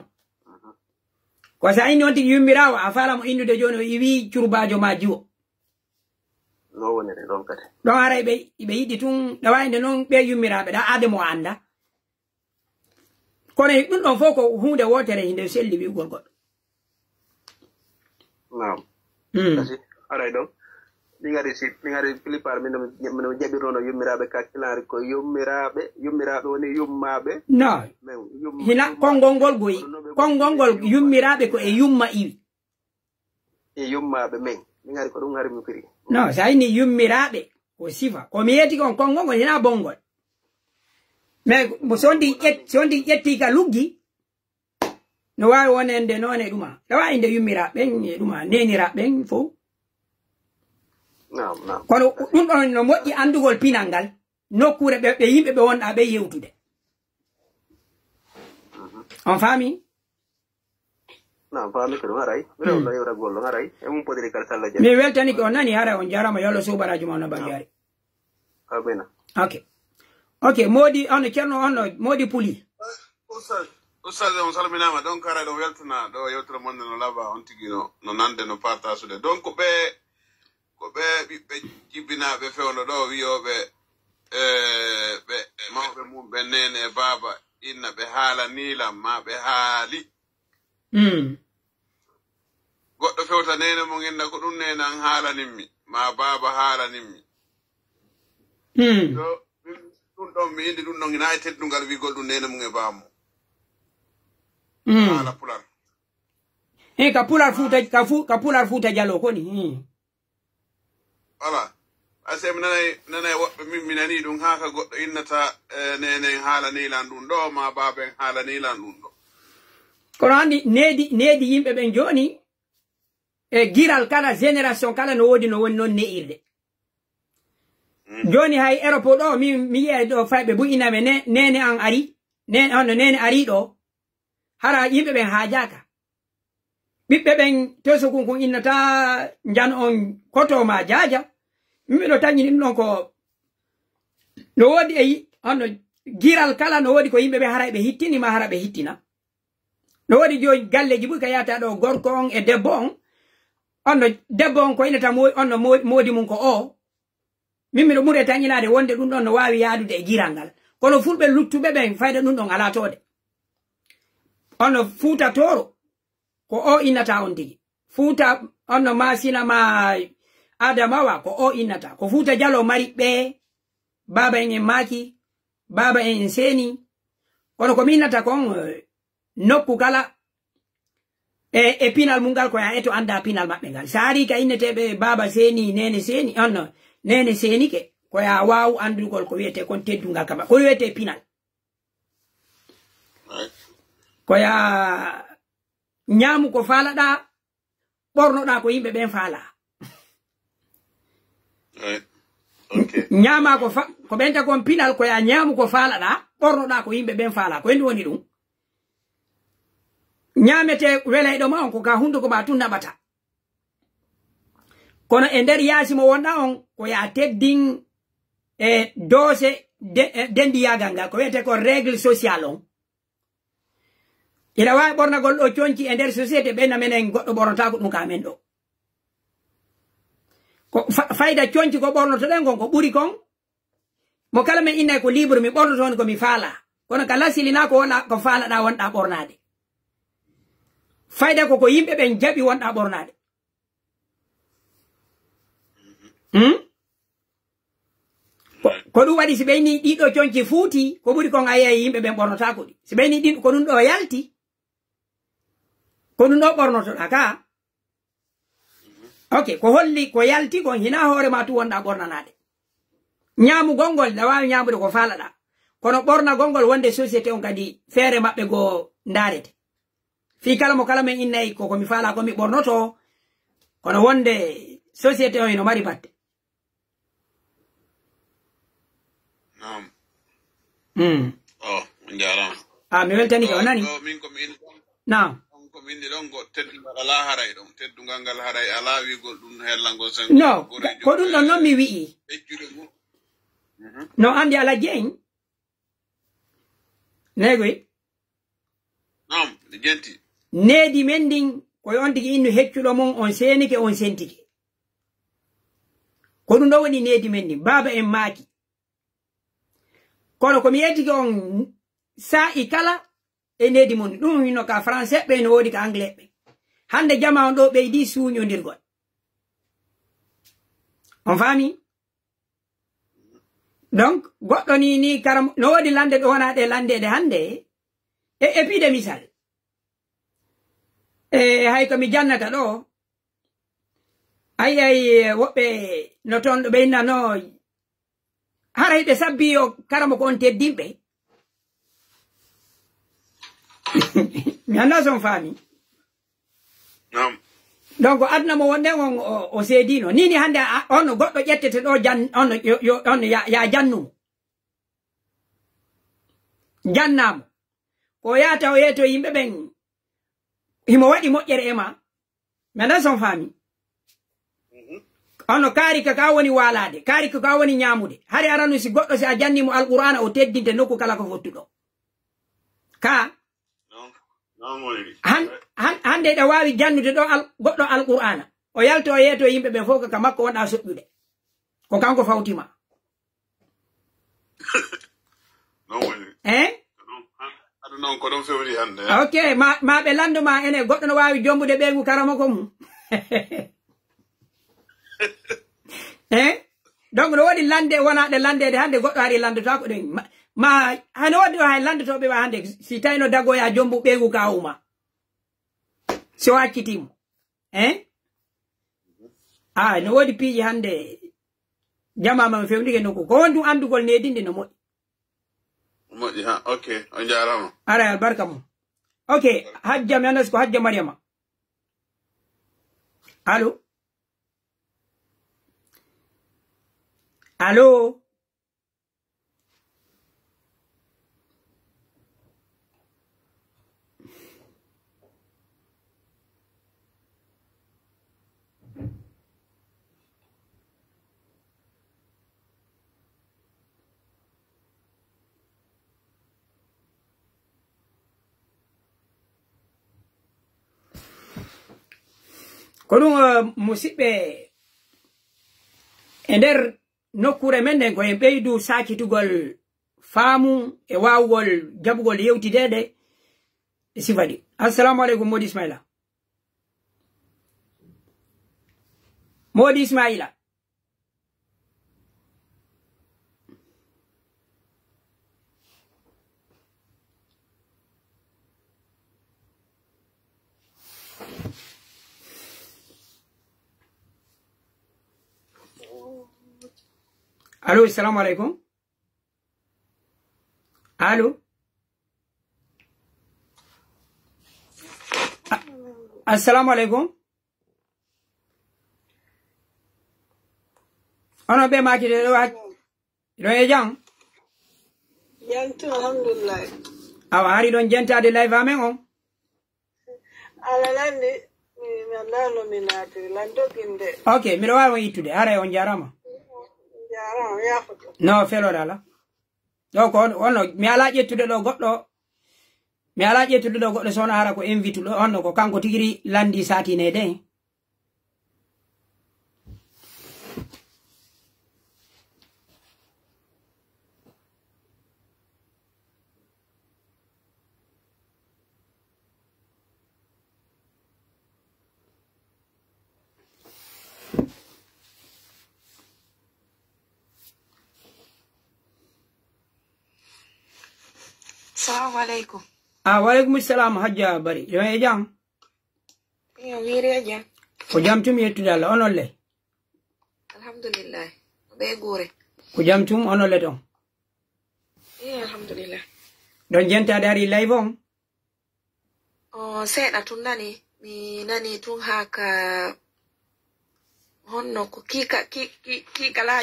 ko sa inni on tigi yummirawo a falamo innude joni o iwi curbajo ma jiwo no wonere ɗon kadi ɗon aray ɓe yiɗi tun ɗa wayde noon ɓe yummiraɓe ɗa ademo anda kono ɗum ɗon fof ko hunde wotere hinde selli wi'ugol goɗɗo naam kasi aray ɗon ɗi ngari plupart mino jaɓirnono yummiraɓe kakkilari ko yummiraɓe woni yummaɓe no hina konngol ngol goyi konngol ngol yummiraɓe ko e yumma iwi e yummaɓe men ɗi ngari ko ɗum ngari mi firi no sa yini yummiraɓe ko sifa ko mi yeti kon konngol ngol hina bongol mais sondi ƴetti ka luggi no wawi wonende noon e ɗuma ɗa wawi nde yummiraɓen e ɗuma neniraɓen fof kono ɗum ɗon no moƴƴi andugol pinal ngal nokkure ɓe yimɓe ɓe wonɗa ɓe yewtude on faami faami ko ɗum haray miɗo yewra gollo haray e mum podiri kala sallah mi weltani ko on nani haray on jarama yo Allah subarajo ma no bagari amina ok modi ono ceerno ono modi puli ustad on salminama donc haray ɗo weltana ɗo yewtere monde no laaɓa on tigi no nande no partasude donc ko ɓe ɓiɓɓe jibbinaɓe fewno ɗo wiyoɓe ɓe mawɓe mum ɓe nene e baaba inna ɓe haala nilam ma ɓe haali goɗɗo fewta nene mum inna ko ɗum nene an haalaninmi ma baaba haalaninmi ɗum ɗon mi indi ɗum ɗon ina e teddungal wigol ɗum nene mum e baamo haala pular ka pular fuuta jalo koni voilà ase mi nanay woɓɓe min mi nani ɗum haa ka goɗɗo innata nenen haala nilan ɗum ɗo ma baaben haala nilan ɗum ɗo kono andi needi yimɓe ɓen joni e giral kala génération kala no woodi no woni noon ne'irde joni hay Europe ɗo mi yiya ɗo fayɓe bu'iname nene an ari nene ari ɗo hara yimɓe ɓen haajaka ɓiɓɓe ɓen to so kun innata jan on koto ma jaaja mimɓe ɗo tañi ɗum ɗon ko no woodi e onno giral kala no woodi ko yimɓe ɓe hara ɓe hittini ma hara ɓe hittina no woodi joni galleji ɓuuri ka yata ɗo gorko on e debbo on onno debbo on ko innata onno moodi mum ko o min miɗo ɓuuri e tañinade wonde ɗum ɗon no wawi yaadude e giral ngal kono fulɓe luttuɓe ɓen fayda ɗum ɗon ala tode onno fuuta toro ko o innata on tigi fuuta onno masina ma adamawa ko o innata ko fuuta jalo mari ɓe baba en maki baba en seni kono ko minnata kon nokku kala e pinal mungal ko ya eto anda pinal maɓɓe ngal saari ka inneteɓe baba seni nene seni onno nene seni ke ko ya wawu andugol ko wiyete kon teddungal kama ko wiyete pinal ko ya ñaamu ko faalaɗa ɓornoɗa ko yimɓe ɓen faala ñaama ko ɓenta kon pinal ko ya ñaamu ko faalaɗa ɓornoɗa ko yimɓe ɓen faala ko hendu woni ɗum ñaamete welayɗo ma on ko ka hunduko ma tun naɓata kono e nder yaasi mo wonɗa on ko ya teddin e doose dendiyagal ngal ko wiyete ko règle social on ila wawi ɓornagol ɗo coñci e nder société ɓenna menen goɗɗo ɓornotako ɗum ka men ɗo ko fayda coñci ko ɓornotoɗen gon ko ɓuri kon mo kala men innay ko libre mi ɓornotoon ko mi faala kono ka lasilina ko wonɗa ko faalaɗa wonɗa ɓornade fayda ko yimɓe ɓen jaɓi wonɗa ɓornade ko ɗum waɗi si ɓeyni ɗiɗo coñci fuuti ko ɓuri kon a yiya yimɓe ɓen ɓornotako ɗi si ɓeyni ɗin ko ɗum ɗo yalti ko ɗum ɗo ɓornotoɗa ka ok ko holli ko yalti ko hina hore ma tu wonda bornanade nyaamu gongol da waawi nyaamude ko falada kono borna gongol wonde société on kadi fere mabbe go ndarete fi kala mo kala men innay ko mi fala ko mi bornoto kono wonde société on ino mari batte oh njara mi weltani ko nani min ko min naam ko min di dongo teddungal ala haray don teddungal ngal haray ala wigol dum hellango sen no ko dum don non mi wi'i no andi ala jeng negoi nam jenti nedi mending ko yontiki innu heccudo mon on senike on sentike ko dum do woni nedi mending baba en maaki kono ko mi yetiki on sa ikala e nedi mon dum hino ka français be no wodi ka anglais be hande jama on do be di suñondirgol on fami donc goddo ni karam no wodi lande do wona de lande de hande e épidémie misal hay ko mi jannata do ay wobbe no ton be nano haray be sabbi yo karamo ko on teddimbe mi anda son fami nam donc adna mo wonde on o sedino nini hande on goddo jettete do jan on ya jannu jannamo ko yata o yeto yimbe ben himo wadi mojjere ema mi anda son fami ono kari ka woni walade kari ka woni nyaamude hari aranu si goddo si a jannimo alqur'ana o teddinte nokku kala ko fottudo ka hande da wawi jannude do goddo alqur'ana o yalto o yeto yimbe be foka ka makko wonda soddude ko kanko fawtima non ko don fewri hande okay ma be landuma ene goddo no wawi jombude be ngu karamo ko mum donc no wadi lande wona de lande de hande goddo ari lande to ko den ma hano wadi hay lande to be hande si tayno dago ya jombu begu kawuma so wakitim no wadi piji hande jama ma fewndike noko ko wondu andugol nedinde no modi ha okay on jarama ara barka mo okay hajja mi anas ko hajja maryama allo allo kono musibbe ender nokkure men ko en beydu sakitugol faamu e waawgol jabugol yewtidede sifadi assalamu alaikum modi ismaila Allô, assalamu alaikum. Allô. Assalamu alaikum. Ono be ma ki de wa. Do e jang. Yantu alhamdulillah. Awa hari don jenta de live amen on. Ala landi mi andalo minati lando kinde. Okay, mi rawa won yitude. Ara on jarama. No felo dala do ko ono mi ala jettude do goddo sona hara ko invite do onno ko kanko tigiri landi satine de Assalamu alaikum. Wa alaikum assalam hajja bari yo e jam yo wiri aja ko jam tum yettude Allah onon le alhamdulillah be gore ko jam tum onon le ton alhamdulillah don jenta dari live on seeɗa tun nani mi nani tun haka honno ko kikala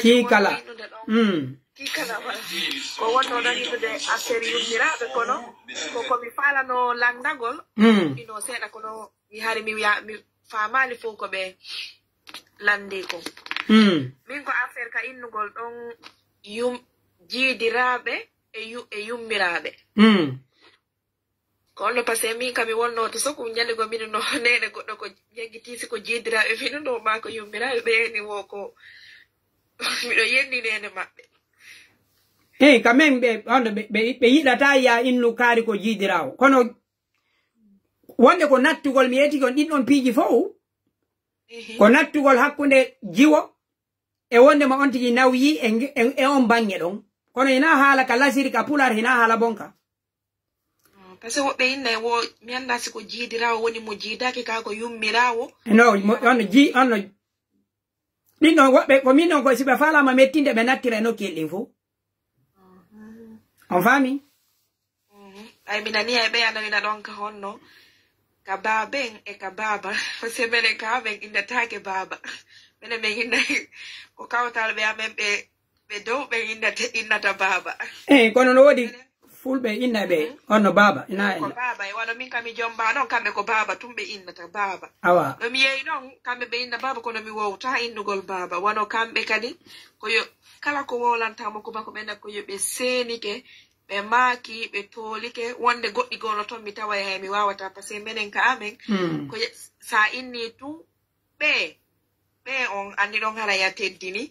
ko wonno dañitude affaire yummiraɓe kono komi falano langdagol ino seeɗa kono mi hari mi famali fof ko ɓe landi ko min ko affaire ka innugol ɗon jiidiraɓe e yummiraɓe ko onno par ce que min kam mi wonno to soko ñande go min no nene goɗɗo ko jeggitisi ko jiidiraɓe min no ma ko yummiraɓe ɓeni wo ko miɗo yenni nene maɓɓe quand même ɓe yiɗata ya innu kaari ko jiidirawo kono wonde ko nattugol mi yeti kon ɗinɗon piiji fof ko nattugol hakkunde jiwo e wonde ma on tigi nawyi e on bange ɗon kono hina haala ka lasiri ka pular hina haala bonka par ce que woɓɓe inna wo mi anda siko jiidirawo woni mo jiidaki ka ko yummirawo no on ɗinɗon woɓɓe ko min ɗon ko siɓe falama mettinde ɓe nattira e nokkel ɗin fof on faami ay mi nani ay ɓe ananina ɗon ka honno ka baben e ka baba par ce que minen ka men innatake baba minen min inna ko kawtal ɓe amen ɓe dow ɓe innata baba kono no woodi fulɓe inna ɓe onno baba ina ko baba e wano min kam mi jomba noon kamɓe ko baba tum ɓe innata baba awa no mi yeeyi noon kamɓe ɓe inna baba kono mi wowta innugol baba wano kamɓe kadi koyo kala ko wolantamo ko bako ɓe nakko yo ɓe seenike ɓe maaki ɓe toolike wonde goɗɗi gono toon mi tawa hay mi wawata par ce que minen ka amen ko sa inni tum ɓe on andi ɗon hara ya teddini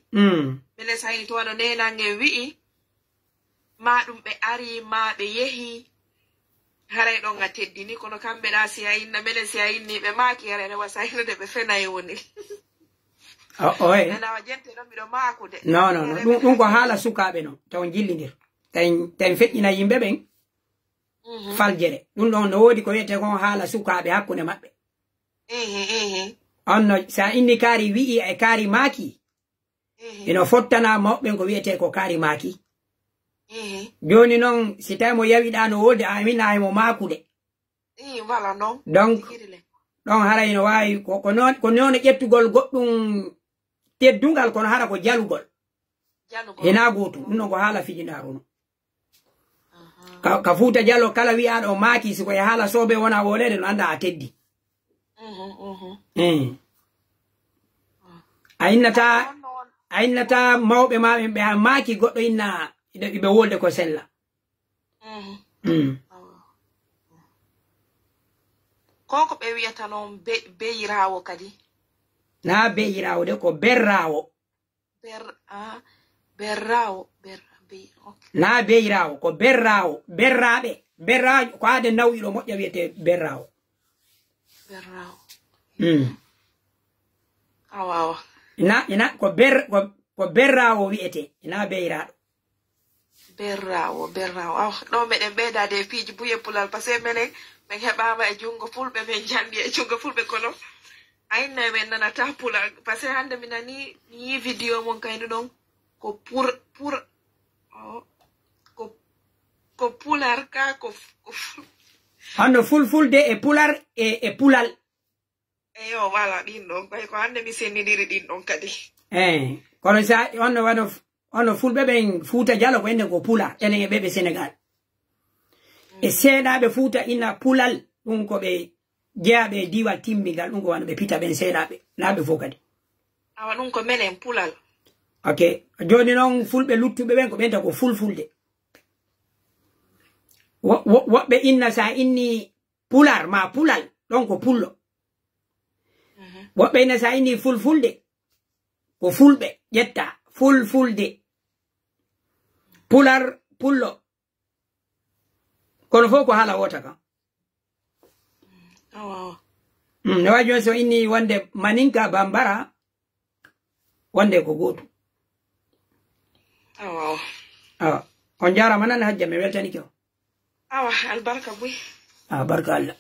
minen sa inni to wano nenange wi'i ma ɗum ɓe ari ma ɓe yehi haray ɗon a teddini kono kamɓe ɗa si a inna minen si a inni ɓe maaki haray rewa sa innade ɓe fenayi woni nanawa jente ɗon miɗo maakude non ɗum ko haala sukaɓe noon taw jillidir tawi feƴƴina yimɓe ɓen faljere ɗum ɗon no woodi ko wiyete kon haala sukaɓe hakkunde maɓɓe on no sa inni kaari wi'i e kaari maaki ino fottana mawɓen ko wiyete ko kaari maaki joni noon si tawi mo yawiɗa no woodi amina mo maakude donc ɗon haray no wawi ko noon ƴettugol goɗɗum teddungal kono hara ko jalugol hina goto ɗum ɗon ko haala fijindaru no ka fuuta jalo kala wi'aɗo maaki siko e haala soɓe wona wolede no anda a teddi a innata mawɓe maɓen ɓe maaki goɗɗo inna ɓe wolde ko sella koko ɓe wiyata noon beyirawo kadi na beyirawo de ko berrawo na beyirawo ko berrawo berraɓe ko ade nawyiɗo moƴƴa wiyete berrawo awawa ina ko berrawo wiyete ina beyiraɗo berrawo ɗo meɗen ɓeydade piiji buye pulal par ce que minen min heɓama e jungo fulɓe min jandi e jungo fulɓe kono ayinnayi min nanata pulal par ce que hande mi nani mi yi vidéo mon kayno ɗon ko ko pular ka ko hanno fulfulde e pular e pulal eyo wala ɗin ɗon koy ko hande mi sennidiri ɗin ɗon kadi kono sa ono fulɓe ɓen fuuta jalo ko enen ko pular enen e ɓeɓe sénégal e seeɗaɓe fuuta inna pulal ɗum ko ɓe jeyaɓe diwal timmigal ɗum ko wano ɓe pita ɓen seeɗaɓe naaɓe fof kadi awa ɗum ko menen pulal ok joni noon fulɓe luttuɓe ɓen ko ɓenta ko fulfulde woɓɓe inna sa inni pular ma pulal ɗon ko pullo woɓɓe inna sa inni fulfulde ko fulɓe ƴetta fulfulde pular pullo kono fof ko haala wota kam ne wawi joni so inni wonde maninka bambara wonde ko goto on jarama nan hajja mi weltanike o awa albarka boy barka Allah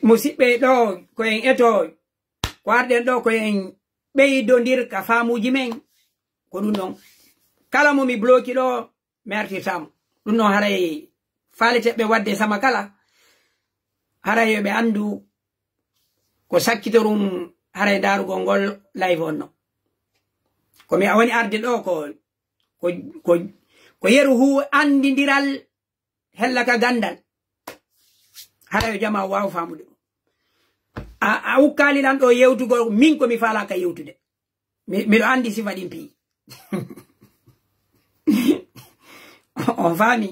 musidɓe ɗo koyen eto ko arɗen ɗo koyen ɓeydodir ka faamuji men ko ɗum ɗon kala mo mi bloki ɗo mi artirtamo ɗum ɗon haray faliteɓe wadde sama kala haray yoɓe andu ko sakkitorum haray darugol ngol live on no komi woni arde ɗo ko yeru hu andidiral hella ka gandal haray yo jama waw famude a ukkaliɗan ɗo yewtugol min komi falaka yewtude miɗo andi sifa ɗin pi on faami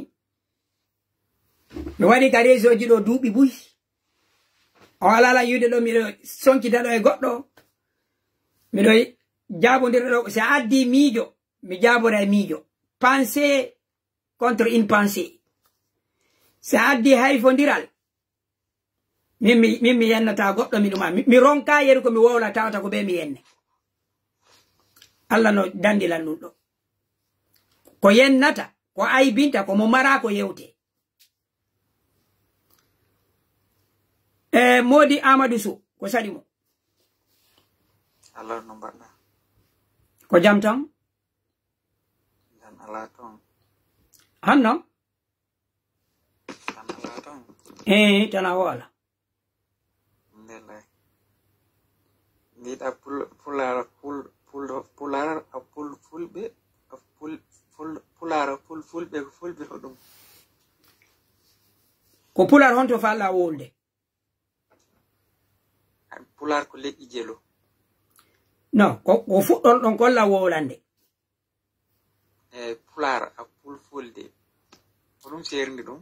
mi waɗi ka réseau ji ɗo duuɓi buy o alala yude ɗo miɗo sonkita ɗo e goɗɗo miɗo jabodira ɗo si a addi miijo mi jabora e miijo pensée contre une pensée si a addi hayfodiral min mi yennata goɗɗo mi ɗuma mi ronka yeru ko mi wowla tawata ko ɓe mi yenne Allah no dandilan ɗum ɗo ko yennata ko aybinta ko mo mara ko yewte modi Amadou Sow ko saɗi mo Allah no mbaɗɗa ko jam tan jan ala ton hanno jan ala ton tana wala ndellay mbiɗa pulara fulɓe pulara fulɓe ko ɗum ko pular honto falla wolde pular ko leƴƴi jelo no ko fuɗɗon ɗon kolla wowlande pular a fulfulde ko ɗum serndi ɗum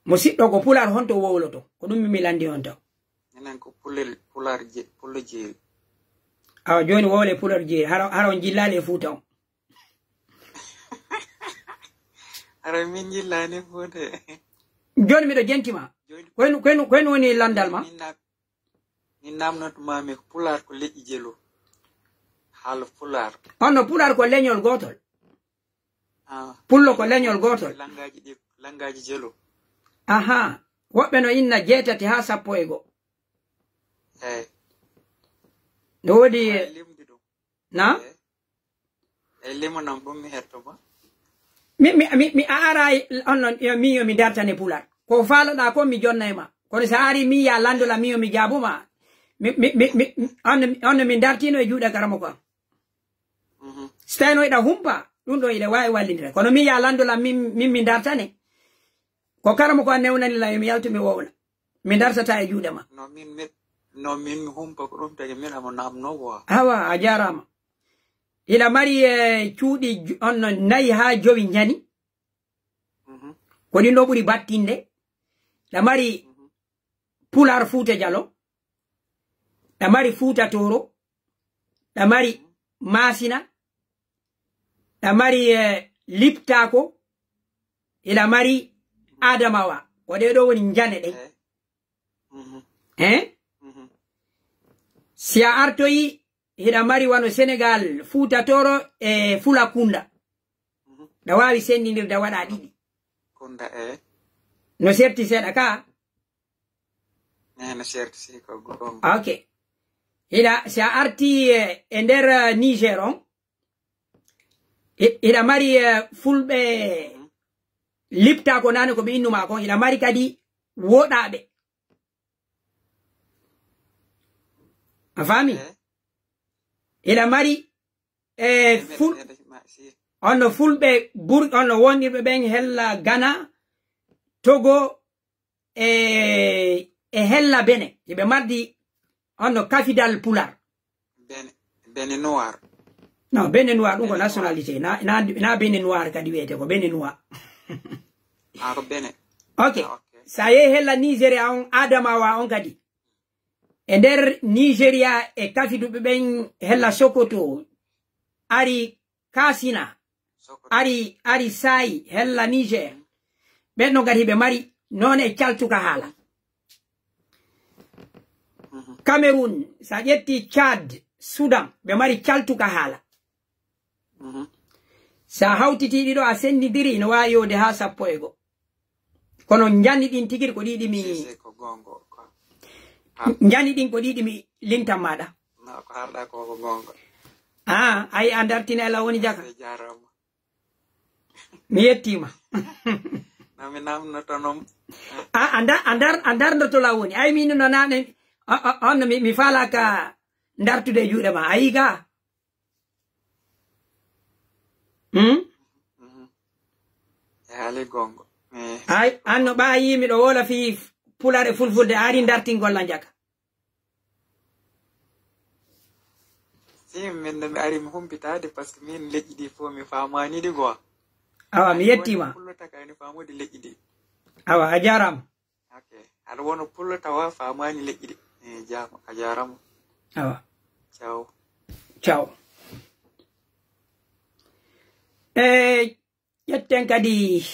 mo siɗɗo ko pular honto wowloto ko ɗum mi landi on taw enen ko pullo jeeri awa joni wowle pular jeeri haron jillali e Fuuta on ara min jillani Fuuta joni miɗo jentima koyen woni landal ma min namnotumami ko pular ko leƴƴi jelo haala pular on no pular ko leñol gotol pullo ko leñol gotol langaji jelo aha woɓɓe no inna 7 ha 11 eyi no wodi na e limonam ɗum mi hetto ba mi ara onnon min yomi dartane pular ko faloɗa ko mi jonna e ma kono sa ari mi ya landola min yomi jabuma onno min dartino e juuɗe karamo ko am so tawi no iɗa humpa ɗum ɗo iɗa wawi wallidira kono mi ya landola min dartane ko karamo ko a newnanila yomi yaltu mi wowla mi dartata e juuɗe ma no min mi humpa ko ɗum tagi min amo namnogo awa a jarama ila mari cuuɗi onno 4 ha 5 ñani ko ɗin ɗo ɓuri battinde ɗa mari pular Fuuta Jalo ɗa mari Fuuta Toro ɗa mari Masina ɗa mari Liptako ila mari Adamawa ko ɗe ɗo woni jane ɗe si a artoyi hiɗa mari wano Sénégal Fuuta Toro e Fulakunda ɗa wawi sendidirda waɗa ɗiɗi no serti seeɗa ka ok hiɗa si a arti e nder Niger on hiɗa mari fulɓe Lipta ko nane ko ɓe innuma kon hiɗa mari kadi woɗaɓe a fami hiɗa mari onno fulɓe onno wonɗirɓe ɓen hella Ghana Togo e hella Bene ɓe mardi onno Kafidal Pular Bene Noir non Bene Noir ɗum ko nationalité na Bene Noir kadi wiyete ko Bene Noir ko Bene ok sa yehi hella Nigéria on Adamawa on kadi e nder Nigéria e kafiduɓe ɓen hella Sokoto ari Kasina ari Sayi hella Niger ɓen no gati ɓe mari noon e caltuka haala Cameroun sa ƴetti Tchad Sudan ɓe mari caltuka haala sa hawtiti ɗiɗo a sendidiri no wawi yode ha 11 kono janni ɗin tigiri ko ɗiɗi mi Njani din ko didi mi lintam mada. Na ko harda ko gonga. Ay andartina la woni jaka. Jarama. Mi yettima. Nami namno tonom. Andar ndo to la woni. Ay min no nane on mi fala ka ndartude juude ma ayi ga. Hali gongo. Ay anno ba yimi do wola fi pulare fulfulde ari ndartingol la jaka. Si min mi ari mi humpitade parce que min leƴƴi ɗi fo mi famani ɗi go. Awa mi yettima. Pullota kayni famude leƴƴi ɗi. Awa a jarama. Okay. Aɗa wono pullota wa famani leƴƴi ɗi. Jama a jarama. Awa. Ciao. Ciao. Yetten kadi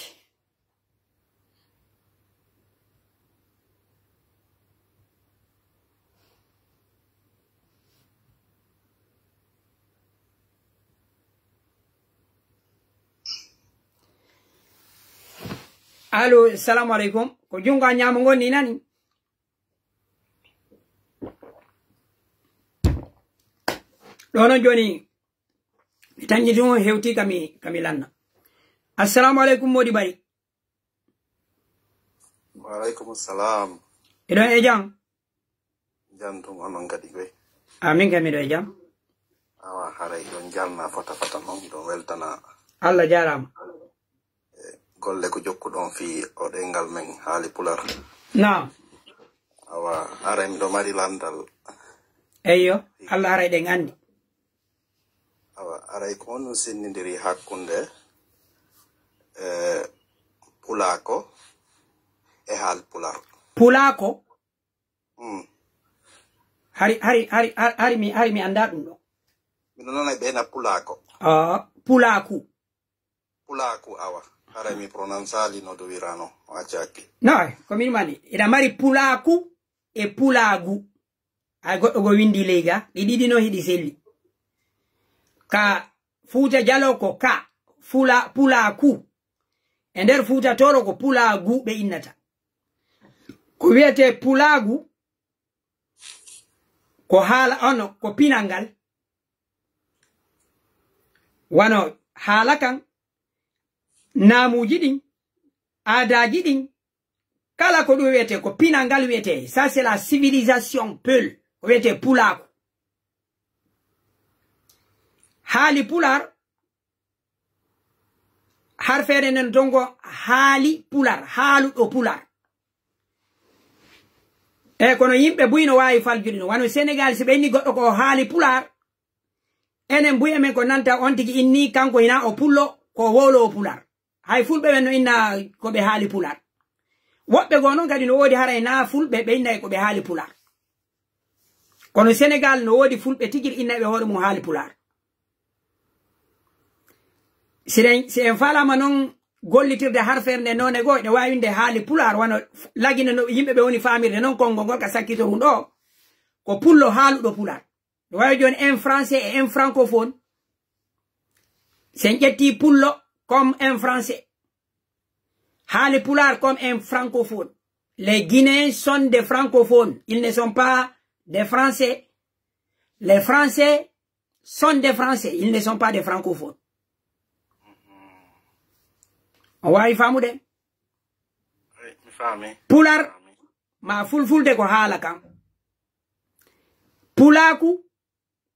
Allo, assalamu alaikum. Ko junga nyama ngoni nani? Dono joni tanji dum hewti kami lanna. Assalamu alaikum modi bari. Wa alaikum assalam. Ido e jam. Jantum onon gadi be. Amin kami do e jam. Awa haray don jalna fota non don weltana. Allah jarama. Golle ko jokkudon fi o dengal men haali pular. Naam. Awa haray mi do mari landal. Eyyo, Allah haray de ngandi. Awa haray ko on sinnindiri hakkunde pulako e haal pular. Pulako? Hari mi anda dum do. Mi non ay bena pulako. Pulaku. Pulaku awa. Haray mi prononciali no do wirano wacaki. No, komi mani ida mari pulaku e pulagu. Ay goddo go windi lega, di no hidi selli. Ka futa jalo ko ka pulaku. E nder futa toro ko pulagu be innata. Ko wiete pulagu ko hala ono ko pinangal. Wano hala kan namuji din adaji din kala ko do wete ko pinangal wete. Ça c'est la civilisation peul. Ko wete pulaku. Hali pular har fere nen dongo hali pular halu do pular. Kono yimbe buyino wawi faljudino wano Senegal si benni goddo ko hali pular enen buye men ko nanta on tigi inni kanko ina o pullo ko wolo o pular. Hay fulbe men no inna ko be hali pular. Wobbe go non kadi no wodi haray na fulbe be inna ko be hali pular. Kono Senegal no wodi fulbe tigir inna be hore mu hali pular. Si en fala manon gollitirde har ferne none go de wawinde hali pular wano lagina no yimbe be woni famirde non kongo gol ka sakkito dum do ko pullo halu do pular. Do wawi joni un français et un francophone. Sen jetti pullo comme un français. Hali pular comme un francophone. Les Guinéens sont des francophones. Ils ne sont pas des Français. Les Français sont des Français. Ils ne sont pas des francophones. On va y famu de. Pular ma fulfulde ko hala kan. Pulaku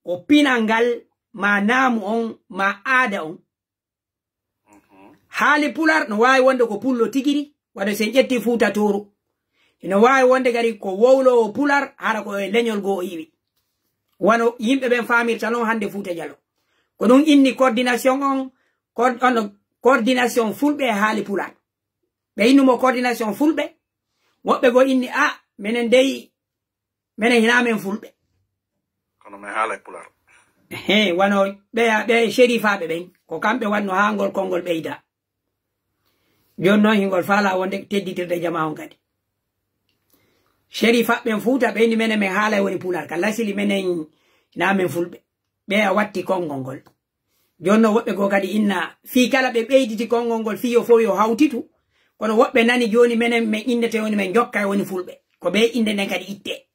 o pinangal ma namu on ma ada on. Hali pular no wawi wonde ko pullo tigiri wada sen jetti futa toro. Ino wawi wonde gari ko wowlo pular hara ko leñol go iwi. Wano yimbe ben famir talon hande futa jalo. Ko dum inni coordination on coordination fulbe hali pular. Be innumo coordination fulbe. Wobbe go inni menen dey menen hinamen fulbe. Kono me hala pular. Wano be sherifa be ben ko kambe wanno hangol kongol beida. Jonno hingol fala wonde tedditirde jama on kadi. Sherifa ben futa be ni menen me hala woni pular kala sili menen hinamen fulbe. Be a watti kongol. Jonno wobbe go kadi inna fi kala be beyditi kongol fi yo fo yo hawtitu kono wobbe nani joni menen me indete woni men jokka woni fulbe ko be inde den kadi itte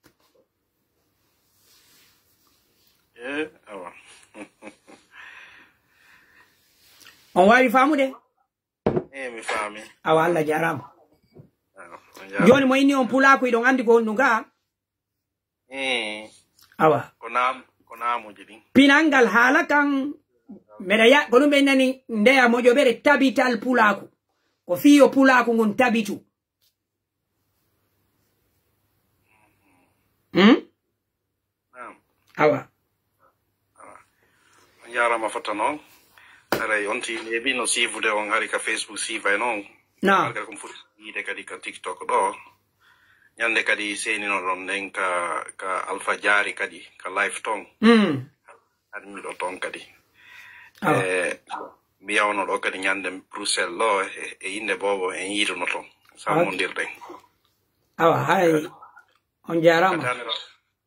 awa on wawi famude mi faami awa Allah jarama joni mo inni on pulako iɗon andi ko honɗum ga awa ko namuji ɗin pinangal haala kan meɗa ya ko ɗum ɓe nani ndeya moƴoɓere tabital pulako ko fiyo pulako ngon tabitu awa on jarama fotta noon aray on ti heeɓi no siifude on hari ka Facebook siifa e noon algal kom fuɗi yiide kadi ka TikTok ɗo ñande kadi senino ɗon nden ka Alpha Diary kadi ka live ton hadi miɗo ton kadi mi yawno ɗo kadi ñande Bruxelles ɗo e inde bobo en yiiduno ton sammodirɗen awa hay on jarama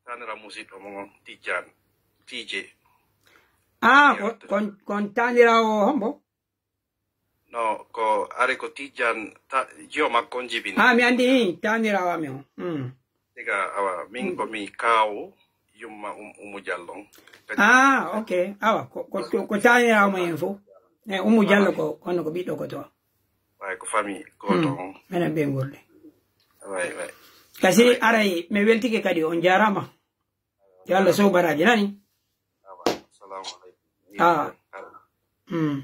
tanira musidɗo mon Tijane TJ kon tanirawo hombo no ko are ko Tijane jiyo makko on jibini mi andi tanirawo mi on diga awa min komi kawo yumma Umu Diallo ok awa ko tanirawo ma en fo Umu Diallo ko kono ko ɓiɗɗo ko to way ko famille goto on minen ɓe gurde way kasi aray mi weltike kadi on jarama yo Allah sow baraji nani assalamu aleykum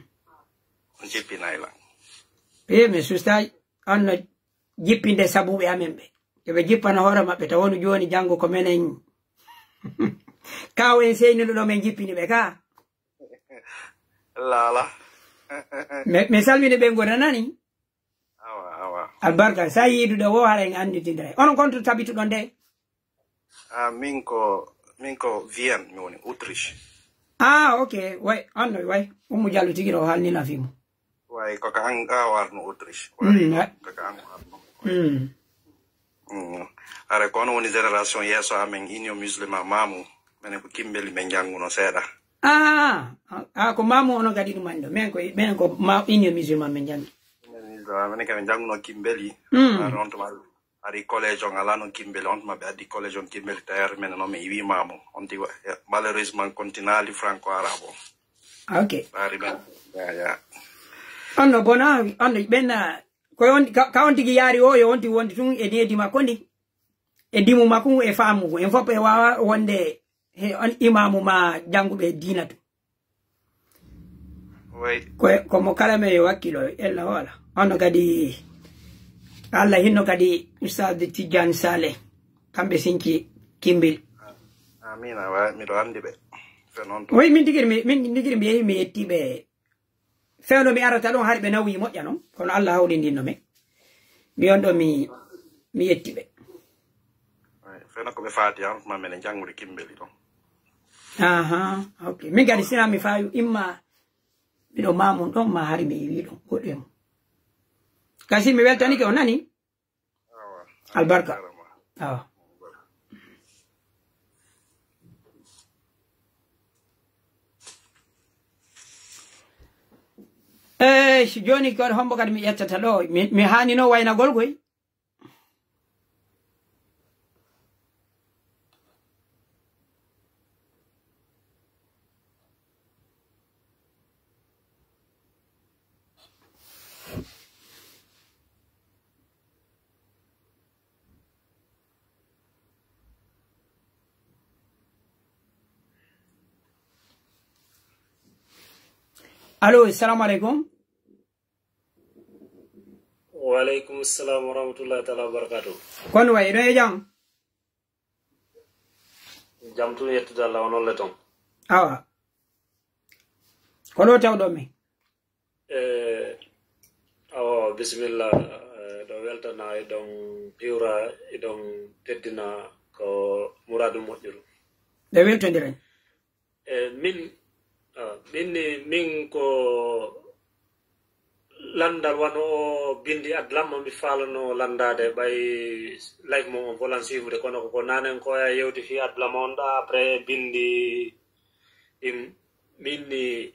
on jippinayla mi sustay anno jippinde sabuɓe amen ɓe yoɓe jippana hoore maɓɓe ta wonu joni janggo ko menen kaw en seyniɗo ɗo men jippini ɓe ka lala mi salmini ɓe gona nani awa albarka sa yiiduɗo wo hara en anditindira onon konto tabituɗon nde min ko Vienne mi woni Autriche ok way anno way Umu Diallo tigi ɗo halnina fimo way koko an warno Autriche koko an warno are ko on woni génération yeeso amen inyo musulman mamu minen ko kimbeli men janguno seeɗa ko mamu ono kadi ɗum andi ɗo minen ko inyo musulman men jangi minen kaɓe janguno kimbeli on tuma ari collège on ala noon kimbeli on tuma ɓe addi collège on kimbeli tayar minen noon mi iwi mamu on ti malheureusement continali franco arabe o ok ari men ya onno bona onno ɓenna koy ka on tigi yaari o yo wonti wonde tun e dedi makko ndi e dimu makko e faamugo en fof e wawa wonde on imamu ma janguɓe diina to komo kala me yo wakkilo ella wala onno kadi Allah hinno kadi Ustad Tijane Saleh kamɓe sinki kimbil amina wa miɗo andi ɓe oui min tigiri mi yehi mi yettiɓe fewno mi arata ɗon haɗi ɓe nawi moƴƴa noon kono Allah hawlindinno men mi on ɗo mi yetti ɓe fewno koɓe faati an ma minen jangude kimbeli ɗon ok min kadi sina mi fayu imma miɗo mamum ɗon ma hari mi yiwi ɗon goɗɗo mum kasi mi weltanike o nani albarka awa joni ko hombo kadi mi ƴettata ɗo mi hanino waynagol koy allo assalamu aleykum Walaikum assalam warahmatullahi taala wabarakatuh. Kon way no e jam? Jam tun yettude Allah onon le ton. Awa. Kono tawdo mi. Awa bismillah do weltana e don piura e don teddina ko muradu moƴƴuru. De weltondire. Min ko landal wano bindi adlamma mi falano landade bay life mo on volan sifude kono ko nanen ko ya yewti fi adlamma on da après bindi minni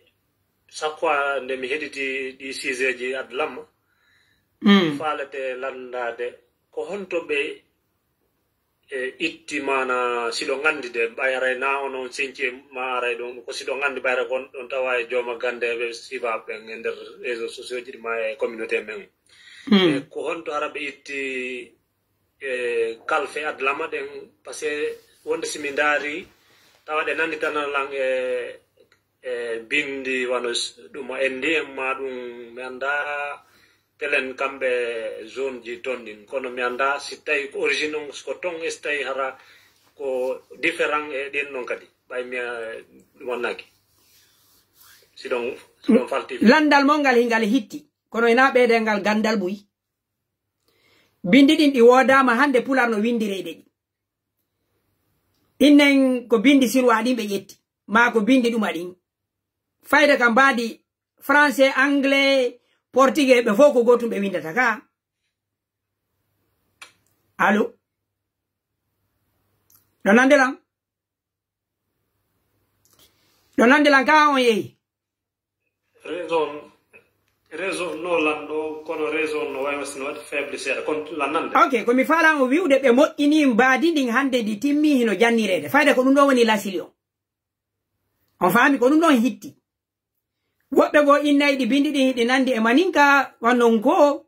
sakwa nde mi hediti di siseji adlamma falete landade ko honto be itti mana siɗo gandi de ɓayray na onon senci ma aray ɗon ko siɗo gandi ɓayra kon ɗon tawa e jooma gandeɓe sibaɓe ɓen e nder réseau sociaux ji ɗi ma e communauté men ko honto ara ɓe itti kalfe adlama ɗen par ce que wonde simi daari tawa ɗe nandi tanalan bindi wano ɗum endi en ma ɗum mi anda telen kamɓe zone ji ton ɗin kono mi anda si tawi ko origine on ko ton so tawi hara ko différent e ɗin noon kadi ɓay mi ɗum wonnaki siɗon falti landal mo ngal hingal hitti kono ina ɓeede ngal gandal ɓuyi bindi ɗin ɗi wodama hande pular no windireɗe ɗi innen ko bindi sirwa ɗin ɓe ƴetti ma ko bindi ɗum aɗin fayda kam mbaadi français anglais portugais ɓe fof ko gotum ɓe windata ka allo ɗo nandelan ka on yehi raison no lanɗo kono raison no wawi sino waɗi faible seeɗa kono lannande ok komi falamo wiwde ɓe moƴƴini mbaadi ndin hande ndi timmi hino jannirede fayda ko ɗum ɗon woni lasili on faami ko ɗum ɗon hitti woɓɓe bo innayi ɗi bindi ɗin hiɗi nandi e maninka wannon ko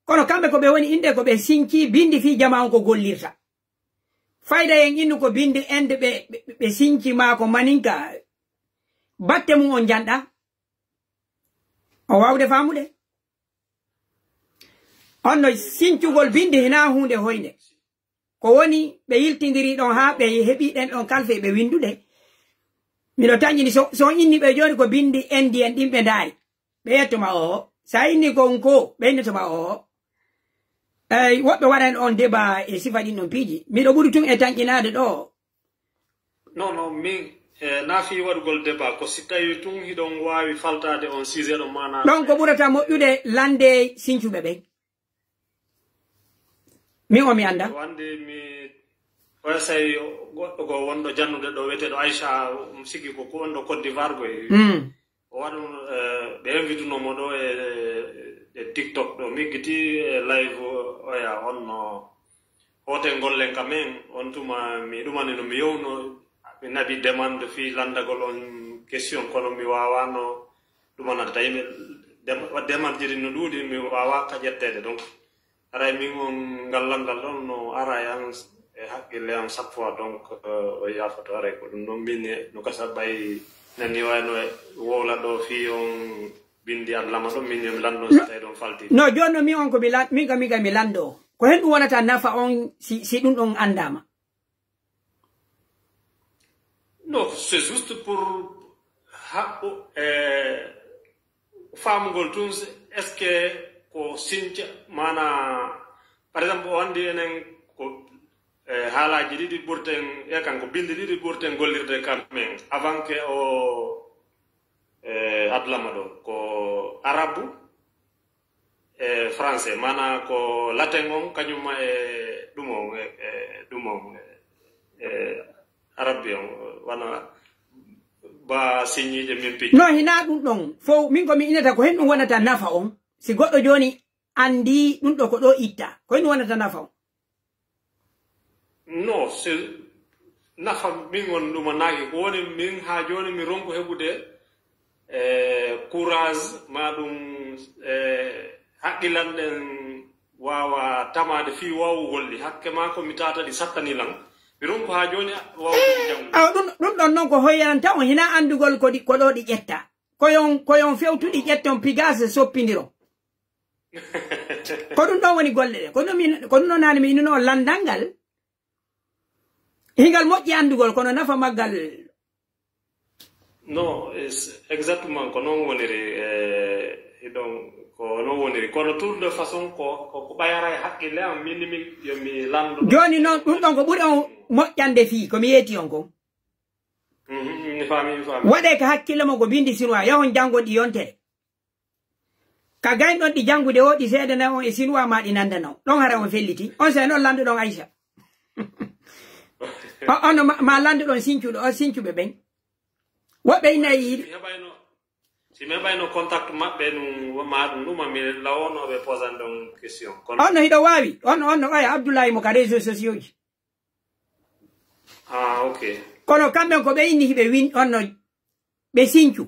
kono kamɓe ko ɓe woni inde ko ɓe sinki bindi fi jama on ko gollirta fayda en innu ko bindi ende ɓe sinki ma ko maninka batte mum on janɗa o wawde famude on no sincugol bindi hina hunde hoyde ko woni ɓe yiltidiri ɗon ha ɓe heɓi ɗen ɗon kalfe ɓe windude miɗo tañini so inni ɓe joni ko bindi endi en ɗin ɓe daari ɓe yettoma o sa inni kon ko ɓe innetoma o woɓɓe waɗan on débat e sifa ɗin ɗon piiji miɗo ɓuri tun e tañƴinade ɗo non min naafi waɗugol débat ko si tawi tun hiɗon wawi faltade on sujet ɗo mana ɗon ko ɓurata moƴƴude lande sincuɓe ɓen min o mi anda wande mi oya say goɗɗo ko wonɗo jannude ɗo wiyeteɗo aicha sigi ko wonɗo Côte d'Ivoire koye o waɗum ɓe invitunomo ɗo e TikTok ɗo miggiti e live oya onno hotel gollen ka men on tuma mi ɗumanino mi yewno mi nabi demande fi landagol on question kono mi wawano ɗumanade tawi mi demande jiri no ɗuuɗi mi wawa ka ƴettede donc aray min on ngallandal ɗon no ara an e haqqille am chaque fois donc o yafoto aray ko ɗum ɗon mbini no gasa ɓay nani wayno wowla ɗo fi on bindi adlama ɗon min mi lanndo so tawi ɗon falti no joni no min on ko min kam mi lanndo ko hen ɗum wonata nafa on si ɗum ɗon andama non c'est juste pour haɓɓo famugol tun est ce que ko sinca mana par exemple o andi enen ko haalaji ɗiɗi ɓurten e kanko bindi ɗiɗi ɓurten gollirde kammen avant que o adlama ɗo ko arabu e français mana ko latin on kañumma e ɗum on ɗum on arabe on wana ba signije min piiji no hina ɗum ɗon fo min komi inata ko hen ɗum wonata nafa on si goɗɗo joni andi ɗum ɗo ko ɗo itta ko hen ɗum wonata nafa on non c'est nafa min won ɗuma naaki ko woni min ha joni mi ronku heɓude courage ma ɗum haqqilanɗen wawa tamade fi wawugol ɗi hakke ma ko mi tata ɗi sattanilan mi ronku ha joni wawude jangu ɗum ɗon noon ko hoyananta on hina andugol ko ɗo ɗi ƴetta koyon fewtuɗi ƴetton pigase soppidiro ko ɗum ɗon woni golle ɗe ko ɗum ɗon nani mi innuno landal ngal hingal moƴƴi andugol kono nafa maggal non exactement ko noon woniri ɗon ko noon woniri kono tour de façon ko ɓayara e haqqille am minimi yomi lanndo joni noon ɗum ɗon ko ɓuri on moƴƴande fii komi yeeti on ko mi faami waɗe ko hakkille mo ko bindi sinoi yahon janngo ɗi yontere ka gaynɗon ɗi janngude o ɗi seedana on e sinoi ma ɗi nandana on ɗon hara on felliti on se noon landu ɗon Aicha on ma landu ɗon sincuɗo o sincuɓe ɓen woɓɓe innayi yiɗi si mi heɓayno contact maɓɓe ɗum ma ɗum ɗuma mi lawonoɓe posande on question on no hiɗo wawi on no aya Abdoulaye mo ka réseau sociaux ji Ah, okay. Kono kamɓe ko ɓe inni hiɓe win onno ɓe Sinthiou.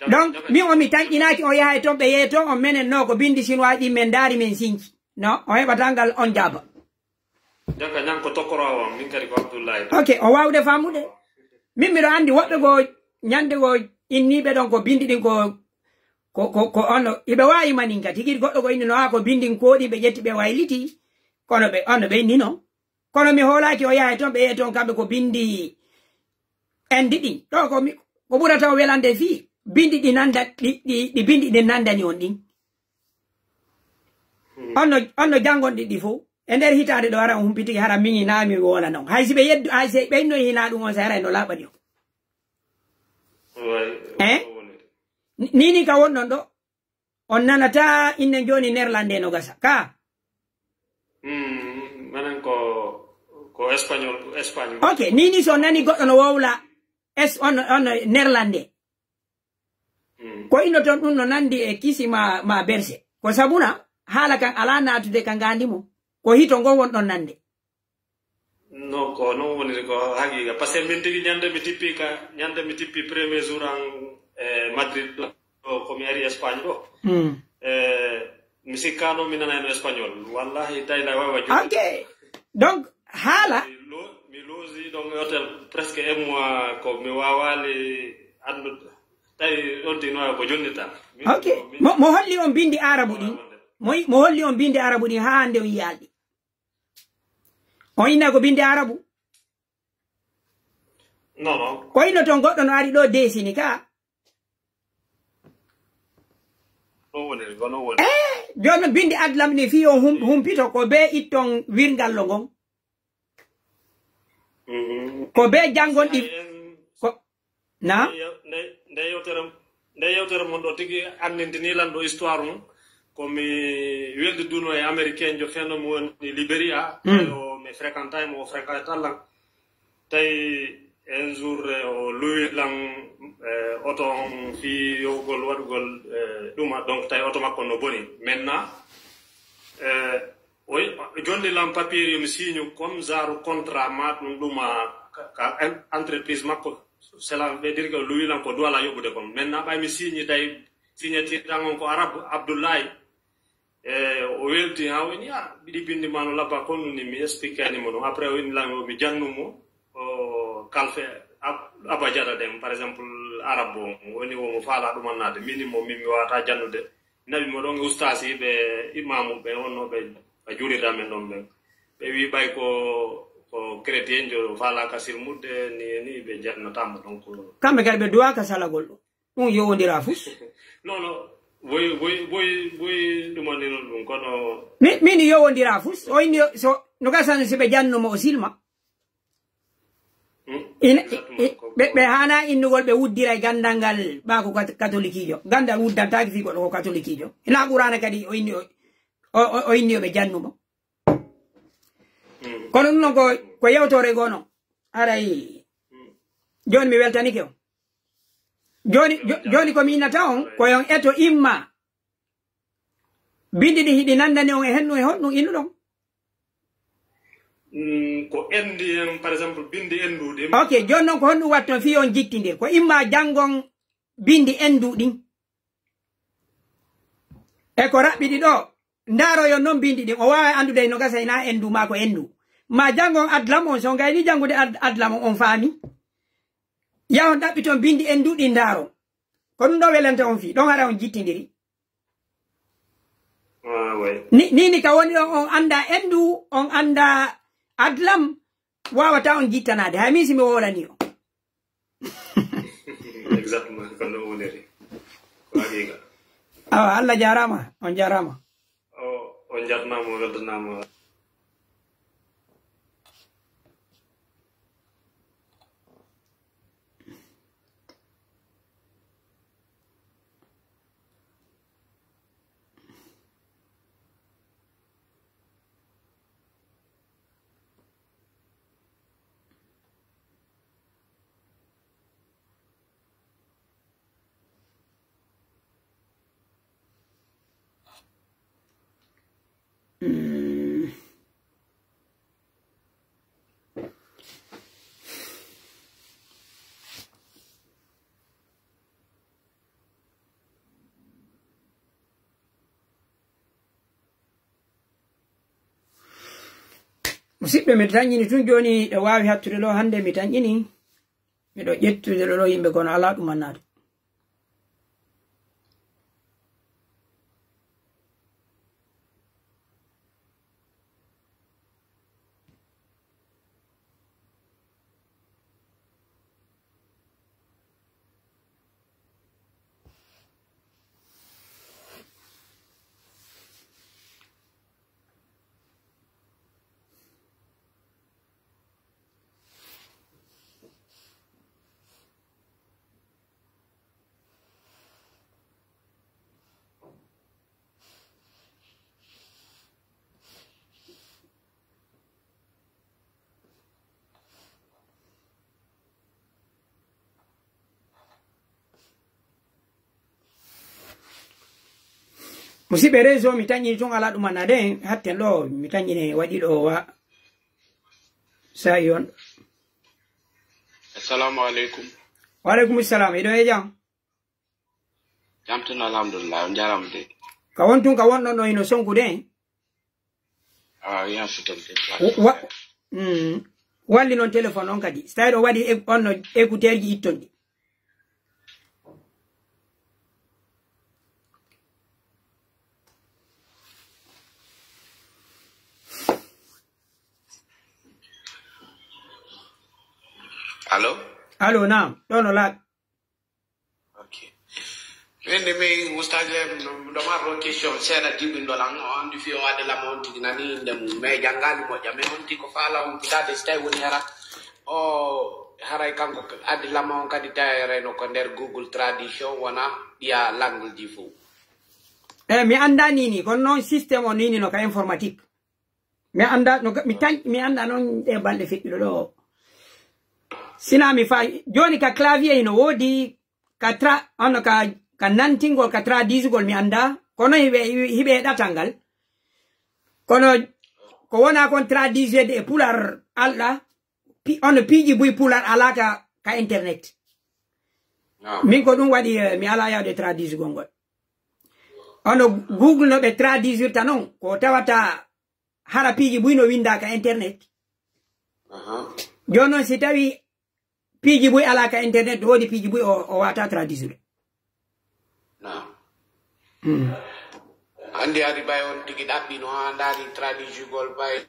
Donc mi on mi tanƴinaki on yaha toon ɓe yeeto on menen no ko bindi chinois ɗi men daari men Sinthiou. Non, on heɓata ngal on jaaba. Jaka ñan ko tokkoro on min kadi ko Abdoulaye. Ok, o wawde famude. Min miɗo andi woɓɓe go ñande go inniɓe ɗon ko bindi ɗin ko on iɓe wawi manin ka tigi goɗɗo ko inni no ha ko bindin koɗi ɓe ƴetti ɓe wayliti kono ɓe onno ɓe inni non. Kono mi hoolaki o yaha toon ɓe yeehi toon kamɓe ko bindi endi ɗin ɗo ko ɓurata o welande fi bindi ɗi nanda ɗi bindi ɗi nandani on ɗin onno jangonɗi ɗi fof e nder hitande ɗo ara on humpitiki hara min nami wola non hay si ɓe yeddu hay si ɓeyno hina ɗum on sa hara no laaɓani o nini ka wonnon ɗo on nanata innen joni Néerlandais no gasa ka manen ko Espagnol ok nini so nani goɗɗo no wowla on Néerlandais ko inno toon ɗum no nandi e kisi ma berse ko sabuna haala kan ala natude ka ngandimo ko hito ngon won ɗon nande non ko non woniri ko haqiqa par ce que min tigi ñande mi tippi premier jour en Madrid ɗo komi ari Espagne ɗo mi sikkano mi nanayno espagnol wallahi tayla wawa ok donc haala mi loosi ɗon e hôtel presque un mois ko mi wawali andude tawi ɗon tinoya ko jonni tan ok mo holli on bindi arabu ɗin mo holli on bindi arabu ɗin ha hande on yiyalɗi on inna ko bindi arabu non ko inno toon goɗɗo no ari ɗo desini ka joni bindi adlam ni fi on humpito ko be itton wirngallo ngon ko be jangon ɗi ko na nde yewtere mon ɗo tigi andintini lan ɗo histoire mum komi weldi duno e américain jo fenno mo woni Libéria o mi fréquentai mo fréquentai lan tawi un jour o luwi lan oto on fi yowgol waɗugol ɗuma donc tawi oto makko no boni maintenant jonde lan papier yomi signe comme genre contrat ma ɗum ɗuma ka entreprise makko cela veut dire que luwi lan ko duwala yoɓude kom maintenant ɓay mi signe tawi signature tan on ko arabe Abdoulaye o welti ha woni ɗiɗi bindi ma no labba konno ni mi expliquanimo ɗum après o wini lan mi jannumo o kalfe Aba Jada dem par exemple arabe o woni womo faala ɗumannade minimo min mi wawata jannude nabi mo ɗon e ustasi ɓe imamu ɓe wonnoɓe ɓe juurita men ɗon ɓen ɓe wi ɓay ko chrétien jo faala ka silmudde ni ɓe jannatamo donc kamɓe kadi ɓe duwaka salagol ɗo ɗum yowodira fus non boy ɗumandino ɗum kono min yowodira fus o inni so no gasano si ɓe jannumo o silma ɓe hana innugol ɓe wuddira e gandal ngal ɓa ko catholique ijo gandal wuddantaki fi goɗɗo ko catholique ijo ina qurana kadi o inni o ɓe jannumo kono ɗum noon ko yewtore gono aray joni mi weltanike on joni komi innata on koyon eto imma bindi ɗi hiɗi nandani on e hennu e honɗum innuɗon ko endi en par exemple bindi enduɗi ok joni noon ko honɗum watton fi on jittidir ko imma jangon bindi enduɗin e ko raɓɓiɗi ɗo ndaroyon noon bindi ɗin o wawa andude no gasa ina endu ma ko endu ma jangon adlam on so gayni jangude adlam on faami yahon ɗaɓɓi toon bindi enduɗi ndaro ko ɗum ɗo welanta on fi ɗon hara on jittidiri nini ka woni ɗon on anda endu on anda adlam wawata on jittanade hay min simi wolani o exactement ko ɗum woniri ko haqiqa awa Allah jarama on jarama on jarnama weltanama Musidɓe mi tañini tun joni ɗo wawi hattude ɗo hande mi tañini miɗo ƴettude ɗo yimɓe kono ala ɗum annade. Musidɓe reso mi tañini tun ala ɗum annade hatten ɗo mi tañini waɗi ɗo wa sa'i on. Assalamu alaikum. Wa alaikum assalam. Iɗo e jam? Jam tun alhamdulillah on jaram de. Ka won tun ka won ɗon ɗo ino sonkude? Yan futorde. Walli non téléphone on kadi. So tawi ɗo waɗi on no écouteur ji itton ɗi. Allo? Allo, naam. Ɗon o laaɓi. Okay. Wende mi ustaje do marro question seeda jibinɗo lan o andi fi o ade lama on tigi nani inde mum mais jangali moƴƴa mais on tigi ko faala on kitade so tawi woni hara o haray kanko ade lama on kadi tawireno ko nder Google Tradition wona ɗiya langue ji fof. Mi anda nini kono noon systéme o nini no ka informatique. Mi anda no mi anda noon ɗe balɗe feƴƴuɗo ɗo. Sina mi fa joni ka clavier ino wodi ka ono ka nantingol ka tradisgol mi anda kono hibe datangal kono ko wona kon tradisede e pular alda ono piji buy pular alaka ka internet. Min ko dum wadi mi ala yawde tradisgol ngol. Ono Google no be tradisirta non ko tawata hara piji buy no winda ka internet. Jono si tawi piji buy alaka internet wodi piji buy o wata tradisure. Andi ari bay on tigi dabbi no andari tradisugol bay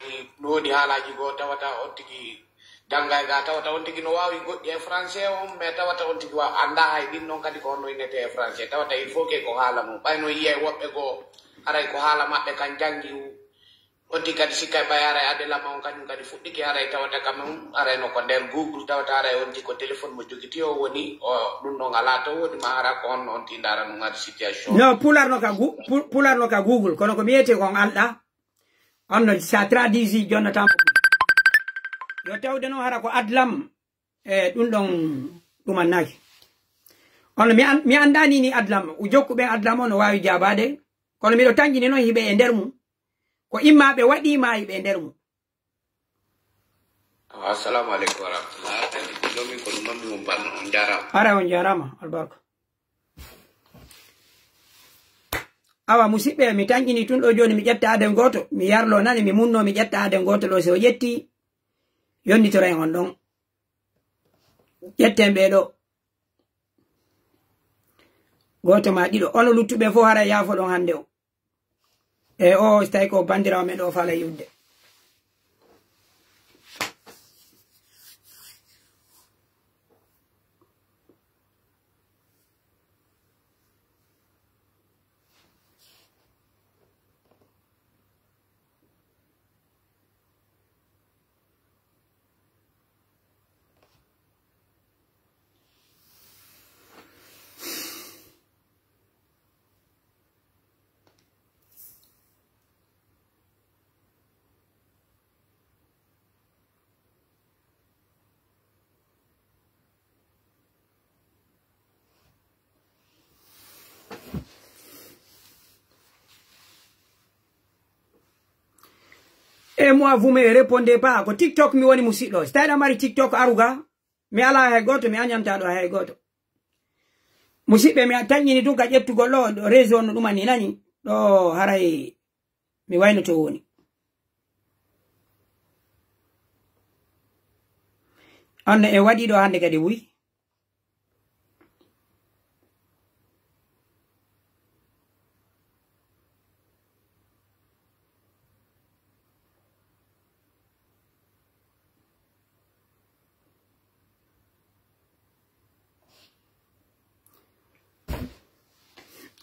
no di halaji go tawata on tigi dangay ga tawata on tigi no wawi goddi e français on me tawata on tigi wa anda hay din non kadi ko no inete e français tawata il faut que ko hala mo bay no yiye wobbe go aray ko hala mabbe kan jangi on tigi kadi sikay bay aray ade lama on kanyum kadi fuddiki aray tawata kam aray no ko der Google tawata aray on tigi ko téléphone mo jogiti o woni o dum no ngala to woni ma ara ko on tindara no ngadi situation. No pular no ka Google kono ko miete ko alda on no sa tradisi jonata yo tawde no hara ko adlam dum don dum annaki on mi andani ni adlam u jokku be adlam on wawi jabade kono mi do tangini no hibe e nder mum ko imma be wadi ma hibe e nder mum. Assalamu alaikum warahmatullahi lomi ko dum mum ban on jarama ara on jarama albarka. Awa musidɓe mi tangini tun ɗo joni mi ƴetta aden goto mi yarlo nani mi munno mi ƴetta aden goto ɗo so o ƴetti yonnitoren on ɗon ƴetten ɓe ɗo goto ma ɗiɗo ono luttuɓe fof hara yaafo ɗon hande o e o so tawi ko bandirawo men ɗo fala yudde. Et moi, vous me répondez pas. Ko TikTok mi woni musidɗo. Staɗa mari TikTok aruga. Mi ala hay goto mi anyamta ɗo hay goto. Musidɓe mi tañini ɗum ka ƴettugol ɗo réseau no ɗumani nani. Ɗo haray mi wayno to woni. anna e waɗi ɗo hande kadi wuy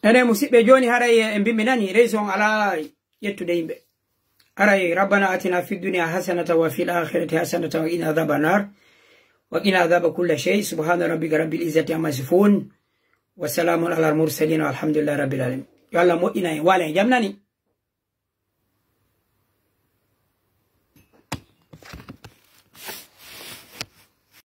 ene musidɓe joni haray e mbimmi nani reysi on ala yettude yimɓe aray rabbana atina fi dunia hasanata wa fil akhirati hasanata wa qina adhaba nar wa qina adhaba kulla shay subhana rabbika rabbil izzati amma yasifun wa salamun ala al mursalin walhamdulillahi rabbil alamin yo Allah moƴƴina en wala en jam nani